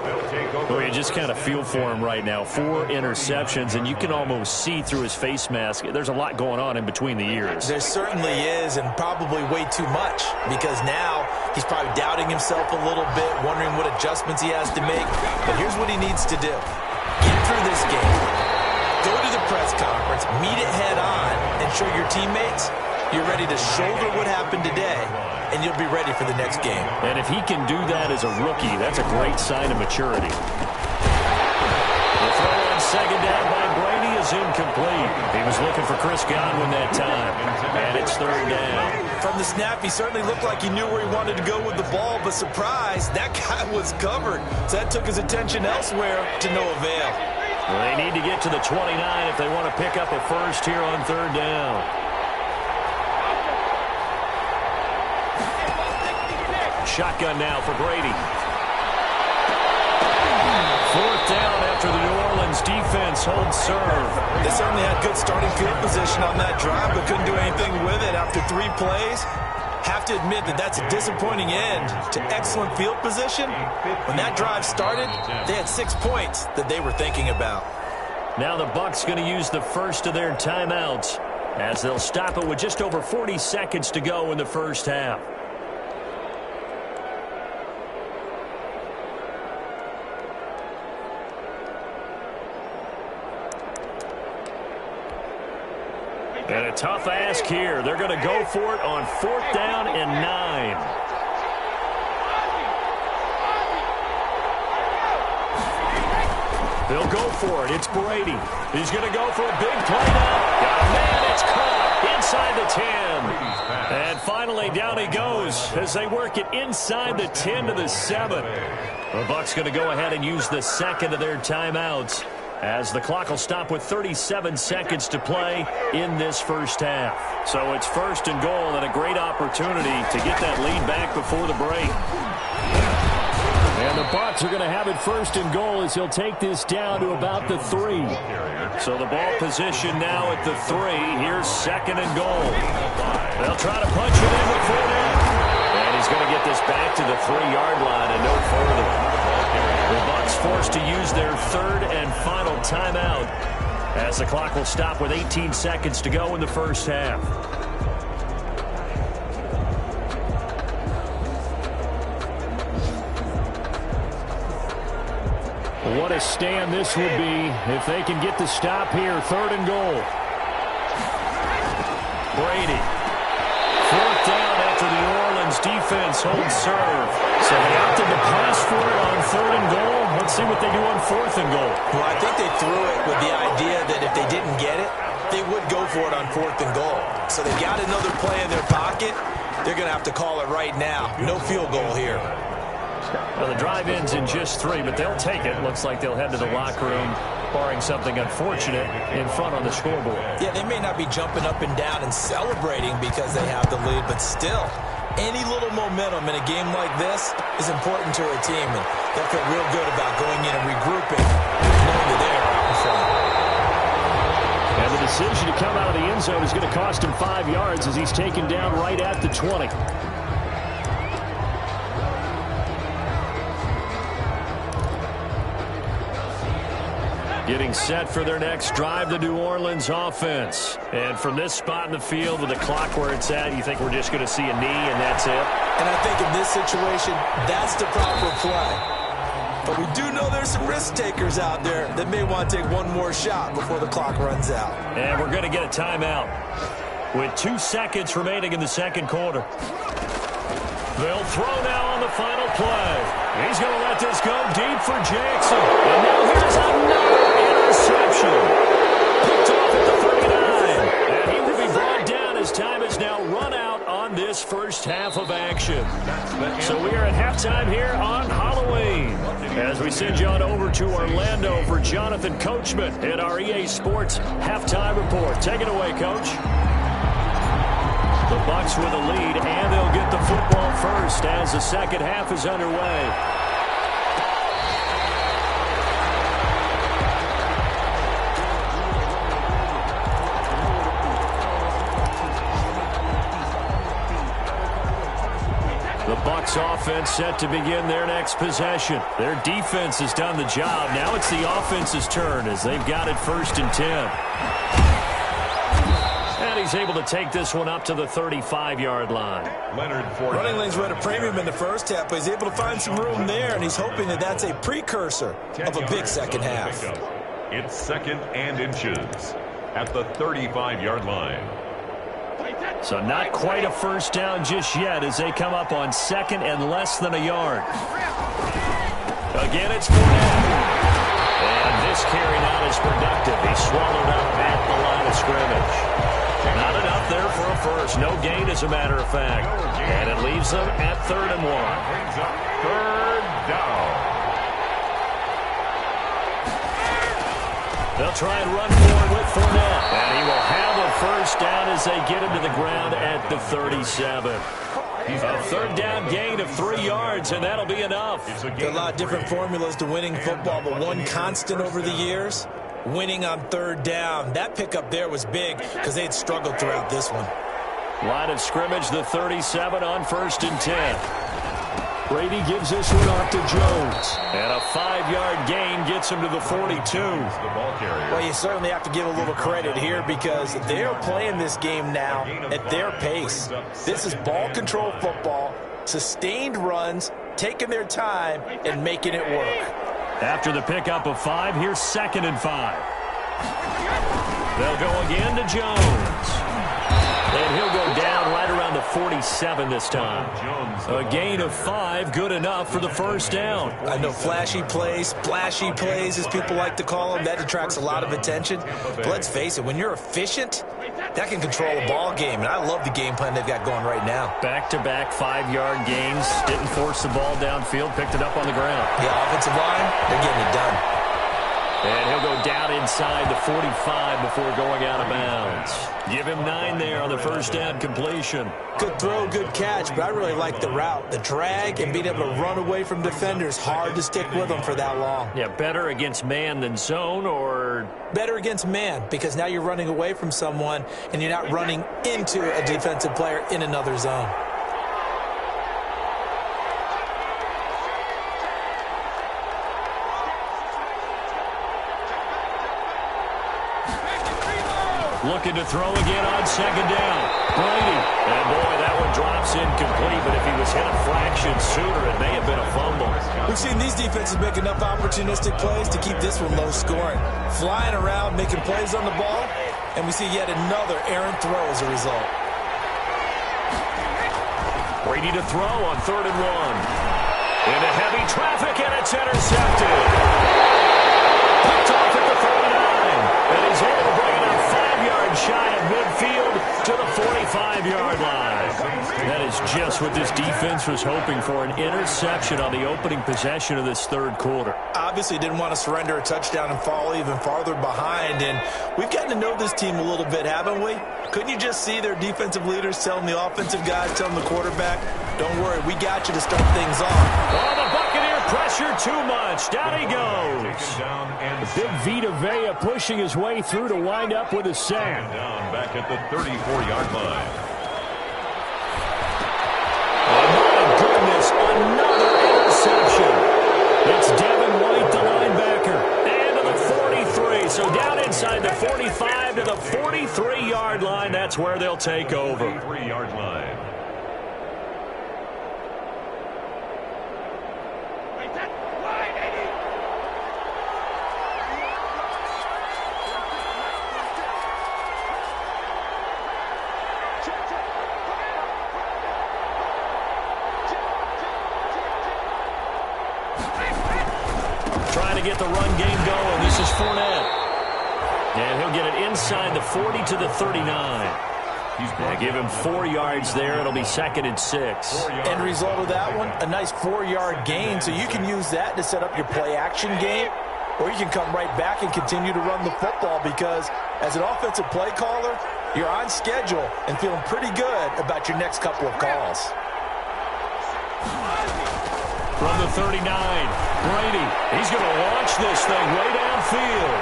Well, you just kind of feel for him right now. 4 interceptions, and you can almost see through his face mask. There's a lot going on in between the ears.
There certainly is, and probably way too much, because now he's probably doubting himself a little bit, wondering what adjustments he has to make. But here's what he needs to do. Get after this game, go to the press conference, meet it head on, and show your teammates you're ready to shoulder what happened today, and you'll be ready for the next game.
And if he can do that as a rookie, that's a great sign of maturity. The throw on second down by Brady is incomplete. He was looking for Chris Godwin that time, and it's third down.
From the snap, he certainly looked like he knew where he wanted to go with the ball, but surprise, that guy was covered. So that took his attention elsewhere to no avail.
Well, they need to get to the 29 if they want to pick up a first here on third down. Shotgun now for Brady. Fourth down after the New Orleans defense holds serve.
They certainly had good starting field position on that drive, but couldn't do anything with it after 3 plays. Have to admit that that's a disappointing end to excellent field position. When that drive started, they had 6 points that they were thinking about.
Now the Bucs going to use the first of their timeouts as they'll stop it with just over 40 seconds to go in the first half. And a tough ask here. They're going to go for it on 4th down and 9. They'll go for it. It's Brady. He's going to go for a big play now. Got a man. It's caught inside the 10. And finally, down he goes as they work it inside the 10 to the 7. The Bucs going to go ahead and use the second of their timeouts, as the clock will stop with 37 seconds to play in this first half. So it's 1st and goal, and a great opportunity to get that lead back before the break. And the Bucs are going to have it 1st and goal as he'll take this down to about the 3. So the ball position now at the 3. Here's 2nd and goal. They'll try to punch it in with Fournette. And he's going to get this back to the 3-yard line and no further. The Bucs forced to use their 3rd and final timeout as the clock will stop with 18 seconds to go in the first half. What a stand this would be if they can get the stop here. 3rd and goal. Brady. 4th down after the New Orleans defense holds serve. So they opted to pass for it on 3rd and goal. Let's see what they do on 4th and goal.
Well, I think they threw it with the idea that if they didn't get it, they would go for it on 4th and goal. So they got another play in their pocket. They're going to have to call it right now. No field goal here.
Well, the drive ends in just 3, but they'll take it. Looks like they'll head to the locker room, barring something unfortunate in front on the scoreboard.
Yeah, they may not be jumping up and down and celebrating because they have the lead, but still, any little momentum in a game like this is important to a team, and they'll feel real good about going in and regrouping, knowing that they're out in front.
And the decision to come out of the end zone is going to cost him 5 yards as he's taken down right at the 20. Getting set for their next drive, the New Orleans offense. And from this spot in the field with the clock where it's at, you think we're just going to see a knee and that's it?
And I think in this situation, that's the proper play. But we do know there's some risk takers out there that may want to take one more shot before the clock runs out.
And we're going to get a timeout with 2 seconds remaining in the second quarter. They'll throw now on the final play. He's going to let this go deep for Jackson. And now here's another interception. Picked off at the 39. And he will be brought down as time is now run out on this first half of action. So we are at halftime here on Halloween, as we send you on over to Orlando for Jonathan Coachman at our EA Sports Halftime Report. Take it away, Coach. The Bucs with a lead, and they'll get the football first as the second half is underway. The Bucs offense set to begin their next possession. Their defense has done the job. Now it's the offense's turn as they've got it 1st and 10. And he's able to take this one up to the 35-yard line.
Running lanes were at a premium in the first half, but he's able to find some room there, and he's hoping that that's a precursor of a big second half.
It's 2nd and inches at the 35-yard line.
So not quite a first down just yet as they come up on 2nd and less than a yard. Again, it's Fournette. And this carry not as productive. He's swallowed up at the line of scrimmage. Not enough there for a first. No gain, as a matter of fact. And it leaves them at 3rd and 1.
Brings up 3rd down.
They'll try and run forward with Fournette. And he will have a first down as they get him to the ground at the 37. A 3rd down gain of 3 yards, and that'll be enough.
There are a lot of different formulas to winning football, but one constant over the years, winning on 3rd down. That pickup there was big because they had struggled throughout this one.
Line of scrimmage, the 37 on 1st and 10. Brady gives this one off to Jones. And a 5-yard gain gets him to the 42.
Well, you certainly have to give a little credit here because they're playing this game now at their pace. This is ball control football, sustained runs, taking their time, and making it work.
After the pickup of 5, here's 2nd and 5. They'll go again to Jones. And he'll go down right around the 47 this time. A gain of 5, good enough for the first down.
I know flashy plays, splashy plays, as people like to call them, that attracts a lot of attention. But let's face it, when you're efficient, that can control a ball game. And I love the game plan they've got going right now.
Back-to-back 5-yard gains. Didn't force the ball downfield, picked it up on the ground.
The offensive line, they're getting it done.
And he'll go down inside the 45 before going out of bounds. Give him 9 there on the first down completion.
Good throw, good catch, but I really like the route. The drag and being able to run away from defenders, hard to stick with them for that long.
Yeah, better against man than zone, or?
Better against man, because now you're running away from someone and you're not running into a defensive player in another zone.
Looking to throw again on 2nd down. Brady. And boy, that one drops incomplete, but if he was hit a fraction sooner, it may have been a fumble.
We've seen these defenses make enough opportunistic plays to keep this one low scoring. Flying around, making plays on the ball, and we see yet another errant throw as a result.
Brady to throw on 3rd and 1. Into heavy traffic, and it's intercepted. Picked off at the 39, and he's able to bring it up 5 yards shy of midfield to the 45-yard line. That is just what this defense was hoping for, an interception on the opening possession of this 3rd quarter.
Obviously didn't want to surrender a touchdown and fall even farther behind, and we've gotten to know this team a little bit, haven't we? Couldn't you just see their defensive leaders telling the offensive guys, telling the quarterback, don't worry, we got you to start things off.
Oh, the Buccaneer pressure too much. Down he goes. Big Vita Vea pushing his way through to wind up with a sack.
Down back at the 34-yard line.
Oh, my goodness, another interception. It's Devin White, the linebacker, and to the 43. So down inside the 45 to the 43-yard line. That's where they'll take over.
43-yard line.
Trying to get the run game going. This is Fournette. And he'll get it inside the 40 to the 39. Give him 4 yards there. It'll be 2nd and 6.
End result of that one, a nice 4-yard gain. So you can use that to set up your play-action game, or you can come right back and continue to run the football because as an offensive play caller, you're on schedule and feeling pretty good about your next couple of calls.
From the 39, Brady. He's going to launch this thing way downfield.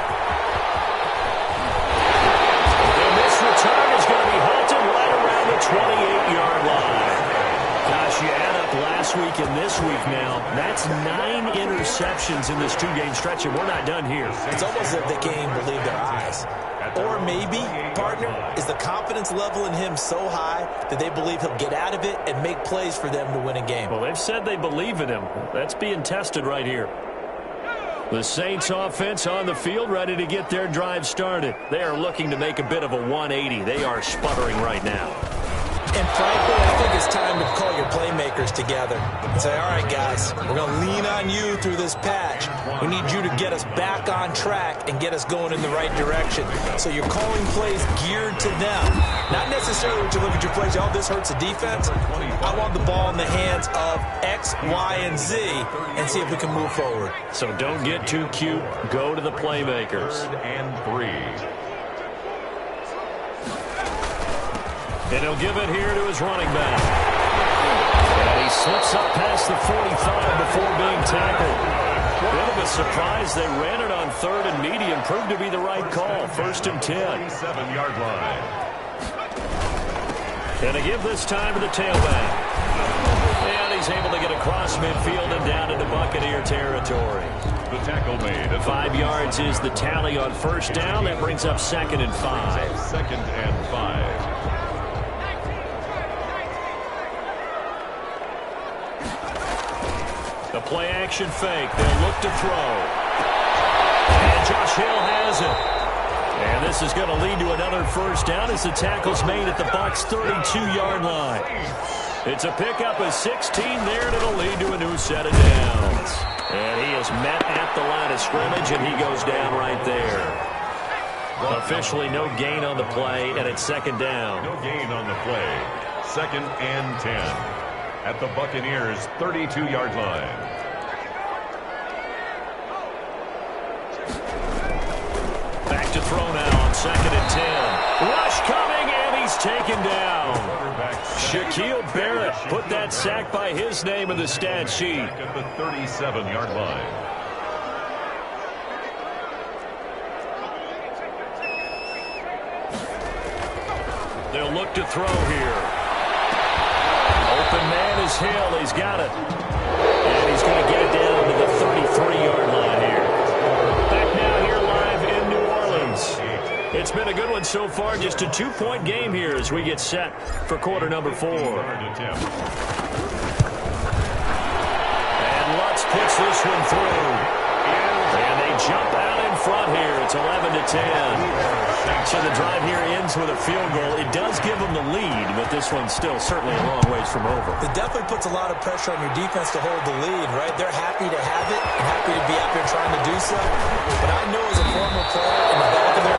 And this return is going to be halted right around the 28-yard line. Gosh, you add up last week and this week now, that's 9 interceptions in this 2-game stretch, and we're not done here.
It's almost as if they can't even believe their eyes. Or maybe, partner, is the confidence level in him so high that they believe he'll get out of it and make plays for them to win a game.
Well, they've said they believe in him. That's being tested right here. The Saints offense on the field, ready to get their drive started. They are looking to make a bit of a 180. They are sputtering right now.
And frankly, I think it's time to call your playmakers together and say, all right, guys, we're going to lean on you through this patch. We need you to get us back on track and get us going in the right direction. So you're calling plays geared to them. Not necessarily when you look at your plays, oh, this hurts the defense. I want the ball in the hands of X, Y, and Z and see if we can move forward.
So don't get too cute. Go to the playmakers.
3rd and 3.
And he'll give it here to his running back. And he slips up past the 45 before being tackled. Bit of a surprise. They ran it on 3rd and medium. Proved to be the right call. 1st and 10.
7-yard line.
And a give this time to the tailback. And he's able to get across midfield and down into Buccaneer territory.
The tackle made.
5 yards is the tally on 1st down. That brings up 2nd and 5.
2nd and 5.
The play-action fake. They'll look to throw. And Josh Hill has it. And this is going to lead to another 1st down as the tackle's made at the Bucs' 32-yard line. It's a pickup of 16 there, and it'll lead to a new set of downs. And he is met at the line of scrimmage, and he goes down right there. Officially no gain on the play, and it's 2nd down.
No gain on the play. 2nd and 10. At the Buccaneers' 32-yard line.
Back to throw now on 2nd and 10. Rush coming, and he's taken down. Shaquille Barrett put that sack by his name in the stat sheet.
At the 37-yard line.
They'll look to throw here. Open man is Hill. He's got it. And he's going to get it down to the 33-yard line here. Back now here live in New Orleans. It's been a good one so far. Just a 2-point game here as we get set for quarter number 4. And Lutz puts this one through. And they jump out in front here. It's 11-10. So the drive here ends with a field goal. It does give them the lead, but this one's still certainly a long ways from over.
It definitely puts a lot of pressure on your defense to hold the lead, right? They're happy to have it and happy to be out there trying to do so. But I know as a former player, in the back of their